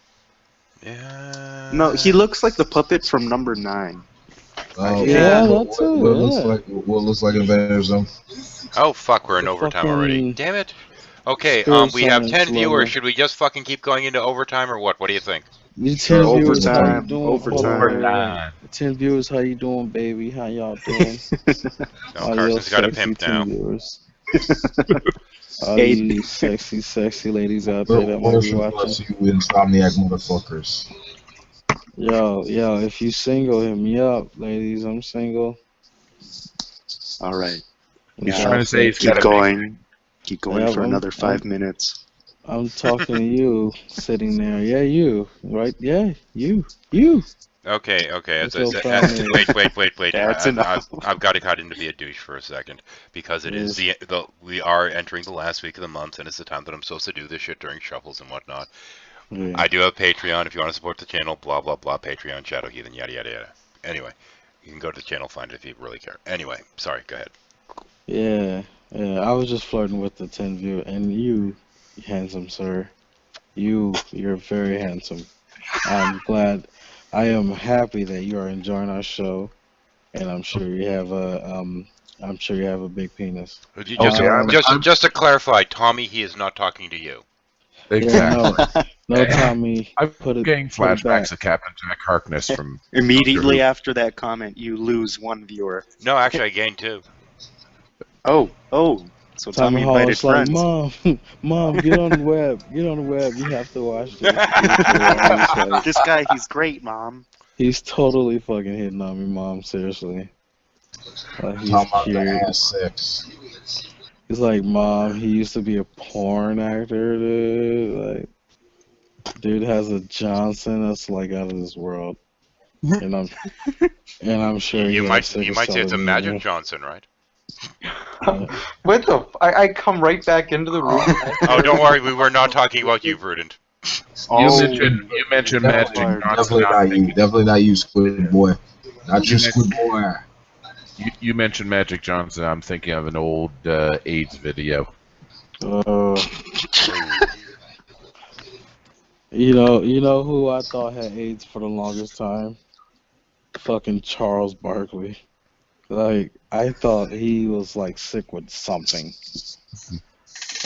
Yeah. No, he looks like the puppet from Number 9. Yeah, that's it. What looks like Invader Zim? Oh fuck, we're in overtime already. Damn it. Okay, we have 10 viewers. Should we just fucking keep going into overtime or what? What do you think? 10 viewers, how you doing? Overtime. 10 viewers, how you doing, baby? How y'all doing? No, Carson's got a pimp now. All you sexy ladies out there that might be watching. You insomniac motherfuckers. Yo, if you single, hit me up, ladies. I'm single. All right. He's trying to say he's keep got a going. Keep going Yeah, for another 5 minutes. I'm talking to you, sitting there. Yeah, you. Right? Yeah, you. Okay. As I That's said, so wait. That's enough. I've got to cut in to be a douche for a second because it is we are entering the last week of the month and it's the time that I'm supposed to do this shit during shuffles and whatnot. Yeah. I do have Patreon if you want to support the channel. Blah blah blah. Patreon, Shadow Heathen, yada yada yada. Anyway, you can go to the channel, find it if you really care. Anyway, sorry. Go ahead. Yeah. I was just flirting with the 10 viewer, and you, handsome sir, you're very handsome. I'm glad. I am happy that you are enjoying our show, and I'm sure you have a big penis. Just to clarify, Tommy, he is not talking to you. Exactly. Yeah, no, Tommy. I'm getting flashbacks of Captain Jack Harkness from Immediately after that comment, you lose 1 viewer. No, actually, I gained 2. Oh. So Tommy Hall invited is like, friends. Mom, get on the web. Get on the web. You have to watch this. This guy, he's great, Mom. He's totally fucking hitting on me, Mom. Seriously. He's Talking about cute. the ass sex. He's like, Mom, he used to be a porn actor, dude. Like, dude has a Johnson that's like out of this world. And I'm sure you he might has sickle say it's a cell Magic anemia. Johnson, right? What the? I come right back into the room. Oh, don't worry, we were not talking about you, Verdant. You mentioned Magic Johnson. Definitely not you, Squid Boy. Not you, Squid Boy. You mentioned Magic Johnson. I'm thinking of an old AIDS video. You know who I thought had AIDS for the longest time? Fucking Charles Barkley. Like, I thought he was like sick with something.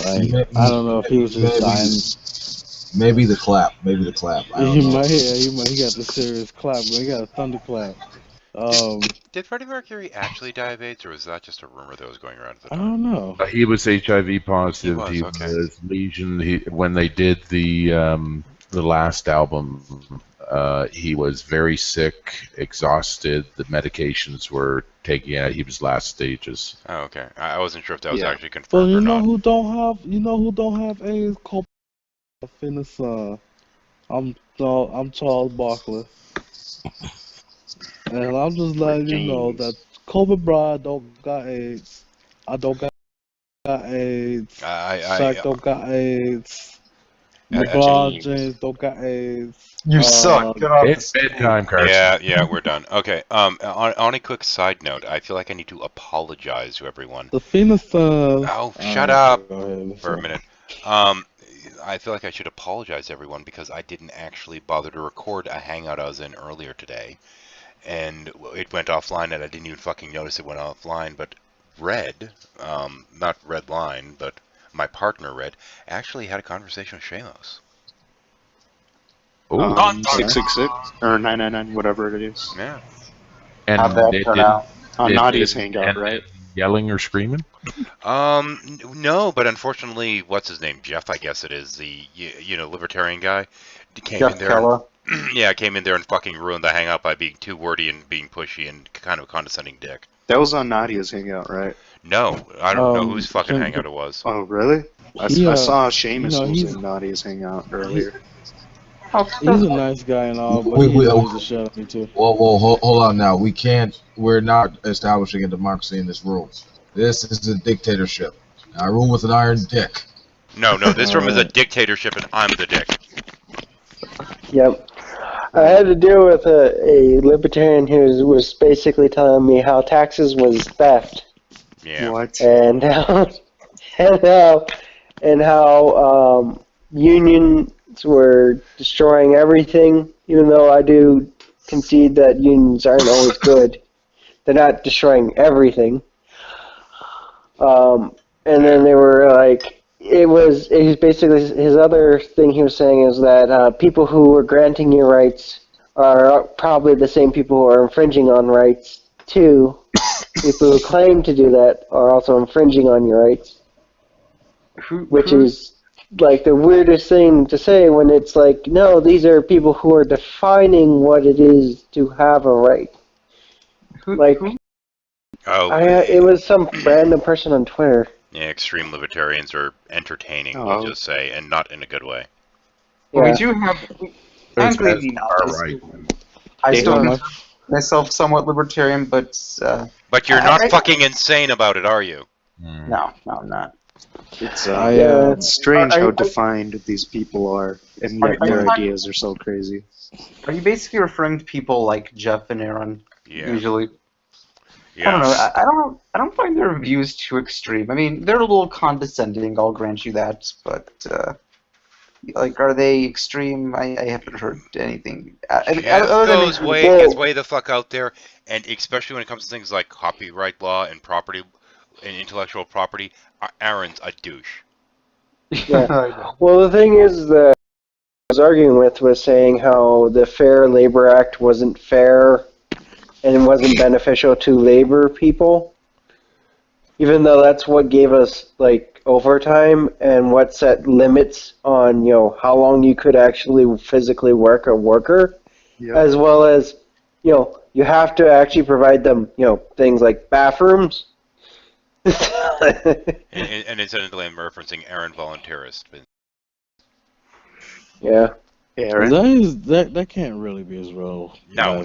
Like, I don't know if he was just dying. Maybe the clap. Maybe the clap. I don't He know. might, yeah, he got the serious clap, but he got a thunderclap. Did Freddie Mercury actually die of AIDS, or was that just a rumor that was going around at the I time? don't know. He was HIV positive. He was, okay. lesion. When they did the last album, he was very sick, exhausted. The medications were taking out. He was last stages. Oh, okay. I wasn't sure if that was actually But confirmed you or know not. who don't have AIDS? Cole Fitness. I'm Charles Barkley, and I'm just letting you know that Kobe Bryant don't got AIDS. I don't got AIDS. Shaq don't got AIDS. LeBron James don't got AIDS. You suck. Get off It's bedtime, Carson. Yeah, we're done. Okay. On a quick side note, I feel like I need to apologize to everyone. The Phoenix Suns. Oh, shut up for a minute. I feel like I should apologize to everyone because I didn't actually bother to record a hangout I was in earlier today, and it went offline, and I didn't even fucking notice it went offline. But Red, not Red Line, but my partner Red, actually had a conversation with Shamos. 666 or 999, whatever it is. Yeah. And How'd that they turn didn't- out? On they Nadia's didn't hangout, end right? it Yelling or screaming? No, but unfortunately, what's his name? Jeff, I guess it is, the libertarian guy. Came Jeff in there. Keller. Yeah, came in there and fucking ruined the hangout by being too wordy and being pushy and kind of a condescending dick. That was on Nadia's hangout, right? No, I don't know whose fucking can- hangout it was. Oh, really? I Yeah, saw Seamus was he's- in Nadia's hangout earlier. He's a nice guy and all, but We- he we- needs to shut up me too. Well, hold on now. We're not establishing a democracy in this room. This is a dictatorship. I rule with an iron dick. No, this room is a dictatorship and I'm the dick. Yep. I had to deal with a libertarian who was basically telling me how taxes was theft. Yeah. What? And how unions were destroying everything, even though I do concede that unions aren't always good. They're not destroying everything. And then they were like, it was basically his other thing he was saying is that people who are granting you rights are probably the same people who are infringing on rights too. People who claim to do that are also infringing on your rights, which is like the weirdest thing to say when it's like, no, these are people who are defining what it is to have a right. It was some random person on Twitter. Yeah, extreme libertarians are entertaining, Oh. we'll just say, and not in a good way. Well, Yeah. we do have. There's Frankly, best are right. I still Yeah. consider myself somewhat libertarian, but But you're not I- fucking insane about it, are you? no, I'm not. It's It's strange I- how I- defined these people are, and Are- yet are their you- ideas are so crazy. Are you basically referring to people like Jeff and Aaron? Yeah. Usually. Yeah. I don't know. I don't find their views too extreme. I mean, they're a little condescending. I'll grant you that. But like, are they extreme? I haven't heard anything. Jeff goes gets way the fuck out there, and especially when it comes to things like copyright law and property and intellectual property, Aaron's a douche. Yeah. Well, the thing is that I was arguing with was saying how the Fair Labor Act wasn't fair and wasn't beneficial to labor people, even though that's what gave us like overtime and what set limits on how long you could actually physically work a worker, as well as you have to actually provide them things like bathrooms. And incidentally, I'm referencing Aaron Voluntarist. But Yeah. That can't really be his role. no.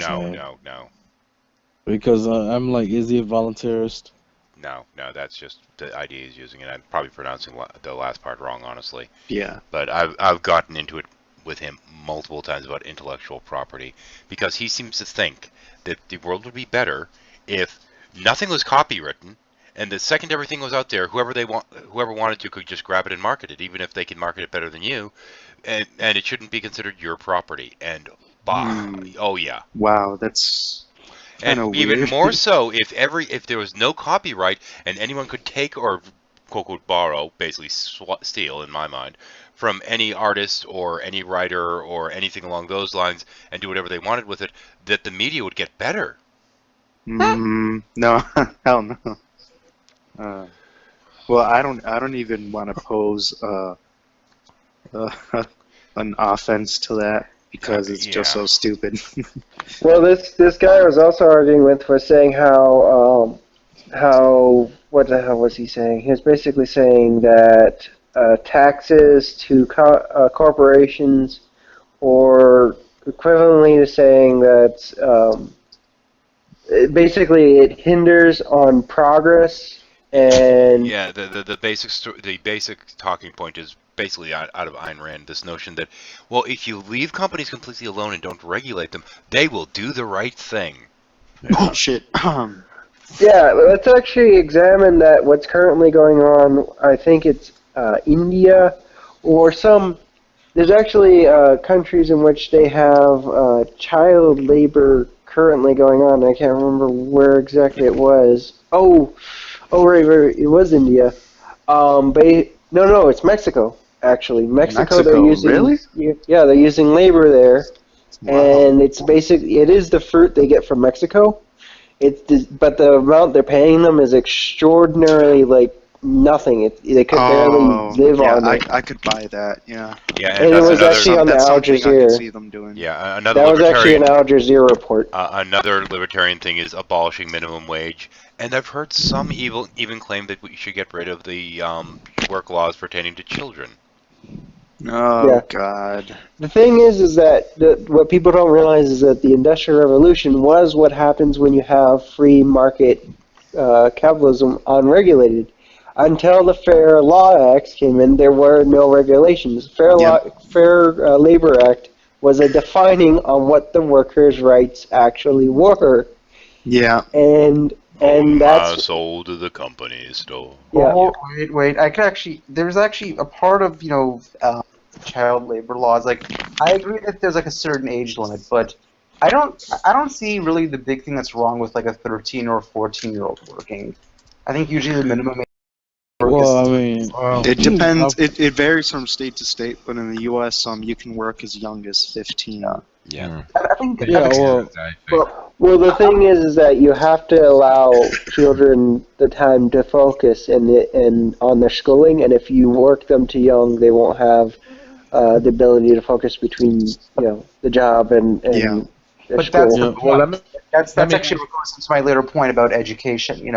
Because I'm like, is he a voluntarist? No, that's just the idea he's using, and I'm probably pronouncing the last part wrong, honestly. Yeah. But I've gotten into it with him multiple times about intellectual property, because he seems to think that the world would be better if nothing was copywritten, and the second everything was out there, whoever wanted to could just grab it and market it, even if they can market it better than you, and it shouldn't be considered your property. And oh yeah. Wow, that's kind of And weird. even more so if there was no copyright and anyone could take or quote borrow, basically steal in my mind, from any artist or any writer or anything along those lines and do whatever they wanted with it, that the media would get better. No, hell no. Well, I don't even want to pose an offense to that because it's just so stupid. Well, this guy I was also arguing with was saying how what the hell was he saying? He was basically saying that taxes to corporations, or equivalently to saying that basically it hinders on progress. And yeah, the basic talking point is basically out of Ayn Rand, this notion that, well, if you leave companies completely alone and don't regulate them, they will do the right thing. Bullshit. Yeah, let's actually examine that. What's currently going on? I think it's India or some. There's actually countries in which they have child labor currently going on. I can't remember where exactly it was. Oh, right, it was India. No, it's Mexico. Actually, Mexico. They're using, really? Yeah, they're using labor there, and it is the fruit they get from Mexico. But the amount they're paying them is extraordinarily nothing. They could barely live on it. I could buy that. Yeah. Yeah, and it was actually on the Al Jazeera. I could see them doing. Yeah, another that was actually an Al Jazeera report. Another libertarian thing is abolishing minimum wage, and I've heard some even claim that we should get rid of the work laws pertaining to children. Oh, yeah. God. The thing is that what people don't realize is that the Industrial Revolution was what happens when you have free market capitalism unregulated. Until the Fair Law Act came in, there were no regulations. Fair Labor Act was a defining on what the workers' rights actually were. Yeah. And that's sold to the company store. Yeah. Oh, wait. There's actually a part of child labor laws. Like, I agree that there's a certain age limit, but I don't see really the big thing that's wrong with a 13 or 14-year-old working. I think usually the minimum age. It depends. It varies from state to state, but in the U.S., you can work as young as 15. Yeah. I think. Well, the thing is that you have to allow children the time to focus and on their schooling, and if you work them too young, they won't have the ability to focus between the job and their school. That's actually what goes into my later point about education.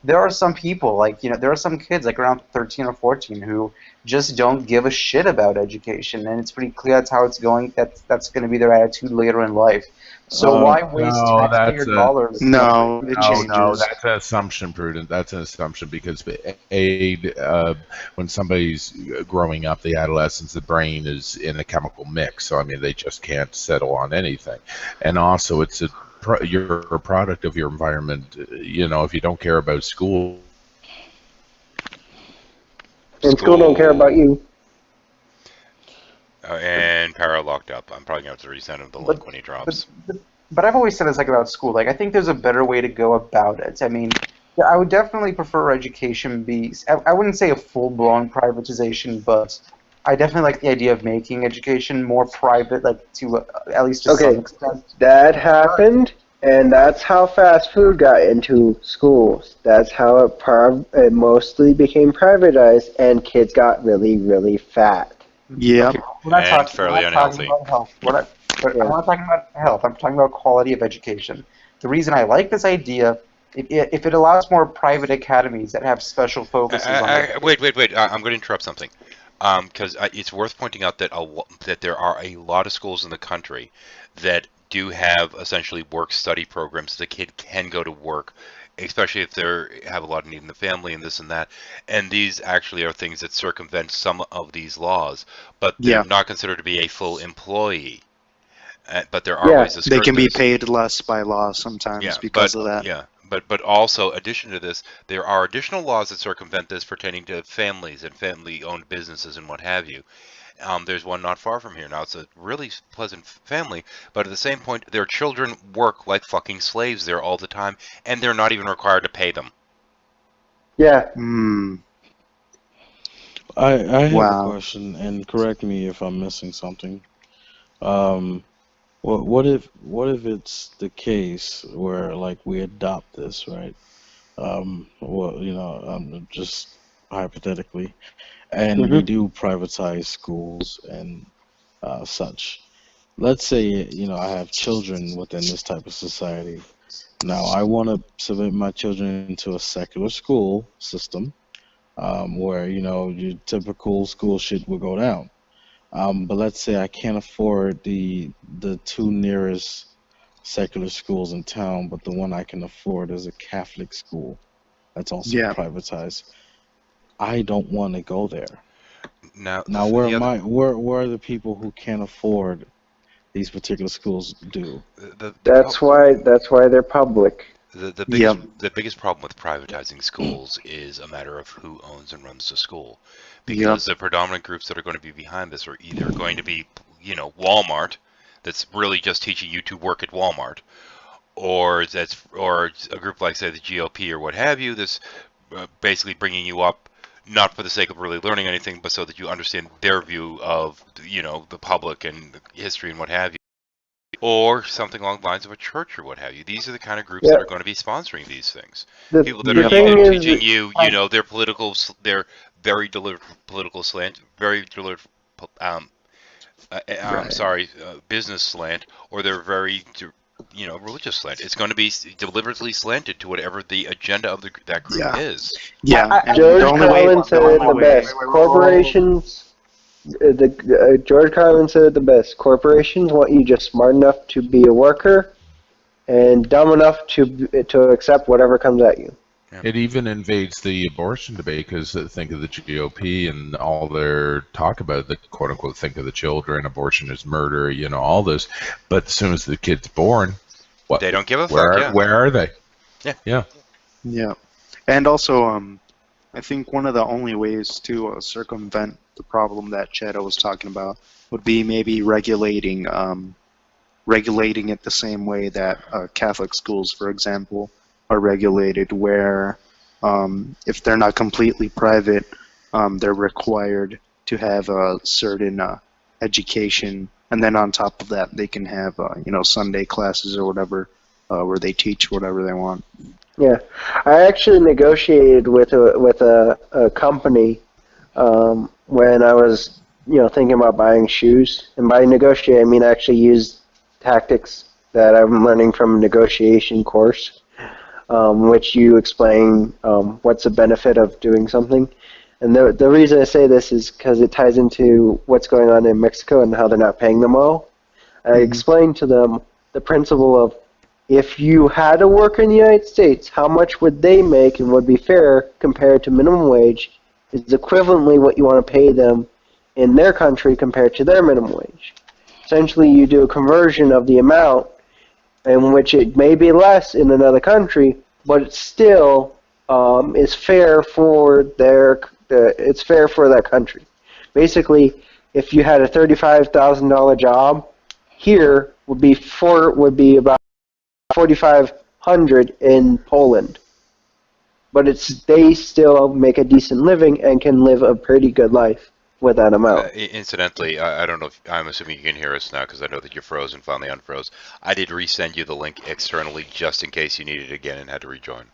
There are some people, there are some kids, around 13 or 14, who just don't give a shit about education, and it's pretty clear that's how it's going. That's going to be their attitude later in life. So why waste taxpayer dollars? No, it changes. No, that's an assumption, Prudent. That's an assumption because when somebody's growing up, the adolescence, the brain is in a chemical mix. So they just can't settle on anything, and also you're a product of your environment. If you don't care about school, and school don't care about you. And Para locked up. I'm probably going to have to resend him the link when he drops. But I've always said this about school. I think there's a better way to go about it. I would definitely prefer education be. I wouldn't say a full-blown privatization, but I definitely like the idea of making education more private, to at least to some extent. That happened, and that's how fast food got into schools. That's how it mostly became privatized, and kids got really, really fat. Yeah. And fairly unhealthy. I'm not talking about health. I'm talking about quality of education. The reason I like this idea, if it allows more private academies that have special focuses on it. Wait. I'm going to interrupt something. Because it's worth pointing out that there are a lot of schools in the country that do have essentially work-study programs. The kid can go to work, especially if they have a lot of need in the family and this and that. And these actually are things that circumvent some of these laws, but they're not considered to be a full employee. But there are ways to skirt they can be this. paid less by law sometimes because of that. Yeah, but also, addition to this, there are additional laws that circumvent this pertaining to families and family-owned businesses and what have you. There's one not far from here. Now, it's a really pleasant family, but at the same point, their children work like fucking slaves there all the time, and they're not even required to pay them. Yeah. I have Wow. a question, and correct me if I'm missing something. Um, what if it's the case where like we adopt this, right? Well, just hypothetically, and we Hmm. do privatize schools and such. Let's say, I have children within this type of society. Now, I want to submit my children into a secular school system, where, your typical school shit will go down. But let's say I can't afford the two nearest secular schools in town, but the one I can afford is a Catholic school that's also Yeah. privatized. I don't want to go there. Now, Now, where am I? Where are the people who can't afford these particular schools do? That's why they're public. The Yeah. biggest problem with privatizing schools is a matter of who owns and runs the school, Yep. because the predominant groups that are going to be behind this are either going to be, Walmart, that's really just teaching you to work at Walmart, or a group like, say, the GOP or what have you, that's basically bringing you up not for the sake of really learning anything, but so that you understand their view of, the public and the history and what have you. Or something along the lines of a church or what have you. These are the kind of groups that are going to be sponsoring these things. People that are thing either is, teaching you, their their very deliberate political slant, very deliberate, business slant, or their very, religious slant. It's going to be deliberately slanted to whatever the agenda of that group Yeah. is. Yeah. And George the only way. Carlin said it the best. Corporations. George Carlin said it the best. Corporations want you just smart enough to be a worker, and dumb enough to accept whatever comes at you. It even invades the abortion debate because think of the GOP and all their talk about the quote-unquote think of the children, abortion is murder, all this. But as soon as the kid's born, what? They don't give a fuck, yeah. Where are they? Yeah. Yeah. And also, I think one of the only ways to circumvent the problem that Shadow was talking about would be maybe regulating it the same way that Catholic schools, for example, are regulated, where if they're not completely private, they're required to have a certain education, and then on top of that, they can have Sunday classes or whatever, where they teach whatever they want. Yeah, I actually negotiated with a company when I was thinking about buying shoes, and by negotiate I mean actually use tactics that I'm learning from a negotiation course, which you explain what's the benefit of doing something. And the reason I say this is because it ties into what's going on in Mexico and how they're not paying them well. I explained to them the principle of, if you had to work in the United States, how much would they make and would be fair compared to minimum wage is equivalently what you want to pay them in their country compared to their minimum wage. Essentially, you do a conversion of the amount in which it may be less in another country, but it still is fair for it's fair for that country. Basically, if you had a $35,000 job, here would be about 4,500 in Poland, but they still make a decent living and can live a pretty good life with that amount. Incidentally, I don't know if I'm assuming you can hear us now because I know that you're frozen, finally unfroze. I did resend you the link externally just in case you needed it again and had to rejoin.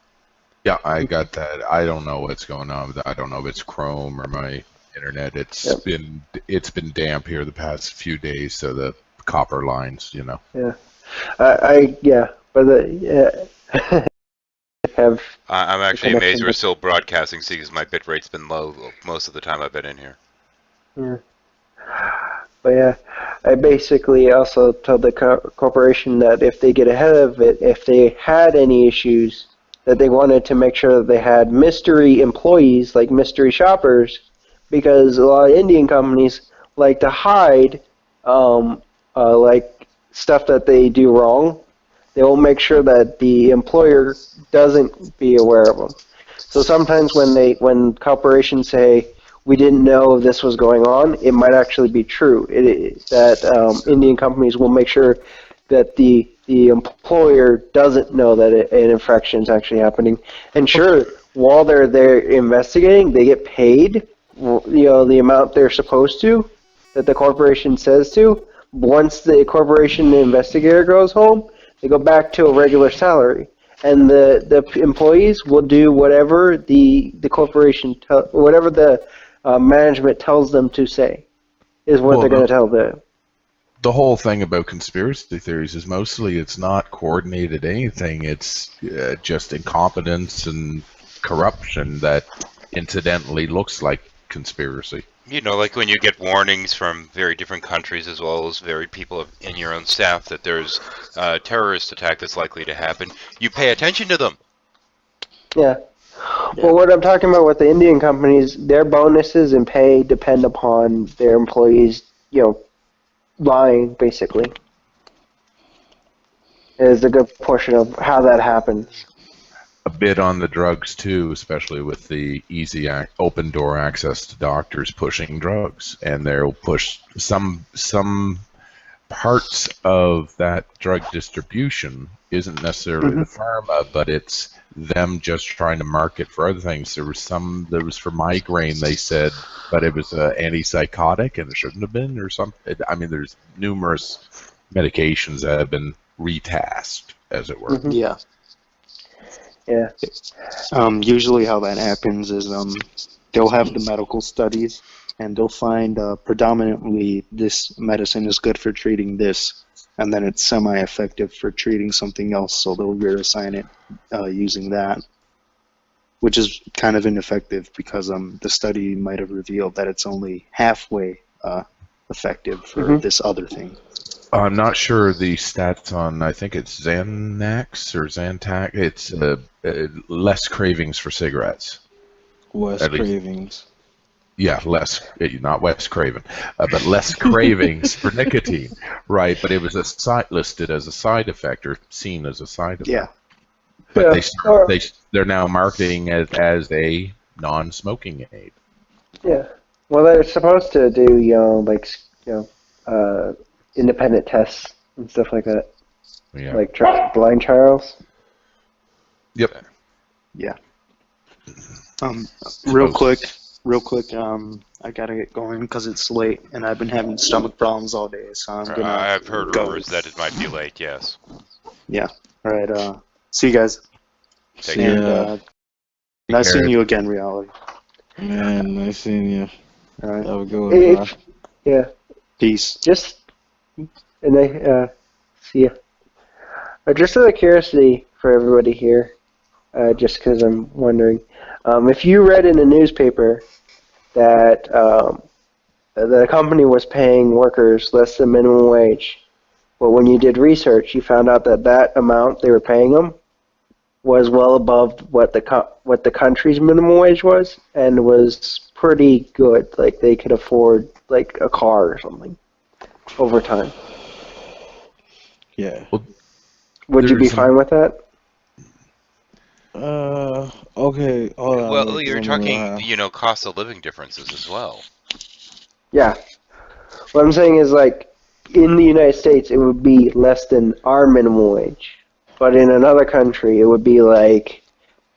Yeah, I got that. I don't know what's going on with that. I don't know if it's Chrome or my internet. It's been damp here the past few days, so the copper lines, Yeah, have. I'm actually amazed we're still broadcasting, see, because my bit rate's been low most of the time I've been in here. Yeah. But yeah, I basically also told the corporation that if they get ahead of it, if they had any issues, that they wanted to make sure that they had mystery employees, like mystery shoppers, because a lot of Indian companies like to hide like stuff that they do wrong. They will make sure that the employer doesn't be aware of them. So sometimes when corporations say, we didn't know this was going on, it might actually be true. That Indian companies will make sure that the employer doesn't know that an infraction is actually happening. And sure, while they're there investigating, they get paid, the amount they're supposed to, that the corporation says to. Once the corporation investigator goes home, they go back to a regular salary, and the employees will do whatever the corporation whatever the management tells them to say, is what they're going to tell them. The whole thing about conspiracy theories is mostly it's not coordinated anything. It's just incompetence and corruption that incidentally looks like conspiracy. You know, like when you get warnings from very different countries as well as very people in your own staff that there's a terrorist attack that's likely to happen, you pay attention to them. Yeah. Well, what I'm talking about with the Indian companies, their bonuses and pay depend upon their employees, lying, basically. Is a good portion of how that happens. A bit on the drugs too, especially with the easy open door access to doctors pushing drugs, and they'll push some parts of that drug distribution isn't necessarily the pharma, but it's them just trying to market for other things. There was for migraine, they said, but it was an antipsychotic and it shouldn't have been, or something. I mean, there's numerous medications that have been retasked, as it were. Yeah. Yeah. Usually how that happens is they'll have the medical studies, and they'll find predominantly this medicine is good for treating this, and then it's semi-effective for treating something else, so they'll reassign it using that, which is kind of ineffective because the study might have revealed that it's only halfway effective for this other thing. I'm not sure the stats on, I think it's Xanax or Zantac. It's less cravings for cigarettes. Less cravings. Yeah, less, not Wes Craven, but less cravings for nicotine, right? But it was listed as a side effect or seen as a side effect. Yeah. But they're now marketing it as a non-smoking aid. Yeah. Well, they're supposed to do, independent tests and stuff like that. Yeah. Like blind trials. Yep. Yeah. Real quick, I gotta get going because it's late and I've been having stomach problems all day, so I'm gonna I've heard go. rumors that it might be late, yes. Yeah. All right. See you guys. Take care. Nice seeing you again, Reality. Man, nice seeing you. All right. Have a good one. Yeah. Peace. See ya. Just out of curiosity for everybody here, just because I'm wondering, if you read in the newspaper that the company was paying workers less than minimum wage, but when you did research, you found out that that amount they were paying them was well above what the country's minimum wage was, and was pretty good. Like they could afford like a car or something over time. Yeah. Would you be fine with that? Okay. Hold on. Well, you're talking, cost of living differences as well. Yeah. What I'm saying is, like, in the United States, it would be less than our minimum wage. But in another country, it would be like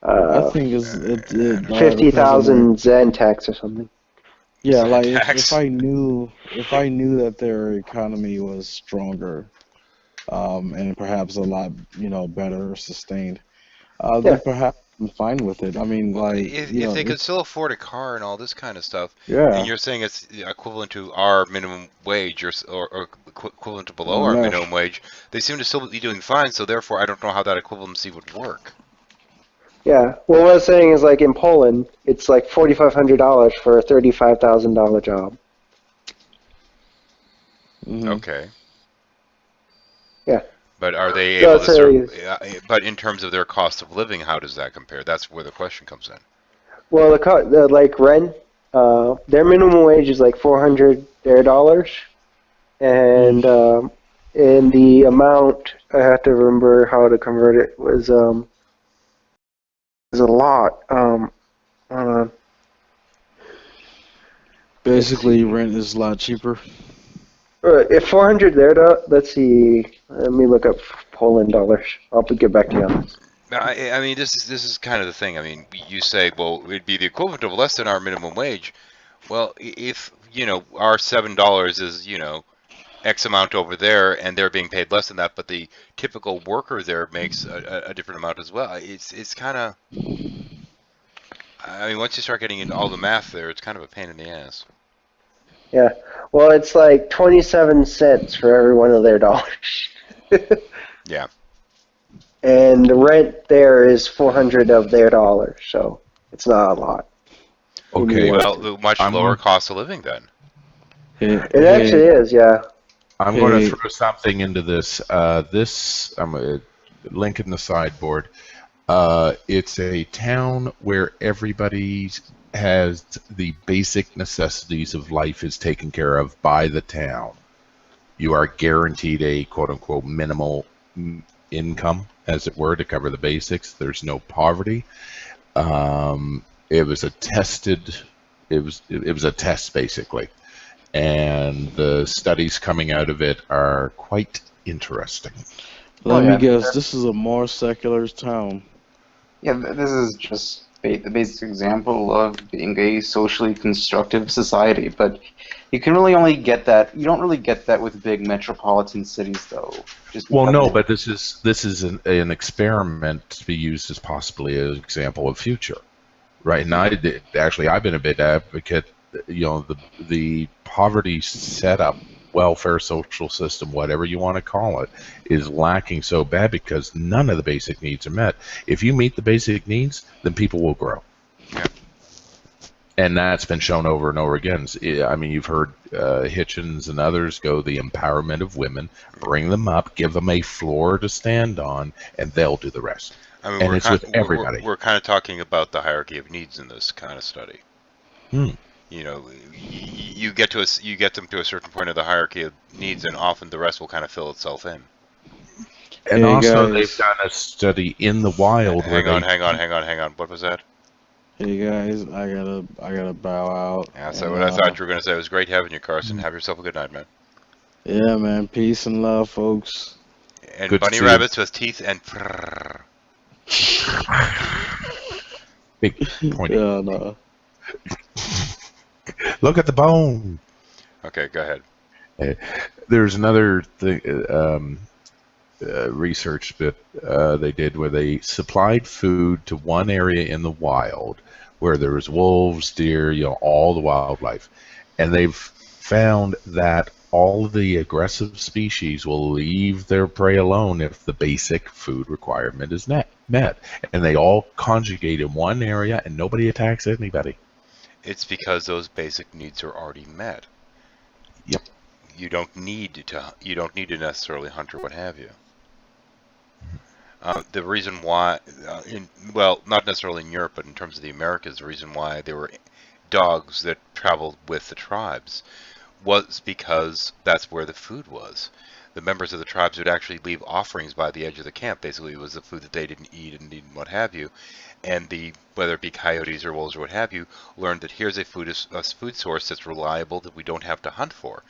I think 50,000 Zen tax or something. Yeah, like if I knew that their economy was stronger, and perhaps a lot better sustained, then perhaps I'm fine with it. I mean, like if they could still afford a car and all this kind of stuff, yeah. And you're saying it's equivalent to our minimum wage or equivalent to below our minimum wage, they seem to still be doing fine. So therefore, I don't know how that equivalency would work. Yeah. Well, what I was saying is, like in Poland, it's like $4,500 for a $35,000 job. Okay. Yeah. But are they able to but in terms of their cost of living, how does that compare? That's where the question comes in. Well, like rent, their minimum wage is like $400 and the amount, I have to remember how to convert it, was a lot. Hold on. Basically, rent is a lot cheaper. If 400 there, let's see. Let me look up Poland dollars. I'll get back to you on this. I mean, this is kind of the thing. I mean, you say, well, it'd be the equivalent of less than our minimum wage. Well, if our $7 is X amount over there, and they're being paid less than that, but the typical worker there makes a different amount as well. It's kind of, I mean, once you start getting into all the math there, it's kind of a pain in the ass. Yeah. Well, it's like 27 cents for every one of their dollars. Yeah. And the rent there is 400 of their dollars, so it's not a lot. Okay. Well, the much lower cost of living then. It actually is, yeah. I'm going to throw something into this. I'm going to link in the sideboard. It's a town where everybody has the basic necessities of life is taken care of by the town. You are guaranteed a quote-unquote minimal income, as it were, to cover the basics. There's no poverty. It was a tested. It was a test basically, and the studies coming out of it are quite interesting. Let me guess. This is a more secular town. Yeah, this is just the basic example of being a socially constructive society, but you can really only get that. You don't really get that with big metropolitan cities, though. Well, no, but this is an experiment to be used as possibly an example of future, right? And I've been a big advocate. The poverty setup, welfare, social system, whatever you want to call it, is lacking so bad because none of the basic needs are met. If you meet the basic needs, then people will grow. Yeah. And that's been shown over and over again. I mean, you've heard Hitchens and others go the empowerment of women, bring them up, give them a floor to stand on, and they'll do the rest. I mean, and it's with everybody. We're kind of talking about the hierarchy of needs in this kind of study. You get them to a certain point of the hierarchy of needs, and often the rest will kind of fill itself in. And also, they've done a study in the wild. Hang on. What was that? Hey guys, I gotta bow out. Yeah, so what I thought you were gonna say. It was great having you, Carson. Have yourself a good night, man. Yeah, man. Peace and love, folks. And good bunny rabbits with teeth and. Big pointy. Yeah, no. Look at the bone. Okay, go ahead. There's another thing, research that they did where they supplied food to one area in the wild where there was wolves, deer, all the wildlife, and they've found that all of the aggressive species will leave their prey alone if the basic food requirement is met, and they all conjugate in one area and nobody attacks anybody. It's because those basic needs are already met. Yep. You don't need to necessarily hunt or what have you. The reason why, not necessarily in Europe, but in terms of the Americas, the reason why there were dogs that traveled with the tribes was because that's where the food was. The members of the tribes would actually leave offerings by the edge of the camp. Basically, it was the food that they didn't eat and what have you. And whether it be coyotes or wolves or what have you, learned that here's a food source that's reliable that we don't have to hunt for.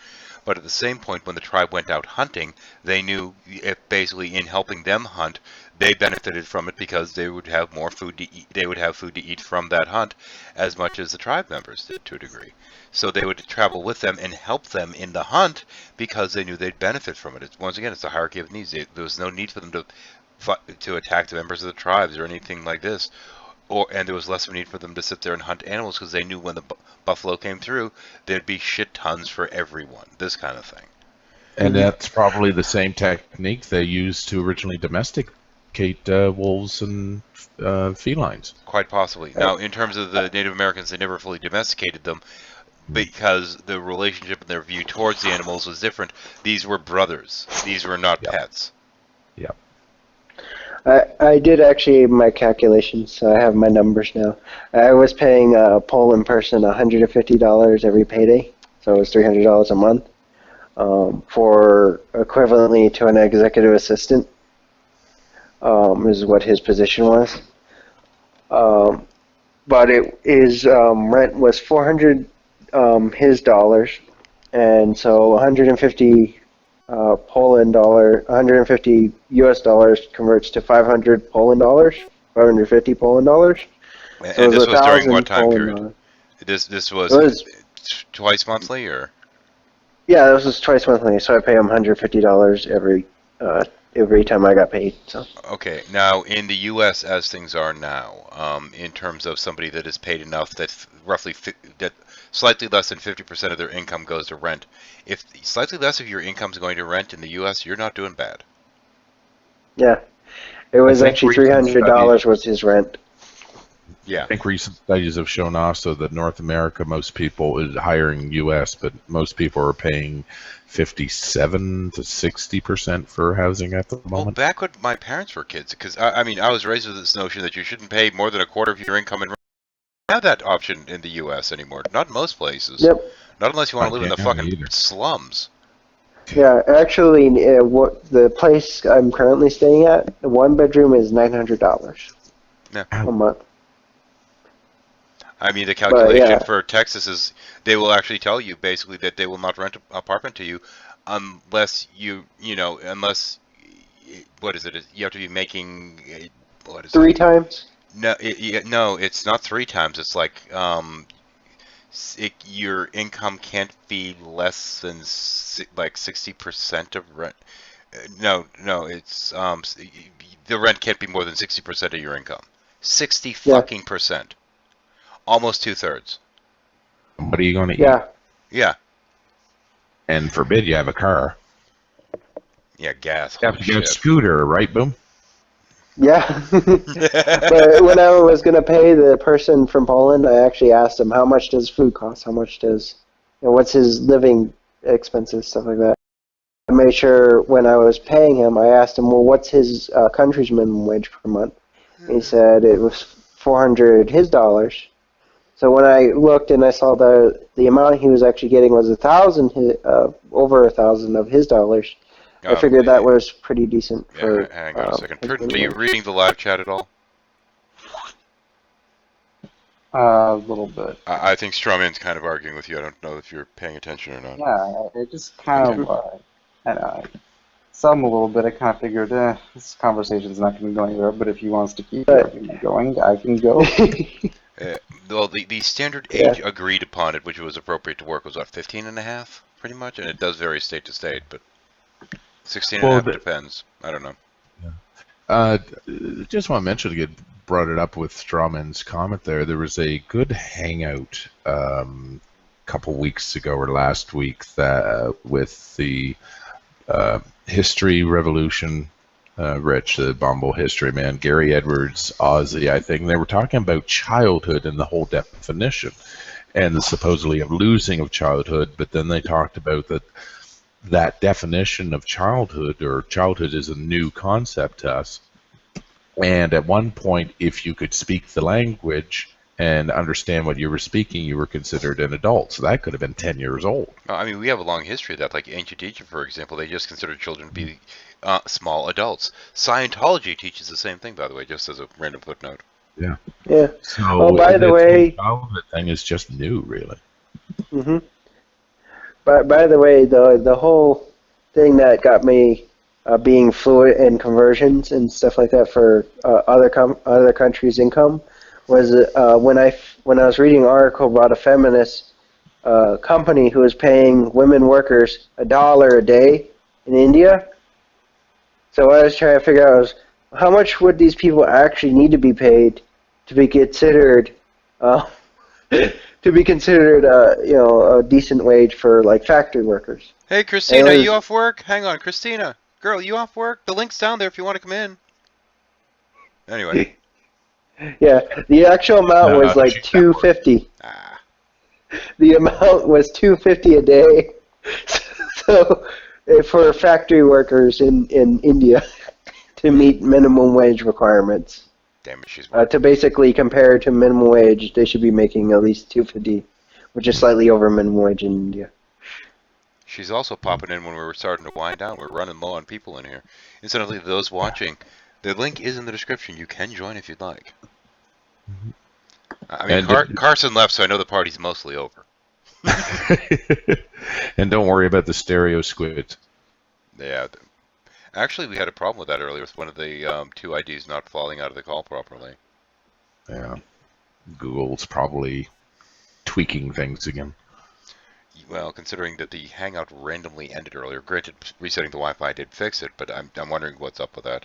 But at the same point, when the tribe went out hunting, they knew if basically in helping them hunt, they benefited from it because they would have more food to eat. They would have food to eat from that hunt as much as the tribe members did to a degree. So they would travel with them and help them in the hunt because they knew they'd benefit from it. Once again, it's a hierarchy of needs. There was no need for them to attack the members of the tribes or anything like this. And there was less of a need for them to sit there and hunt animals because they knew when the buffalo came through, there'd be shit tons for everyone. This kind of thing. And that's probably the same technique they used to originally domesticate wolves and felines. Quite possibly. Now, in terms of the Native Americans, they never fully domesticated them because the relationship and their view towards the animals was different. These were brothers. These were not pets. Yep. I did actually my calculations, so I have my numbers now. I was paying a Poland person $150 every payday, so it was $300 a month, for equivalently to an executive assistant, is what his position was. But it is rent was 400 his dollars, and so 150 Poland dollar, 150 US dollars converts to 500 Poland dollars, 550 Poland dollars. And this was during what time period? This was twice monthly, or? Yeah, this is twice monthly, so I pay him $150 every time I got paid. So. Okay, now in the U.S. as things are now, in terms of somebody that is paid enough that that slightly less than 50% of their income goes to rent, if slightly less of your income is going to rent in the U.S., you're not doing bad. Yeah, it was actually $300 was his rent. Yeah. I think recent studies have shown also that North America, most people is hiring U.S., but most people are paying 57 to 60% for housing at the moment. Well, back when my parents were kids, because I mean, I was raised with this notion that you shouldn't pay more than a quarter of your income in rent. You don't have that option in the U.S. anymore. Not in most places. Yep. Not unless you want to live in the fucking slums. Yeah, actually, what the place I'm currently staying at, the one bedroom is $900 a month. I mean, the calculation for Texas is they will actually tell you basically that they will not rent an apartment to you unless unless what is it? You have to be making what is 3 times? No, no, it's not 3 times. It's like your income can't be less than like 60% of rent. No, it's the rent can't be more than 60% of your income. 60 fucking percent. Almost 2/3. What are you going to eat? Yeah. And forbid you have a car. Yeah, gas. You have to get a scooter, right, Boom? Yeah. But when I was going to pay the person from Poland, I actually asked him, how much does food cost? How much does, what's his living expenses, stuff like that. I made sure when I was paying him, I asked him, well, what's his country's minimum wage per month? He said it was $400 his dollars. So when I looked and I saw the amount he was actually getting was over $1,000 of his dollars, I figured that was pretty decent. For, hang on a second. Are you reading the live chat at all? A little bit. I think Strawman's kind of arguing with you. I don't know if you're paying attention or not. Yeah, it just kind of, I saw him a little bit. I kind of figured, this conversation's not going to go anywhere, but if he wants to keep it going, I can go. Well, the standard age agreed upon it, which was appropriate to work, was what, 15 and a half, pretty much? And it does vary state to state, but 16 and a half depends. I don't know. Just want to mention, you brought it up with Strawman's comment there. There was a good hangout a couple weeks ago or last week with the History Revolution, Rich, the Bombo history man, Gary Edwards, Ozzy, I think. They were talking about childhood and the whole definition and the supposedly of losing of childhood, but then they talked about that definition of childhood, or childhood is a new concept to us. And at one point, if you could speak the language and understand what you were speaking, you were considered an adult. So that could have been 10 years old. I mean, we have a long history of that. Like ancient Egypt, for example, they just considered children to be small adults. Scientology teaches the same thing, by the way, just as a random footnote. Yeah. Yeah. So by the way, childhood thing is just new, really. Mm-hmm. But by the way, the whole thing that got me being fluent in conversions and stuff like that for other countries' income was when I was reading an article about a feminist company who was paying women workers $1 a day in India. So what I was trying to figure out was how much would these people actually need to be paid to be considered a decent wage for like factory workers. Hey, Christina, are you off work? Hang on, Christina. Girl, you off work? The link's down there if you want to come in. Anyway. Yeah, the actual amount was like $250. The amount was $250 a day. So for factory workers in India to meet minimum wage requirements. Damn it, she's to basically compare to minimum wage, they should be making at least $250, which is slightly over minimum wage in India. She's also popping in when we were starting to wind down. We're running low on people in here. Incidentally, those watching, the link is in the description. You can join if you'd like. I mean, Carson left, so I know the party's mostly over. And don't worry about the stereo squids. Yeah. Actually, we had a problem with that earlier with one of the two IDs not falling out of the call properly. Yeah. Google's probably tweaking things again. Well, considering that the Hangout randomly ended earlier, granted, resetting the Wi-Fi did fix it, but I'm wondering what's up with that.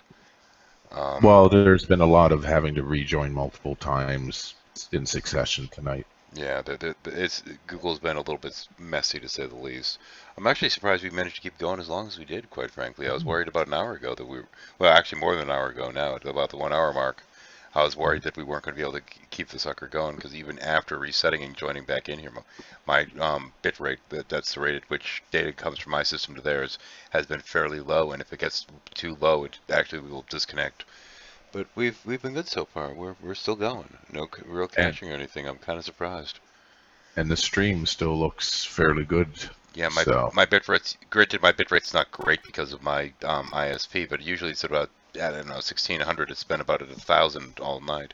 Well, there's been a lot of having to rejoin multiple times in succession tonight. Yeah, Google's been a little bit messy to say the least. I'm actually surprised we managed to keep going as long as we did, quite frankly. I was worried about an hour ago that well, actually more than an hour ago now, at about the 1 hour mark. I was worried that we weren't going to be able to keep the sucker going, because even after resetting and joining back in here, my bit rate, that's the rate at which data comes from my system to theirs, has been fairly low, and if it gets too low, it actually will disconnect. But we've been good so far. We're still going. No real caching or anything. I'm kind of surprised. And the stream still looks fairly good. Yeah, my bit rate's not great because of my ISP, but usually it's about, I don't know, 1600. It's been about 1000 all night,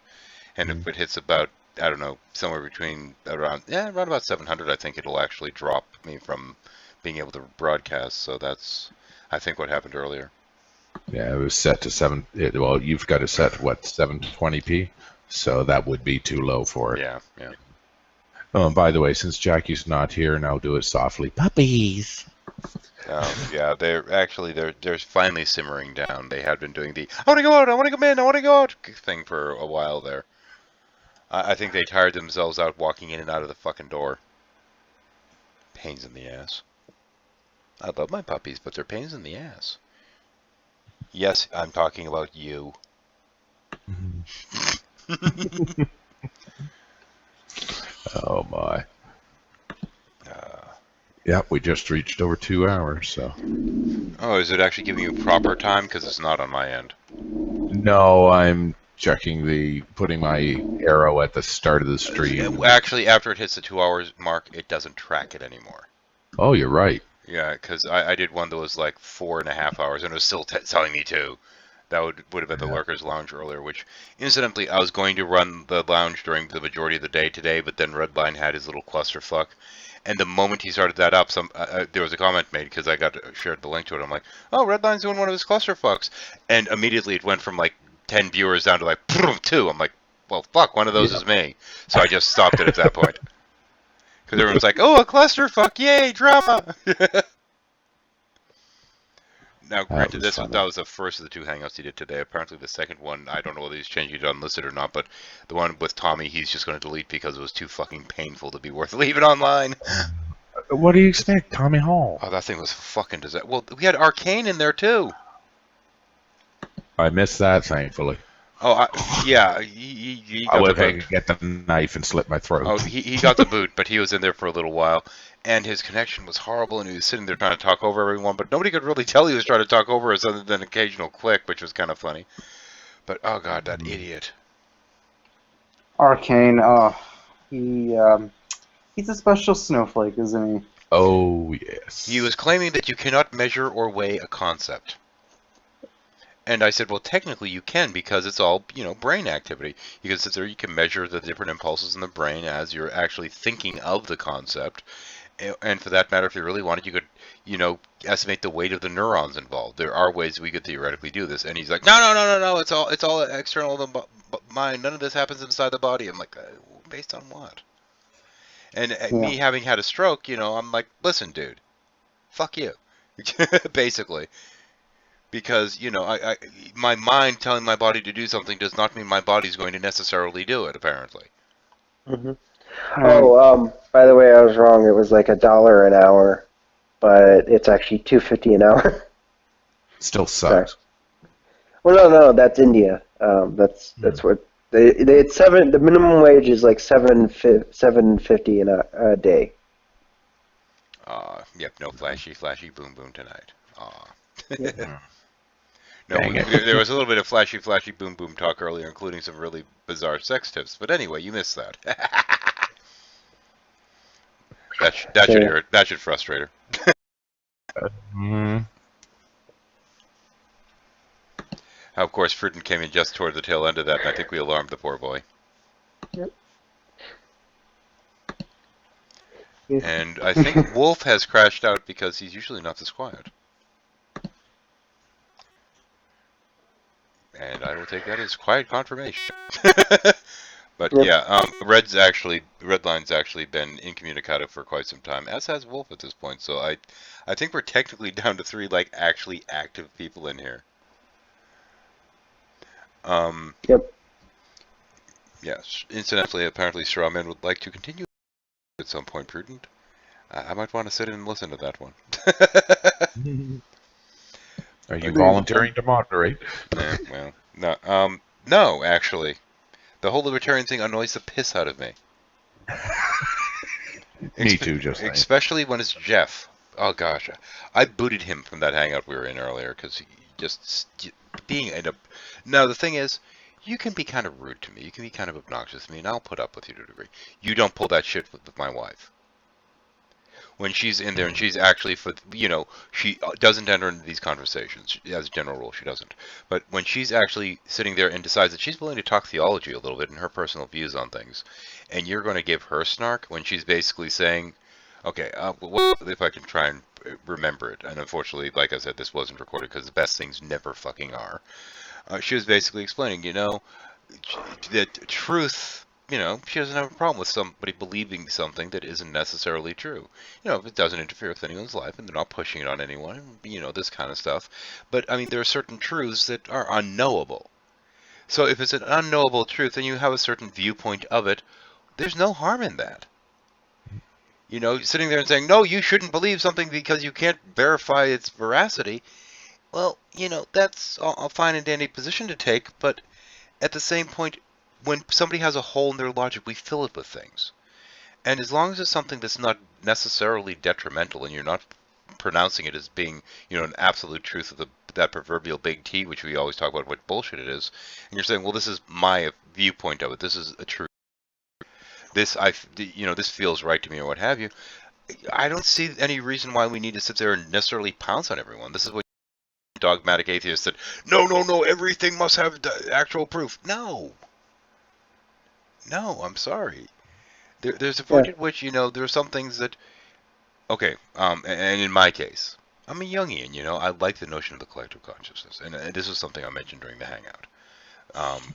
and if it hits about, I don't know, somewhere between around about 700, I think it'll actually drop me from being able to broadcast. So that's, I think, what happened earlier. Yeah, it was set to well, you've got it set to what, 720p, so that would be too low for it. Yeah. Oh, and by the way, since Jackie's not here, and I'll do it softly. Puppies. Yeah, they're finally simmering down. They had been doing the I want to go out, I want to come in, I want to go out thing for a while there. I think they tired themselves out walking in and out of the fucking door. Pains in the ass. I love my puppies, but they're pains in the ass. Yes, I'm talking about you. Oh my. Yeah, we just reached over 2 hours, so. Oh, is it actually giving you proper time? Because it's not on my end. No, I'm checking putting my arrow at the start of the stream. Actually, after it hits the 2 hours mark, it doesn't track it anymore. Oh, you're right. Yeah, because I did one that was like 4.5 hours, and it was still telling me 2. That would have been the Lurkers Lounge earlier, which, incidentally, I was going to run the lounge during the majority of the day today, but then Redline had his little clusterfuck. And the moment he started that up, there was a comment made, because I shared the link to it. I'm like, oh, Redline's doing one of his clusterfucks. And immediately it went from like 10 viewers down to like 2. I'm like, well, fuck, one of those is me. So I just stopped it at that point. Because everyone's like, oh, a clusterfuck, yay, drama! Now, granted, that was the first of the 2 hangouts he did today. Apparently the second one, I don't know whether he's changing it to unlisted or not, but the one with Tommy, he's just going to delete because it was too fucking painful to be worth leaving online. What do you expect, Tommy Hall? Oh, that thing was fucking disaster. Well, we had Arcane in there, too. I missed that, thankfully. Oh, yeah, he got I would the have to get the knife and slit my throat. Oh, he got the boot, but he was in there for a little while, and his connection was horrible, and he was sitting there trying to talk over everyone, but nobody could really tell he was trying to talk over us other than an occasional click, which was kind of funny. But, oh god, that idiot. Arcane, he's a special snowflake, isn't he? Oh, yes. He was claiming that you cannot measure or weigh a concept. And I said, well, technically you can, because it's all, brain activity. You can sit there, you can measure the different impulses in the brain as you're actually thinking of the concept. And for that matter, if you really wanted, you could, estimate the weight of the neurons involved. There are ways we could theoretically do this. And he's like, no, it's all external to the mind. None of this happens inside the body. I'm like, based on what? And me having had a stroke, I'm like, listen, dude, fuck you, basically. Because, my mind telling my body to do something does not mean my body's going to necessarily do it, apparently. Mm-hmm. By the way, I was wrong. It was like $1 an hour, but it's actually $2.50 an hour. Still sucks. Sorry. Well, no, that's India. That's what it's seven. The minimum wage is like $7.50 a day. Yep. No flashy boom boom tonight. Yep. No, there was a little bit of flashy boom boom talk earlier, including some really bizarre sex tips. But anyway, you missed that. That should frustrate her. Of course, Fritten came in just toward the tail end of that, and I think we alarmed the poor boy. Yep. And I think Wolf has crashed out because he's usually not this quiet. And I will take that as quiet confirmation. But Yep. yeah, Redline's actually been incommunicado for quite some time, as has Wolf at this point. So I think we're technically down to 3 like actually active people in here. Yep. Yes. Incidentally, apparently Strawman would like to continue at some point. Prudent. I might want to sit in and listen to that one. Are you volunteering to moderate? Yeah, well, no. No, actually. The whole libertarian thing annoys the piss out of me. Me too, just saying. Especially when it's Jeff. Oh gosh, I booted him from that hangout we were in earlier because he just being in a. Now the thing is, you can be kind of rude to me. You can be kind of obnoxious to me, and I'll put up with you to a degree. You don't pull that shit with my wife. When she's in there and she's actually she doesn't enter into these conversations. As a general rule, she doesn't. But when she's actually sitting there and decides that she's willing to talk theology a little bit and her personal views on things, and you're going to give her snark when she's basically saying, okay, well, if I can try and remember it, and unfortunately, like I said, this wasn't recorded because the best things never fucking are. She was basically explaining, that truth... she doesn't have a problem with somebody believing something that isn't necessarily true. If it doesn't interfere with anyone's life and they're not pushing it on anyone, this kind of stuff. But, I mean, there are certain truths that are unknowable. So if it's an unknowable truth and you have a certain viewpoint of it, there's no harm in that. Sitting there and saying, no, you shouldn't believe something because you can't verify its veracity. Well, that's a fine and dandy position to take, but at the same point, when somebody has a hole in their logic, we fill it with things. And as long as it's something that's not necessarily detrimental and you're not pronouncing it as being, an absolute truth of that proverbial big T, which we always talk about what bullshit it is, and you're saying, well, this is my viewpoint of it, this is a truth, this feels right to me or what have you, I don't see any reason why we need to sit there and necessarily pounce on everyone. This is what dogmatic atheists said, no, everything must have actual proof. No, I'm sorry. There's a point at which, there are some things that... Okay, and in my case, I'm a Jungian, I like the notion of the collective consciousness. And this is something I mentioned during the hangout,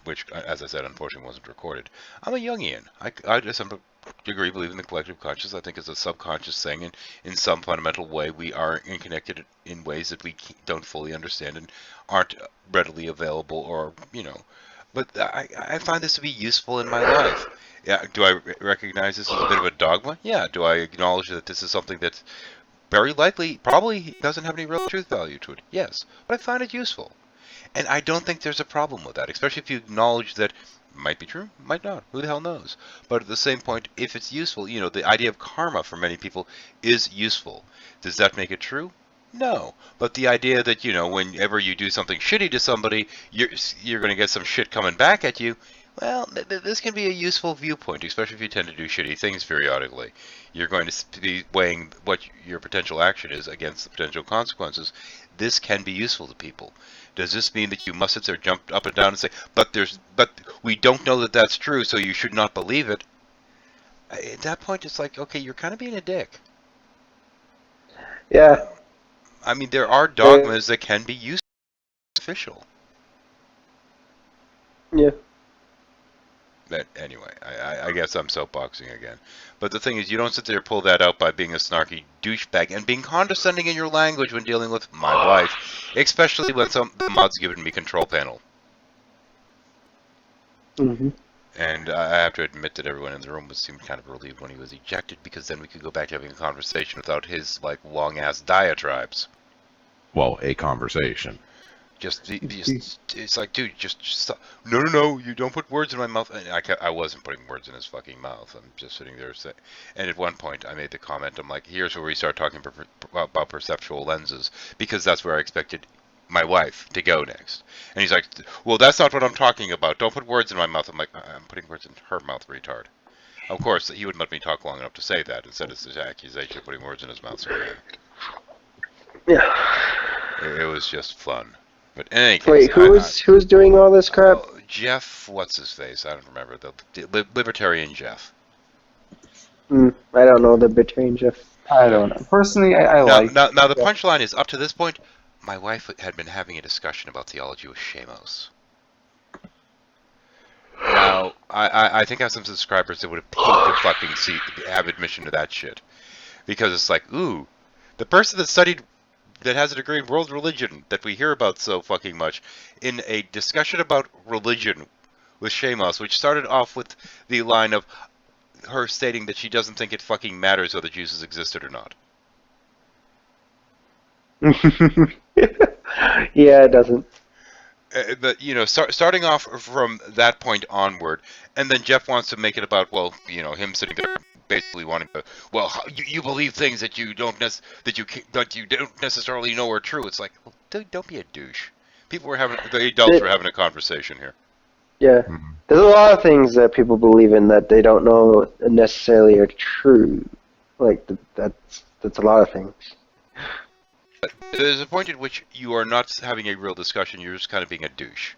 which, as I said, unfortunately wasn't recorded. I'm a Jungian. I to some degree believe in the collective consciousness. I think it's a subconscious thing, and in some fundamental way we are connected in ways that we don't fully understand and aren't readily available or, But I find this to be useful in my life. Yeah, do I recognize this as a bit of a dogma? Yeah. Do I acknowledge that this is something that's very likely, probably doesn't have any real truth value to it? Yes. But I find it useful. And I don't think there's a problem with that, especially if you acknowledge that it might be true, might not. Who the hell knows? But at the same point, if it's useful, the idea of karma for many people is useful. Does that make it true? No, but the idea that, whenever you do something shitty to somebody, you're going to get some shit coming back at you, well, this can be a useful viewpoint, especially if you tend to do shitty things periodically. You're going to be weighing what your potential action is against the potential consequences. This can be useful to people. Does this mean that you must sit there, jump up and down and say, but we don't know that that's true, so you should not believe it? At that point, it's like, okay, you're kind of being a dick. Yeah. I mean, there are dogmas that can be useful. Yeah. But anyway, I guess I'm soapboxing again. But the thing is, you don't sit there and pull that out by being a snarky douchebag and being condescending in your language when dealing with my wife, especially when the mod's given me control panel. Mm-hmm. And I have to admit that everyone in the room seemed kind of relieved when he was ejected, because then we could go back to having a conversation without his, long-ass diatribes. Well, a conversation. It's like, dude, just stop. No, you don't put words in my mouth. And I wasn't putting words in his fucking mouth. I'm just sitting there saying, and at one point I made the comment, I'm like, here's where we start talking about perceptual lenses, because that's where I expected my wife to go next. And he's like, well, that's not what I'm talking about. Don't put words in my mouth. I'm like, I'm putting words in her mouth, retard. Of course, he wouldn't let me talk long enough to say that. Instead, it's this accusation of putting words in his mouth. So yeah. It was just fun. But in any case, wait, who's doing all this crap? Jeff, what's his face? I don't remember. The Libertarian Jeff. I don't know the Libertarian Jeff. I don't know. Personally, I like... Now, the punchline is, up to this point, my wife had been having a discussion about theology with Shamos. Now, I think I have some subscribers that would have paid to fucking have admission to that shit. Because it's like, ooh, the person that has a degree in world religion that we hear about so fucking much, in a discussion about religion with Shamos, which started off with the line of her stating that she doesn't think it fucking matters whether Jesus existed or not. Yeah, it doesn't. But, you know, starting off from that point onward, and then Jeff wants to make it about, well, you know, him sitting there basically wanting to, well, you believe things that you don't necessarily know are true. It's like, well, dude, don't be a douche. The adults were having a conversation here. Yeah, there's a lot of things that people believe in that they don't know necessarily are true. Like that's a lot of things. There's a point at which you are not having a real discussion, you're just kind of being a douche.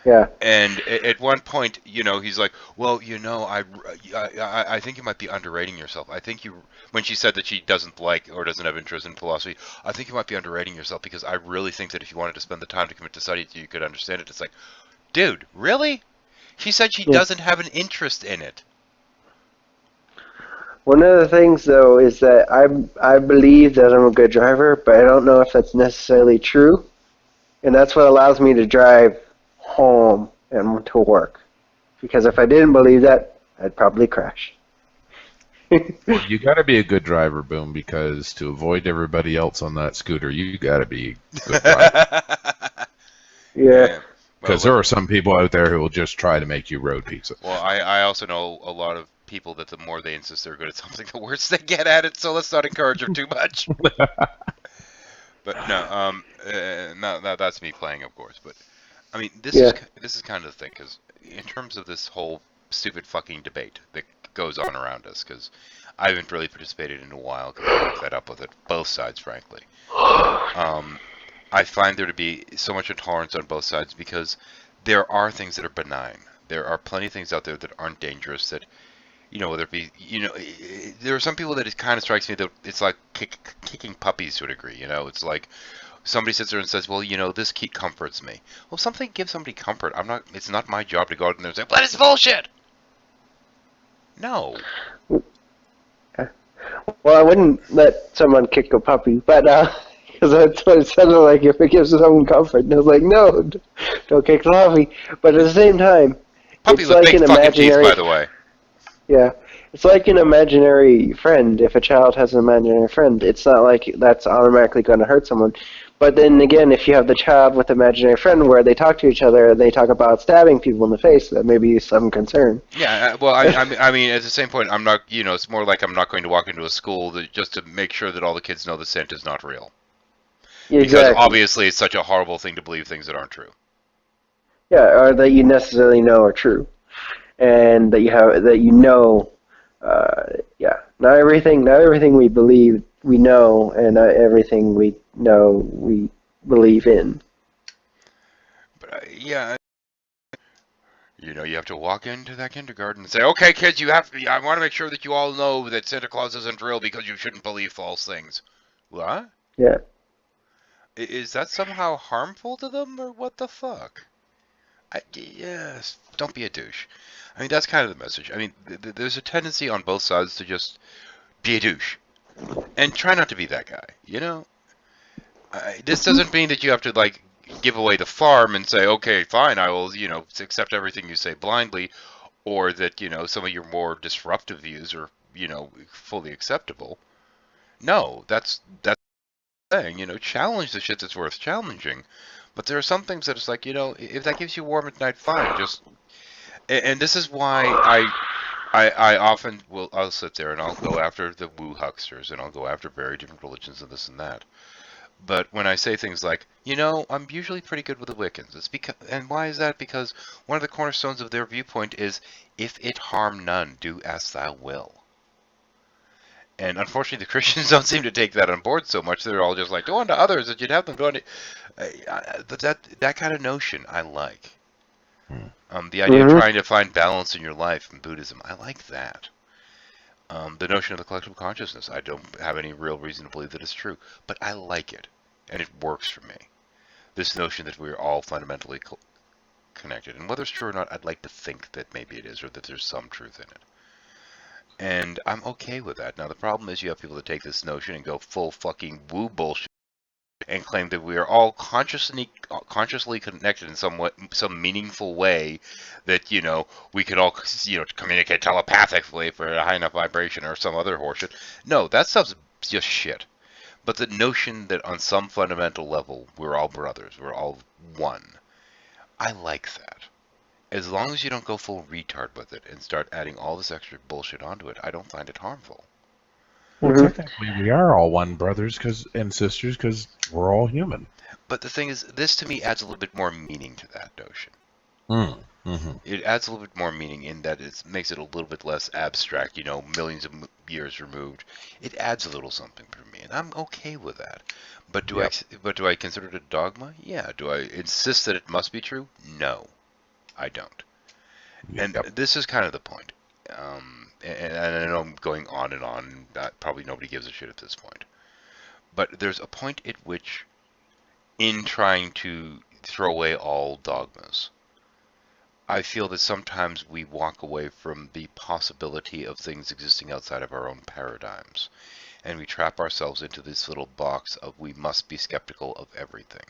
Yeah. And at one point, you know, he's like, well, you know, I think you might be underrating yourself. I think when she said that she doesn't like or doesn't have interest in philosophy, I think you might be underrating yourself because I really think that if you wanted to spend the time to commit to study it, you could understand it. It's like, dude, really? She said she doesn't have an interest in it. One of the things, though, is that I believe that I'm a good driver, but I don't know if that's necessarily true. And that's what allows me to drive home and to work. Because if I didn't believe that, I'd probably crash. Well, you got to be a good driver, Boom, because to avoid everybody else on that scooter, you got to be a good driver. Yeah. Because there are some people out there who will just try to make you road pizza. Well, I also know a lot of people that the more they insist they're good at something, the worse they get at it, so let's not encourage them too much. But no, that's me playing, of course. But I mean, this is kind of the thing, because in terms of this whole stupid fucking debate that goes on around us, because I haven't really participated in a while, because I'm fed up with it, both sides, frankly. I find there to be so much intolerance on both sides, because there are things that are benign. There are plenty of things out there that aren't dangerous, that, you know, whether it be, you know, there are some people that it kind of strikes me that it's like kicking puppies to a degree, you know. It's like somebody sits there and says, well, you know, this comforts me. Well, if something gives somebody comfort, it's not my job to go out there and say, but it's bullshit! No. Well, I wouldn't let someone kick a puppy, but, because that's what it sounded like, if it gives someone comfort. And I was like, no, don't kick the puppy. But at the same time, Puppies it's like big an fucking imaginary... teeth, by the way. Yeah. It's like an imaginary friend. If a child has an imaginary friend, it's not like that's automatically going to hurt someone. But then again, if you have the child with an imaginary friend where they talk to each other, they talk about stabbing people in the face, that may be some concern. Yeah, well, I mean, at the same point, I'm not, you know, it's more like I'm not going to walk into a school just to make sure that all the kids know that Santa's not real. Yeah, because exactly. obviously it's such a horrible thing to believe things that aren't true. Yeah, or that you necessarily know are true, and that you know. Not everything we believe we know, and not everything we know we believe in. But yeah, you know, you have to walk into that kindergarten and say, "Okay, kids, I want to make sure that you all know that Santa Claus isn't real because you shouldn't believe false things." What? Yeah. Is that somehow harmful to them, or what the fuck? Yes, don't be a douche. I mean, that's kind of the message. I mean, there's a tendency on both sides to just be a douche. And try not to be that guy, you know? This doesn't mean that you have to, like, give away the farm and say, okay, fine, I will, you know, accept everything you say blindly, or that, you know, some of your more disruptive views are, you know, fully acceptable. No, that's the thing, you know, challenge the shit that's worth challenging. But there are some things that it's like, you know, if that gives you warm at night, fine, just... And this is why I often I'll sit there and I'll go after the woo hucksters and I'll go after very different religions and this and that. But when I say things like, you know, I'm usually pretty good with the Wiccans, and why is that? Because one of the cornerstones of their viewpoint is, if it harm none, do as thou will. And unfortunately, the Christians don't seem to take that on board so much. They're all just like, do unto others that you'd have them do unto... But that kind of notion I like. The idea of trying to find balance in your life in Buddhism, I like that. The notion of the collective consciousness, I don't have any real reason to believe that it's true, but I like it, and it works for me. This notion that we're all fundamentally connected. And whether it's true or not, I'd like to think that maybe it is, or that there's some truth in it. And I'm okay with that. Now, the problem is you have people that take this notion and go full fucking woo bullshit and claim that we are all consciously connected in some meaningful way, that, you know, we could all, you know, communicate telepathically for a high enough vibration or some other horseshit. No, that stuff's just shit. But the notion that on some fundamental level we're all brothers, we're all one, I like that. As long as you don't go full retard with it and start adding all this extra bullshit onto it, I don't find it harmful. Well, technically, we are all one, brothers and sisters, because we're all human. But the thing is, this to me adds a little bit more meaning to that notion. It adds a little bit more meaning in that it makes it a little bit less abstract, you know, millions of years removed. It adds a little something for me, and I'm okay with that. But do I consider it a dogma? Yeah. Do I insist that it must be true? No, I don't. And this is kind of the point. And I know I'm going on and on. Probably nobody gives a shit at this point. But there's a point at which, in trying to throw away all dogmas, I feel that sometimes we walk away from the possibility of things existing outside of our own paradigms. And we trap ourselves into this little box of we must be skeptical of everything.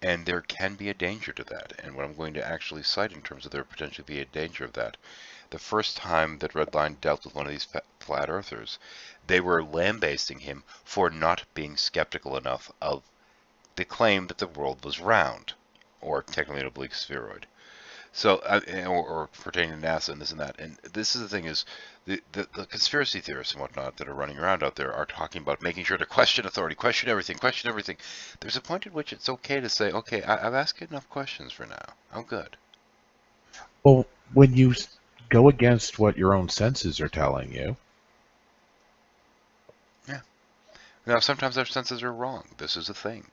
And there can be a danger to that. And what I'm going to actually cite in terms of there potentially be a danger of that, the first time that Redline dealt with one of these flat earthers, they were lambasting him for not being skeptical enough of the claim that the world was round, or technically an oblique spheroid. So, or pertaining to NASA and this and that. And this is the thing is, the conspiracy theorists and whatnot that are running around out there are talking about making sure to question authority, question everything. There's a point at which it's okay to say, okay, I've asked enough questions for now. I'm good. Well, when you go against what your own senses are telling you. Yeah. Now, sometimes our senses are wrong. This is a thing.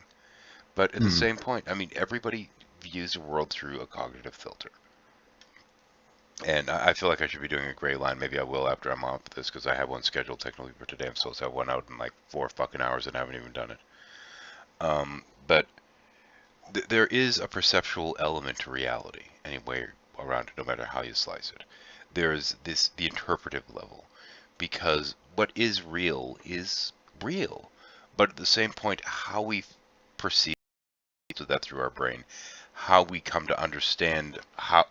But at the same point, I mean, everybody views the world through a cognitive filter. And I feel like I should be doing a gray line. Maybe I will after I'm off this, because I have one scheduled technically for today. I'm supposed to have one out in like 4 fucking hours and I haven't even done it. But there is a perceptual element to reality, anyway around it, no matter how you slice it. There's the interpretive level, because what is real, but at the same point, how we perceive that through our brain, how we come to understand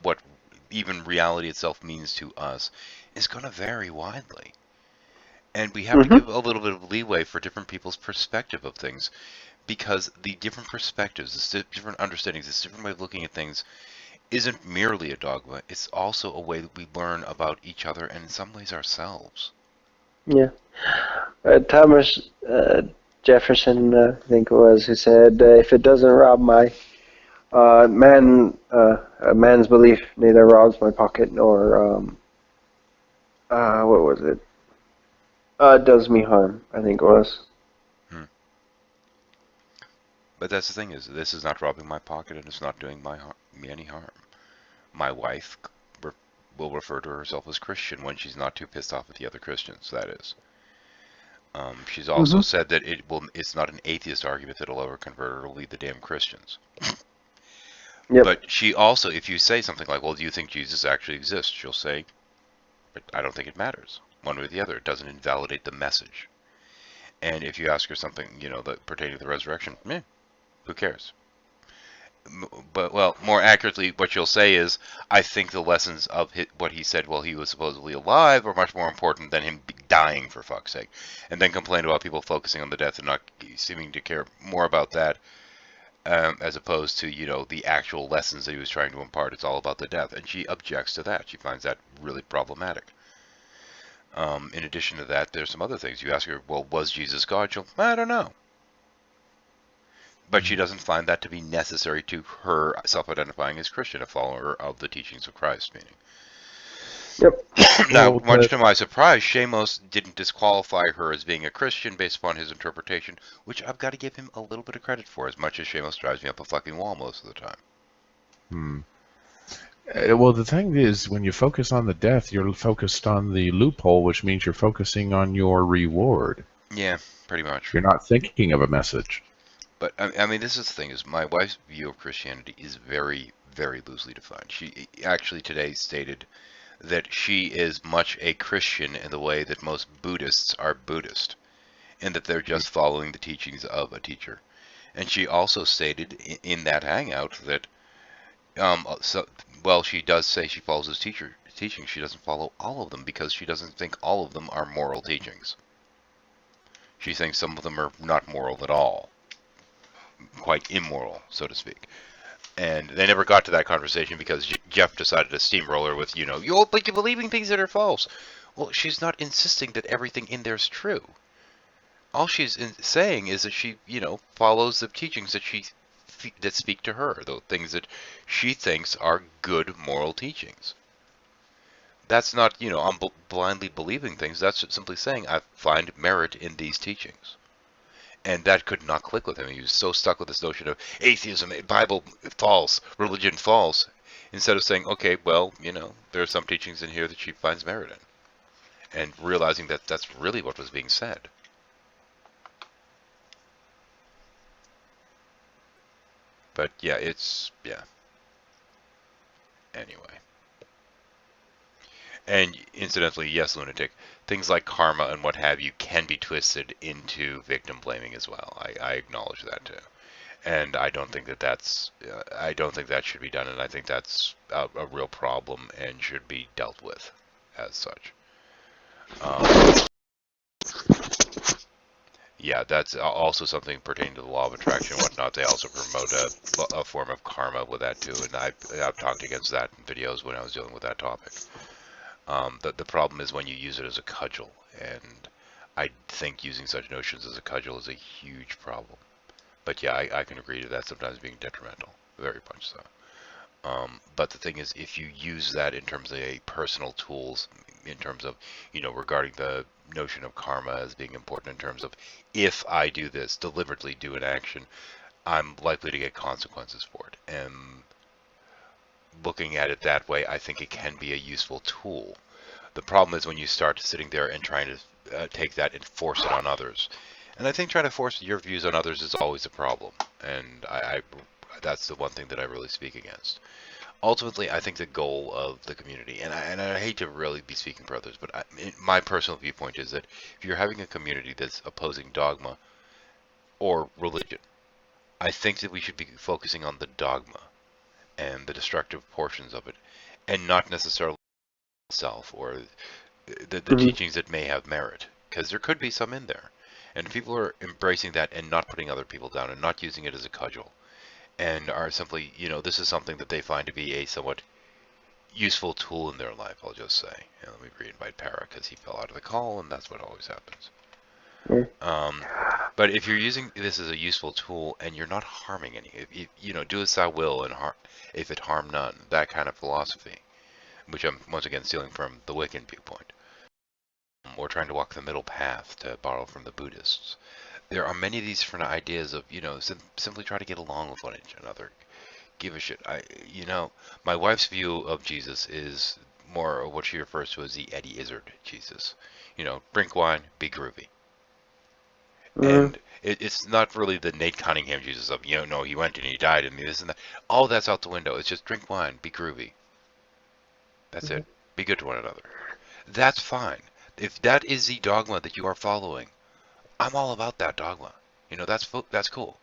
what even reality itself means to us, is going to vary widely. And we have to give a little bit of leeway for different people's perspective of things, because the different perspectives, the different understandings, this different way of looking at things isn't merely a dogma. It's also a way that we learn about each other and in some ways ourselves. Yeah. Thomas Jefferson, I think it was, who said, if it doesn't rob my a man's belief neither robs my pocket nor what was it? Does me harm, I think it was. But that's the thing, is this is not robbing my pocket and it's not doing me any harm. My wife will refer to herself as Christian when she's not too pissed off at the other Christians, that is. She's also said that it's not an atheist argument that'll ever convert her to lead the damn Christians. But she also, if you say something like, well, do you think Jesus actually exists? She'll say, but I don't think it matters. One way or the other. It doesn't invalidate the message. And if you ask her something, you know, that pertaining to the resurrection, who cares? But, well, more accurately, what she'll say is, I think the lessons of what he said while he was supposedly alive are much more important than him dying, for fuck's sake. And then complain about people focusing on the death and not seeming to care more about that, as opposed to, you know, the actual lessons that he was trying to impart. It's all about the death. And she objects to that. She finds that really problematic. In addition to that, there's some other things. You ask her, well, was Jesus God? She'll, I don't know. But she doesn't find that to be necessary to her self-identifying as Christian, a follower of the teachings of Christ, meaning. Now, much to my surprise, Shamos didn't disqualify her as being a Christian based upon his interpretation, which I've got to give him a little bit of credit for, as much as Shamos drives me up a fucking wall most of the time. Well, the thing is, when you focus on the death, you're focused on the loophole, which means you're focusing on your reward. Yeah, pretty much. You're not thinking of a message. But, I mean, this is the thing, is my wife's view of Christianity is very, very loosely defined. She actually today stated that she is much a Christian in the way that most Buddhists are Buddhist, and that they're just following the teachings of a teacher. And she also stated in that hangout that, well, she does say she follows his teachings. She doesn't follow all of them because she doesn't think all of them are moral teachings. She thinks some of them are not moral at all, quite immoral, so to speak. And they never got to that conversation because Jeff decided to steamroller with, you're believing things that are false. Well, she's not insisting that everything in there is true. All she's saying is that she, follows the teachings that speak to her, the things that she thinks are good moral teachings. That's not, I'm blindly believing things. That's simply saying I find merit in these teachings. And that could not click with him. He was so stuck with this notion of atheism, Bible false, religion false, instead of saying, okay, well, there are some teachings in here that she finds merit in. And realizing that that's really what was being said. But yeah, anyway. And incidentally, yes, Lunatic, things like karma and what have you can be twisted into victim blaming as well. I acknowledge that too. And I don't think I don't think that should be done, and I think that's a real problem and should be dealt with as such. Yeah, that's also something pertaining to the law of attraction and whatnot. They also promote a form of karma with that too, and I've talked against that in videos when I was dealing with that topic. The problem is when you use it as a cudgel, and I think using such notions as a cudgel is a huge problem. But yeah, I can agree to that sometimes being detrimental, very much so. But the thing is, if you use that in terms of a personal tools, in terms of, regarding the notion of karma as being important in terms of if I do this, deliberately do an action, I'm likely to get consequences for it. And looking at it that way, I think it can be a useful tool. The problem is when you start sitting there and trying to take that and force it on others. And I think trying to force your views on others is always a problem. And that's the one thing that I really speak against. Ultimately, I think the goal of the community, and I hate to really be speaking for others, but my personal viewpoint is that if you're having a community that's opposing dogma or religion, I think that we should be focusing on the dogma and the destructive portions of it, and not necessarily itself or the teachings that may have merit, because there could be some in there. And people are embracing that and not putting other people down and not using it as a cudgel, and are simply, this is something that they find to be a somewhat useful tool in their life, I'll just say. And let me re-invite Para, because he fell out of the call, and that's what always happens. But if you're using this as a useful tool and you're not harming any, if, do as thou will and if it harm none, that kind of philosophy, which I'm once again stealing from the Wiccan viewpoint, or trying to walk the middle path, to borrow from the Buddhists. There are many of these different ideas of, simply try to get along with one another. Give a shit. My wife's view of Jesus is more of what she refers to as the Eddie Izzard Jesus. Drink wine, be groovy. And it's not really the Nate Cunningham Jesus of, no, he went and he died and this and that. All that's out the window. It's just drink wine, be groovy. That's it. Be good to one another. That's fine. If that is the dogma that you are following, I'm all about that dogma. That's cool.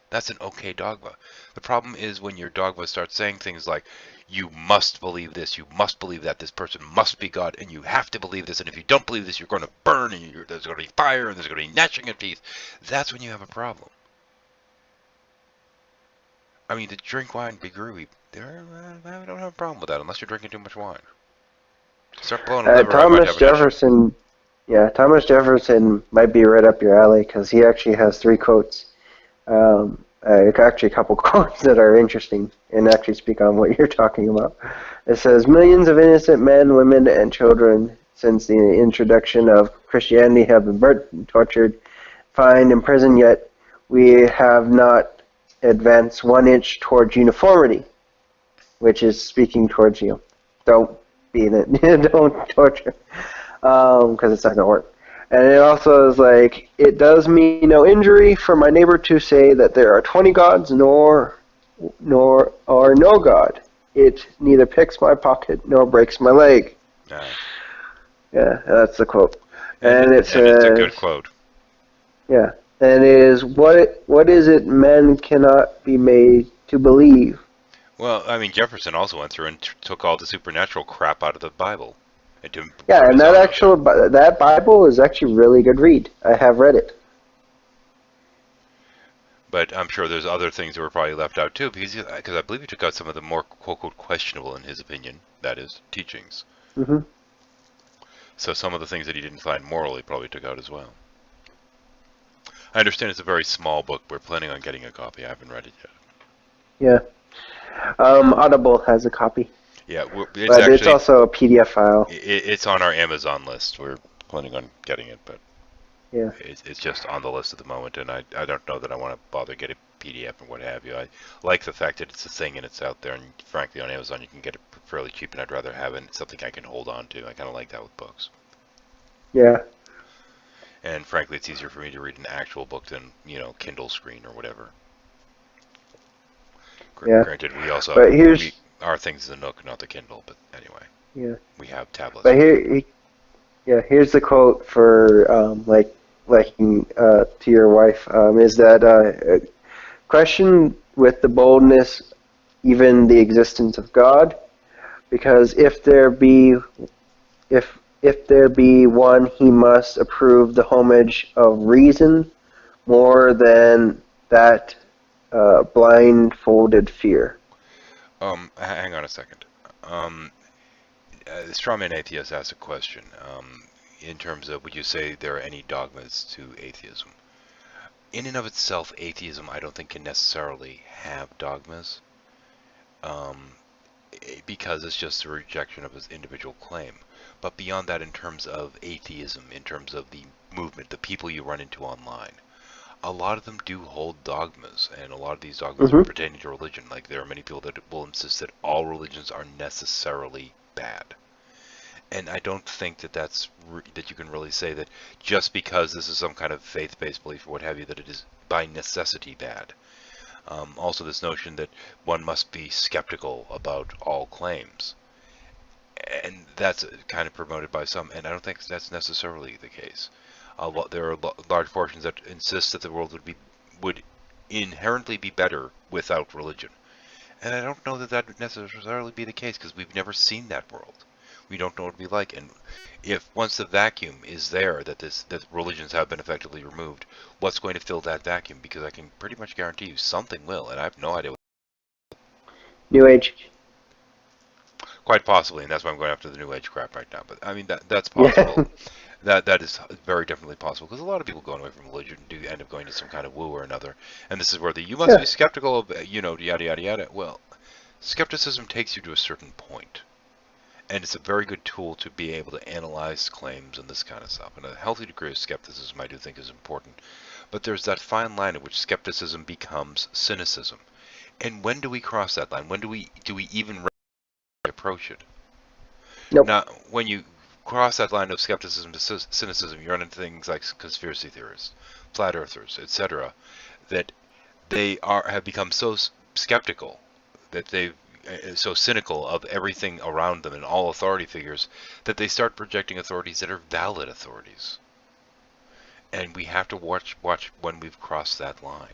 That's an okay dogma. The problem is when your dogma starts saying things like, you must believe this, you must believe that, this person must be God, and you have to believe this, and if you don't believe this, you're going to burn, and there's going to be fire, and there's going to be gnashing of teeth. That's when you have a problem. I mean, to drink wine, be groovy, I don't have a problem with that, unless you're drinking too much wine. Start blowing a liver out my definition. Thomas Jefferson might be right up your alley, because he actually has 3 quotes. Actually, a couple quotes that are interesting and actually speak on what you're talking about. It says, millions of innocent men, women, and children since the introduction of Christianity have been burnt, tortured, fined, imprisoned, yet we have not advanced 1 inch towards uniformity, which is speaking towards you. Don't beat it. Don't torture, because it's not going to work. And it also is like, it does me no injury for my neighbor to say that there are 20 gods, nor or no God. It neither picks my pocket nor breaks my leg. Yeah, that's the quote. And it says, it's a good quote. Yeah, and it is what is it men cannot be made to believe? Well, I mean, Jefferson also went through and took all the supernatural crap out of the Bible. Yeah, and that Bible is actually a really good read. I have read it. But I'm sure there's other things that were probably left out too, because I believe he took out some of the more quote-unquote questionable, in his opinion, that is, teachings. Mm-hmm. So some of the things that he didn't find moral, he probably took out as well. I understand it's a very small book. We're planning on getting a copy. I haven't read it yet. Yeah. Audible has a copy. Yeah, it's also a PDF file. It's on our Amazon list. We're planning on getting it, but yeah, it's just on the list at the moment, and I don't know that I want to bother getting a PDF and what have you. I like the fact that it's a thing and it's out there, and frankly on Amazon you can get it fairly cheap, and I'd rather have it something I can hold on to. I kind of like that with books. Yeah. And frankly, it's easier for me to read an actual book than, Kindle screen or whatever. Yeah. Granted, we also our thing's the Nook, not the Kindle, but anyway. Yeah. We have tablets. But here's the quote for to your wife is that question with the boldness even the existence of God, because if there be one, he must approve the homage of reason more than that blindfolded fear. Hang on a second. Strawman Atheist asked a question in terms of, would you say there are any dogmas to atheism? In and of itself, atheism I don't think can necessarily have dogmas, because it's just a rejection of his individual claim. But beyond that, in terms of atheism, in terms of the movement, the people you run into online, a lot of them do hold dogmas, and a lot of these dogmas are pertaining to religion. Like, there are many people that will insist that all religions are necessarily bad. And I don't think that that you can really say that just because this is some kind of faith-based belief or what have you, that it is by necessity bad. Also, this notion that one must be skeptical about all claims, and that's kind of promoted by some, and I don't think that's necessarily the case. There are large portions that insist that the world would inherently be better without religion, and I don't know that that would necessarily be the case, because we've never seen that world. We don't know what it'd be like, and if once the vacuum is there that religions have been effectively removed, what's going to fill that vacuum? Because I can pretty much guarantee you something will, and I have no idea. New Age. Quite possibly, and that's why I'm going after the New Age crap right now. But I mean, that's possible. Yeah. That is very definitely possible, because a lot of people going away from religion do end up going to some kind of woo or another, and this is where you must be skeptical of, yada yada yada. Well, skepticism takes you to a certain point. And it's a very good tool to be able to analyze claims and this kind of stuff. And a healthy degree of skepticism I do think is important. But there's that fine line at which skepticism becomes cynicism. And when do we cross that line? When do we even approach it? Nope. Now, when you cross that line of skepticism to cynicism, you run into things like conspiracy theorists, flat earthers, etc., that they have become so skeptical that they've so cynical of everything around them and all authority figures that they start projecting authorities that are valid authorities. And we have to watch when we've crossed that line.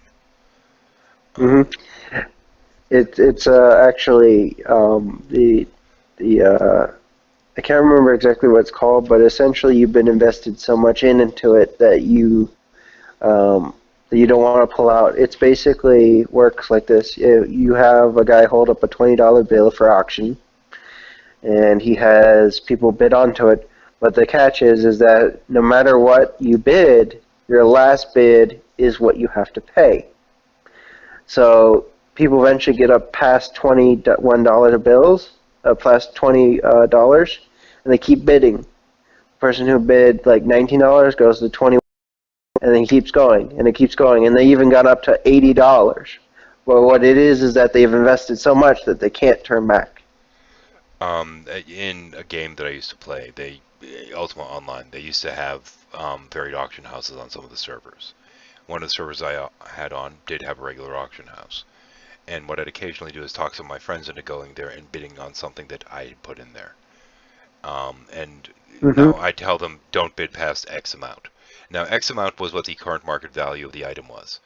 It's actually the I can't remember exactly what it's called, but essentially you've been invested so much into it that you don't want to pull out. It's basically works like this. You have a guy hold up a $20 bill for auction, and he has people bid onto it. But the catch is that no matter what you bid, your last bid is what you have to pay. So people eventually get up past $21 bills, past $20, and they keep bidding. The person who bid like $19 goes to $21. And then it keeps going, and it keeps going, and they even got up to $80. Well, what it is that they've invested so much that they can't turn back. In a game that I used to play, Ultima Online, they used to have varied auction houses on some of the servers. One of the servers I had on did have a regular auction house, And what I'd occasionally do is talk some of my friends into going there and bidding on something that I had put in there. And now I tell them, don't bid past X amount. Now, X amount was what the current market value of the item was.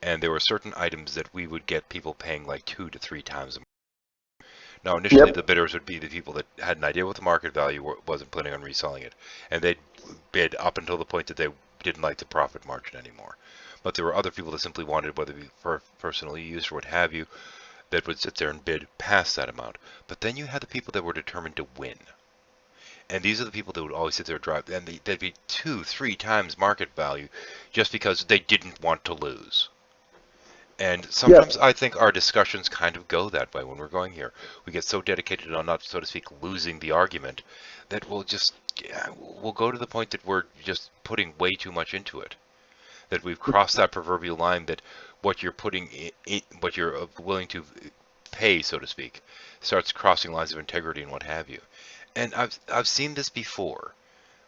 And there were certain items that we would get people paying like 2 to 3 times. Now, initially, the bidders would be the people that had an idea what the market value wasn't planning on reselling it. And they'd bid up until the point that they didn't like the profit margin anymore. But there were other people that simply wanted, whether it be for personal use or what have you, that would sit there and bid past that amount. But then you had the people that were determined to win. And these are the people that would always sit there and drive, and they'd be 2, 3 times market value just because they didn't want to lose. And sometimes I think our discussions kind of go that way when we're going here. We get so dedicated on not, so to speak, losing the argument that we'll go to the point that we're just putting way too much into it. That we've crossed that proverbial line that what you're putting in, what you're willing to pay, so to speak, starts crossing lines of integrity and what have you. And I've seen this before,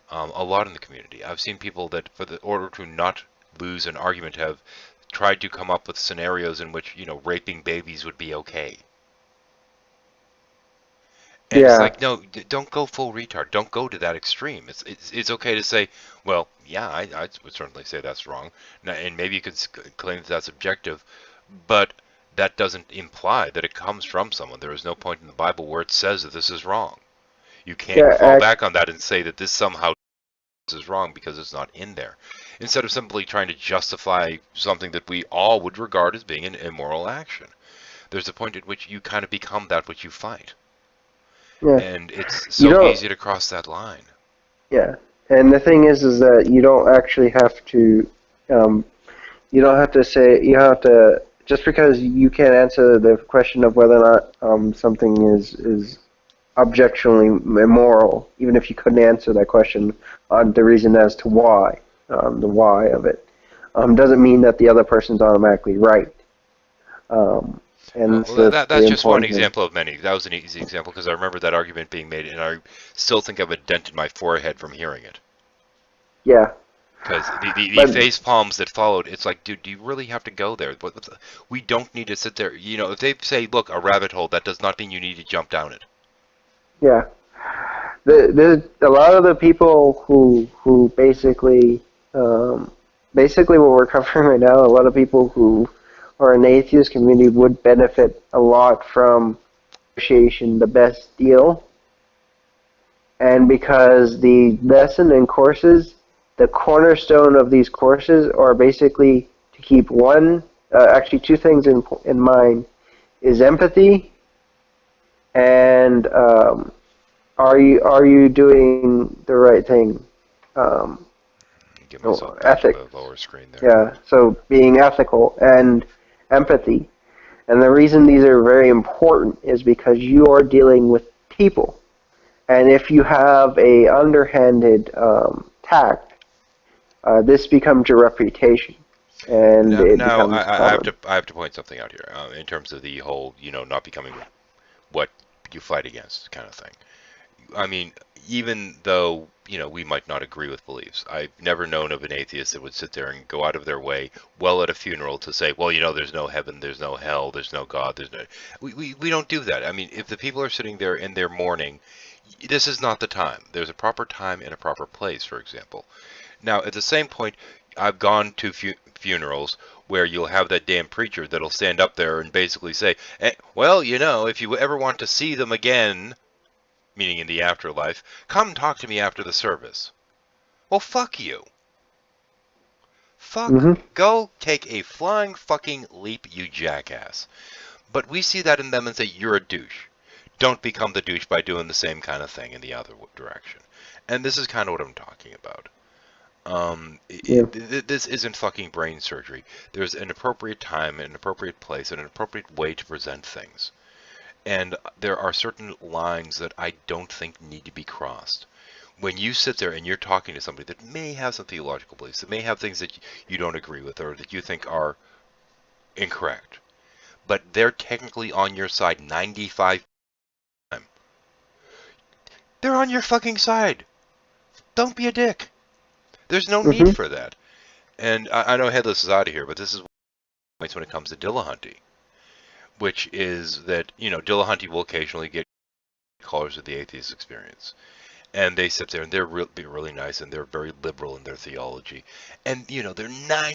a lot in the community. I've seen people that, for the order to not lose an argument, have tried to come up with scenarios in which, you know, raping babies would be okay. And it's like, no, don't go full retard. Don't go to that extreme. It's okay to say, well, yeah, I would certainly say that's wrong, and maybe you could claim that that's objective, but that doesn't imply that it comes from someone. There is no point in the Bible where it says that this is wrong. You can't fall back on that and say that this somehow is wrong because it's not in there. Instead of simply trying to justify something that we all would regard as being an immoral action. There's a point at which you kind of become that which you fight. Yeah. And it's so easy to cross that line. Yeah. And the thing is that you don't actually have to, you don't have to say, you have to, just because you can't answer the question of whether or not something is objectively immoral, even if you couldn't answer that question on the reason as to why, the why of it, doesn't mean that the other person's automatically right. And that's just one example of many. That was an easy example because I remember that argument being made, and I still think I've a dent in my forehead from hearing it. Yeah. Because the face palms that followed, it's like, dude, do you really have to go there? We don't need to sit there. You know, if they say, look, a rabbit hole, that does not mean you need to jump down it. Yeah. There's a lot of the people who basically what we're covering right now, a lot of people who are in the atheist community would benefit a lot from negotiation, the best deal. And because the lesson and courses, the cornerstone of these courses are basically to keep actually two things in mind, is empathy and are you doing the right thing? Give myself ethics. The lower screen there. Yeah, so being ethical and empathy. And the reason these are very important is because you are dealing with people. And if you have a underhanded tact, this becomes your reputation. And I have to point something out here in terms of the whole, you know, not becoming what you fight against kind of thing. I mean, even though, you know, we might not agree with beliefs, I've never known of an atheist that would sit there and go out of their way, well, at a funeral to say, well, you know, there's no heaven, there's no hell, there's no God, there's no... We don't do that. I mean, if the people are sitting there in their mourning, this is not the time. There's a proper time and a proper place, for example. Now, at the same point, I've gone to funerals where you'll have that damn preacher that'll stand up there and basically say, well, you know, if you ever want to see them again, meaning in the afterlife, come talk to me after the service. Well, fuck you. Go take a flying fucking leap, you jackass. But we see that in them and say, you're a douche. Don't become the douche by doing the same kind of thing in the other direction. And this is kind of what I'm talking about. This isn't fucking brain surgery. There's an appropriate time, an appropriate place, and an appropriate way to present things. And there are certain lines that I don't think need to be crossed. When you sit there and you're talking to somebody that may have some theological beliefs, that may have things that you don't agree with or that you think are incorrect, but they're technically on your side 95%. They're on your fucking side. Don't be a dick. There's no need for that. And I know Headless is out of here, but this is points when it comes to Dillahunty. which is that, Dillahunty will occasionally get callers of the atheist experience. And they sit there and they're being really nice and they're very liberal in their theology. And, they're 90%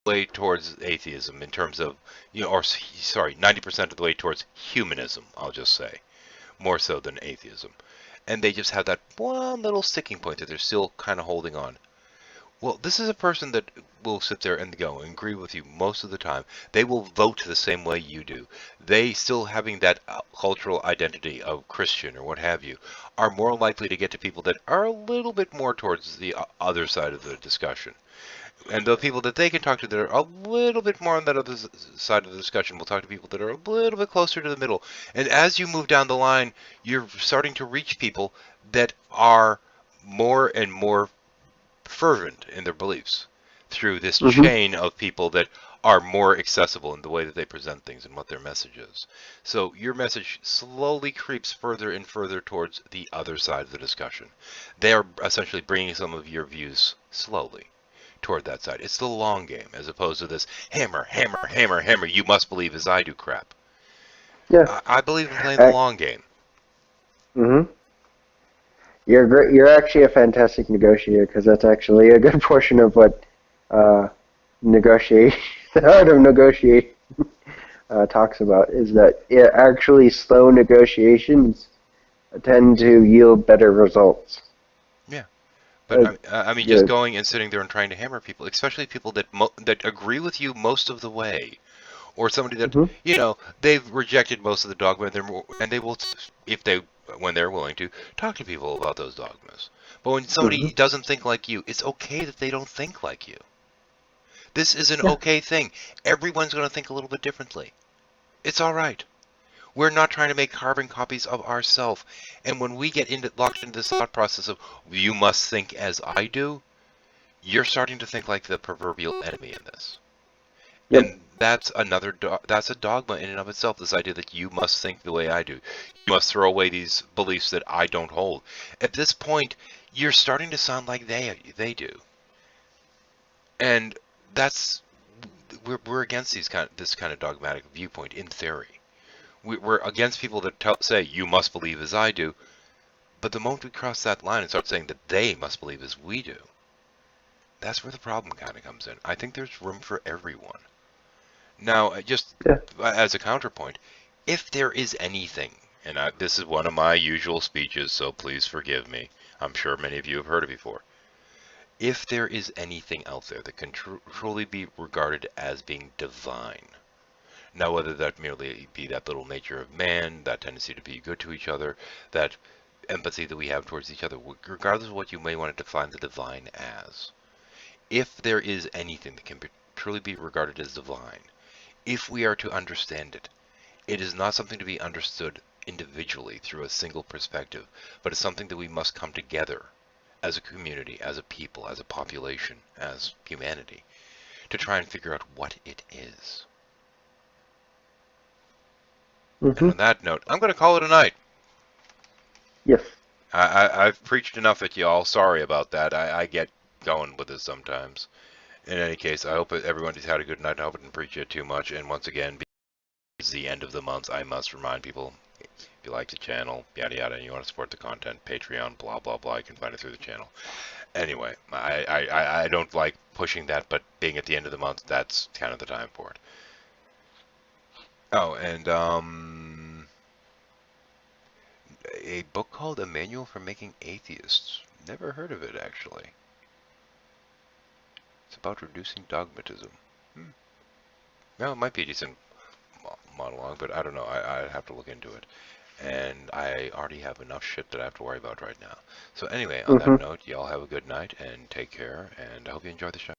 way towards atheism in terms of, 90% of the way towards humanism, I'll just say. More so than atheism. And they just have that one little sticking point that they're still kind of holding on. Well, this is a person that will sit there and go and agree with you most of the time. They will vote the same way you do. They, still having that cultural identity of Christian or what have you, are more likely to get to people that are a little bit more towards the other side of the discussion. And the people that they can talk to that are a little bit more on that other side of the discussion will talk to people that are a little bit closer to the middle. And as you move down the line, you're starting to reach people that are more and more fervent in their beliefs through this chain of people that are more accessible in the way that they present things and what their message is. So your message slowly creeps further and further towards the other side of the discussion. They are essentially bringing some of your views slowly toward that side. It's the long game as opposed to this hammer, hammer, hammer, hammer, you must believe as I do crap. Yeah. I believe in playing the long game. You're great. You're actually a fantastic negotiator because that's actually a good portion of what negotiation, the art of negotiation, talks about. Is that actually slow negotiations tend to yield better results. Yeah, but I mean, just going and sitting there and trying to hammer people, especially people that that agree with you most of the way, or somebody that they've rejected most of the dogma, and they will, when they're willing to, talk to people about those dogmas. But when somebody doesn't think like you, it's okay that they don't think like you. This is an okay thing. Everyone's going to think a little bit differently. It's all right. We're not trying to make carbon copies of ourselves. And when we get locked into this thought process of, you must think as I do, you're starting to think like the proverbial enemy in this. And that's that's a dogma in and of itself, this idea that you must think the way I do. You must throw away these beliefs that I don't hold. At this point, you're starting to sound like they do. And we're against this kind of dogmatic viewpoint in theory. We're against people that say, you must believe as I do. But the moment we cross that line and start saying that they must believe as we do, that's where the problem kind of comes in. I think there's room for everyone. Now, just as a counterpoint, if there is anything, and this is one of my usual speeches, so please forgive me. I'm sure many of you have heard it before. If there is anything out there that can truly be regarded as being divine, now whether that merely be that little nature of man, that tendency to be good to each other, that empathy that we have towards each other, regardless of what you may want to define the divine as, if there is anything that can truly be regarded as divine, if we are to understand it, it is not something to be understood individually through a single perspective, but it's something that we must come together as a community, as a people, as a population, as humanity, to try and figure out what it is. And on that note, I'm going to call it a night. Yes. I've preached enough at y'all. Sorry about that. I get going with this sometimes. In any case, I hope everybody's had a good night. I hope I didn't preach it too much. And once again, because it's the end of the month, I must remind people, if you like the channel, yada yada, and you want to support the content, Patreon, blah blah blah, you can find it through the channel. Anyway, I don't like pushing that, but being at the end of the month, that's kind of the time for it. Oh, and a book called A Manual for Making Atheists. Never heard of it, actually. It's about reducing dogmatism. Well, it might be a decent monologue, but I don't know. I'd have to look into it. And I already have enough shit that I have to worry about right now. So anyway, on that note, y'all have a good night and take care, and I hope you enjoy the show.